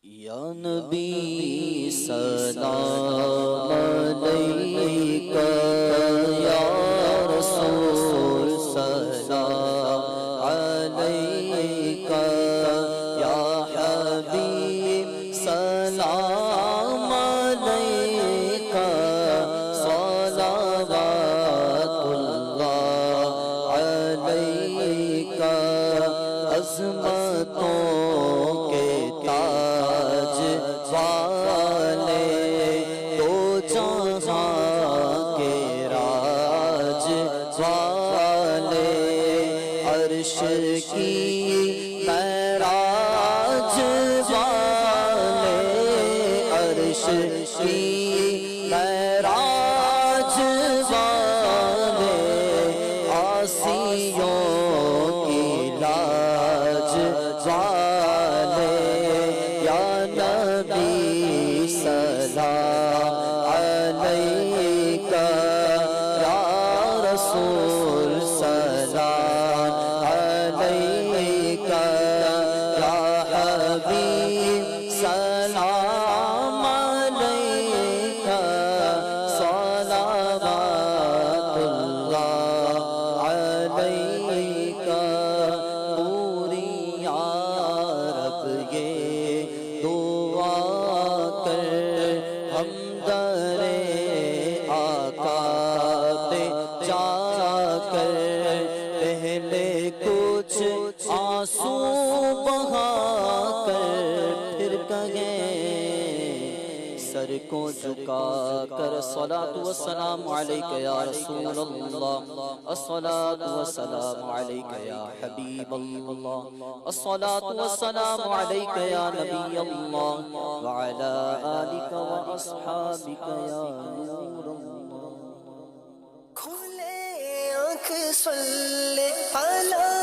J: یا نبی سلام علیکہ، یا رسول سلام علیکہ، یا حبیب سلام علیکہ، صلوات اللہ علیکہ، عظمتوں کے تاج والے، دو جہاں کے راج والے، عرش کی معراج والے، عرش کی معراج والے، عاصیوں کی لاج والے، یا نبی سلام علیکہ، یا رسول سلام علیکہ، یا حبیب سلام علیکہ، صلوات اللہ علیکہ۔ پوری یا رب یہ دعا کر، ہم کو جھکا کر صلاۃ و سلام علیک یا رسول اللہ، الصلاۃ و سلام علیک یا حبیب اللہ، الصلاۃ و سلام علیک یا نبی اللہ وعلی آلک و اصحابک یا نور اللہ۔
C: کھلے آنکھ صلی علی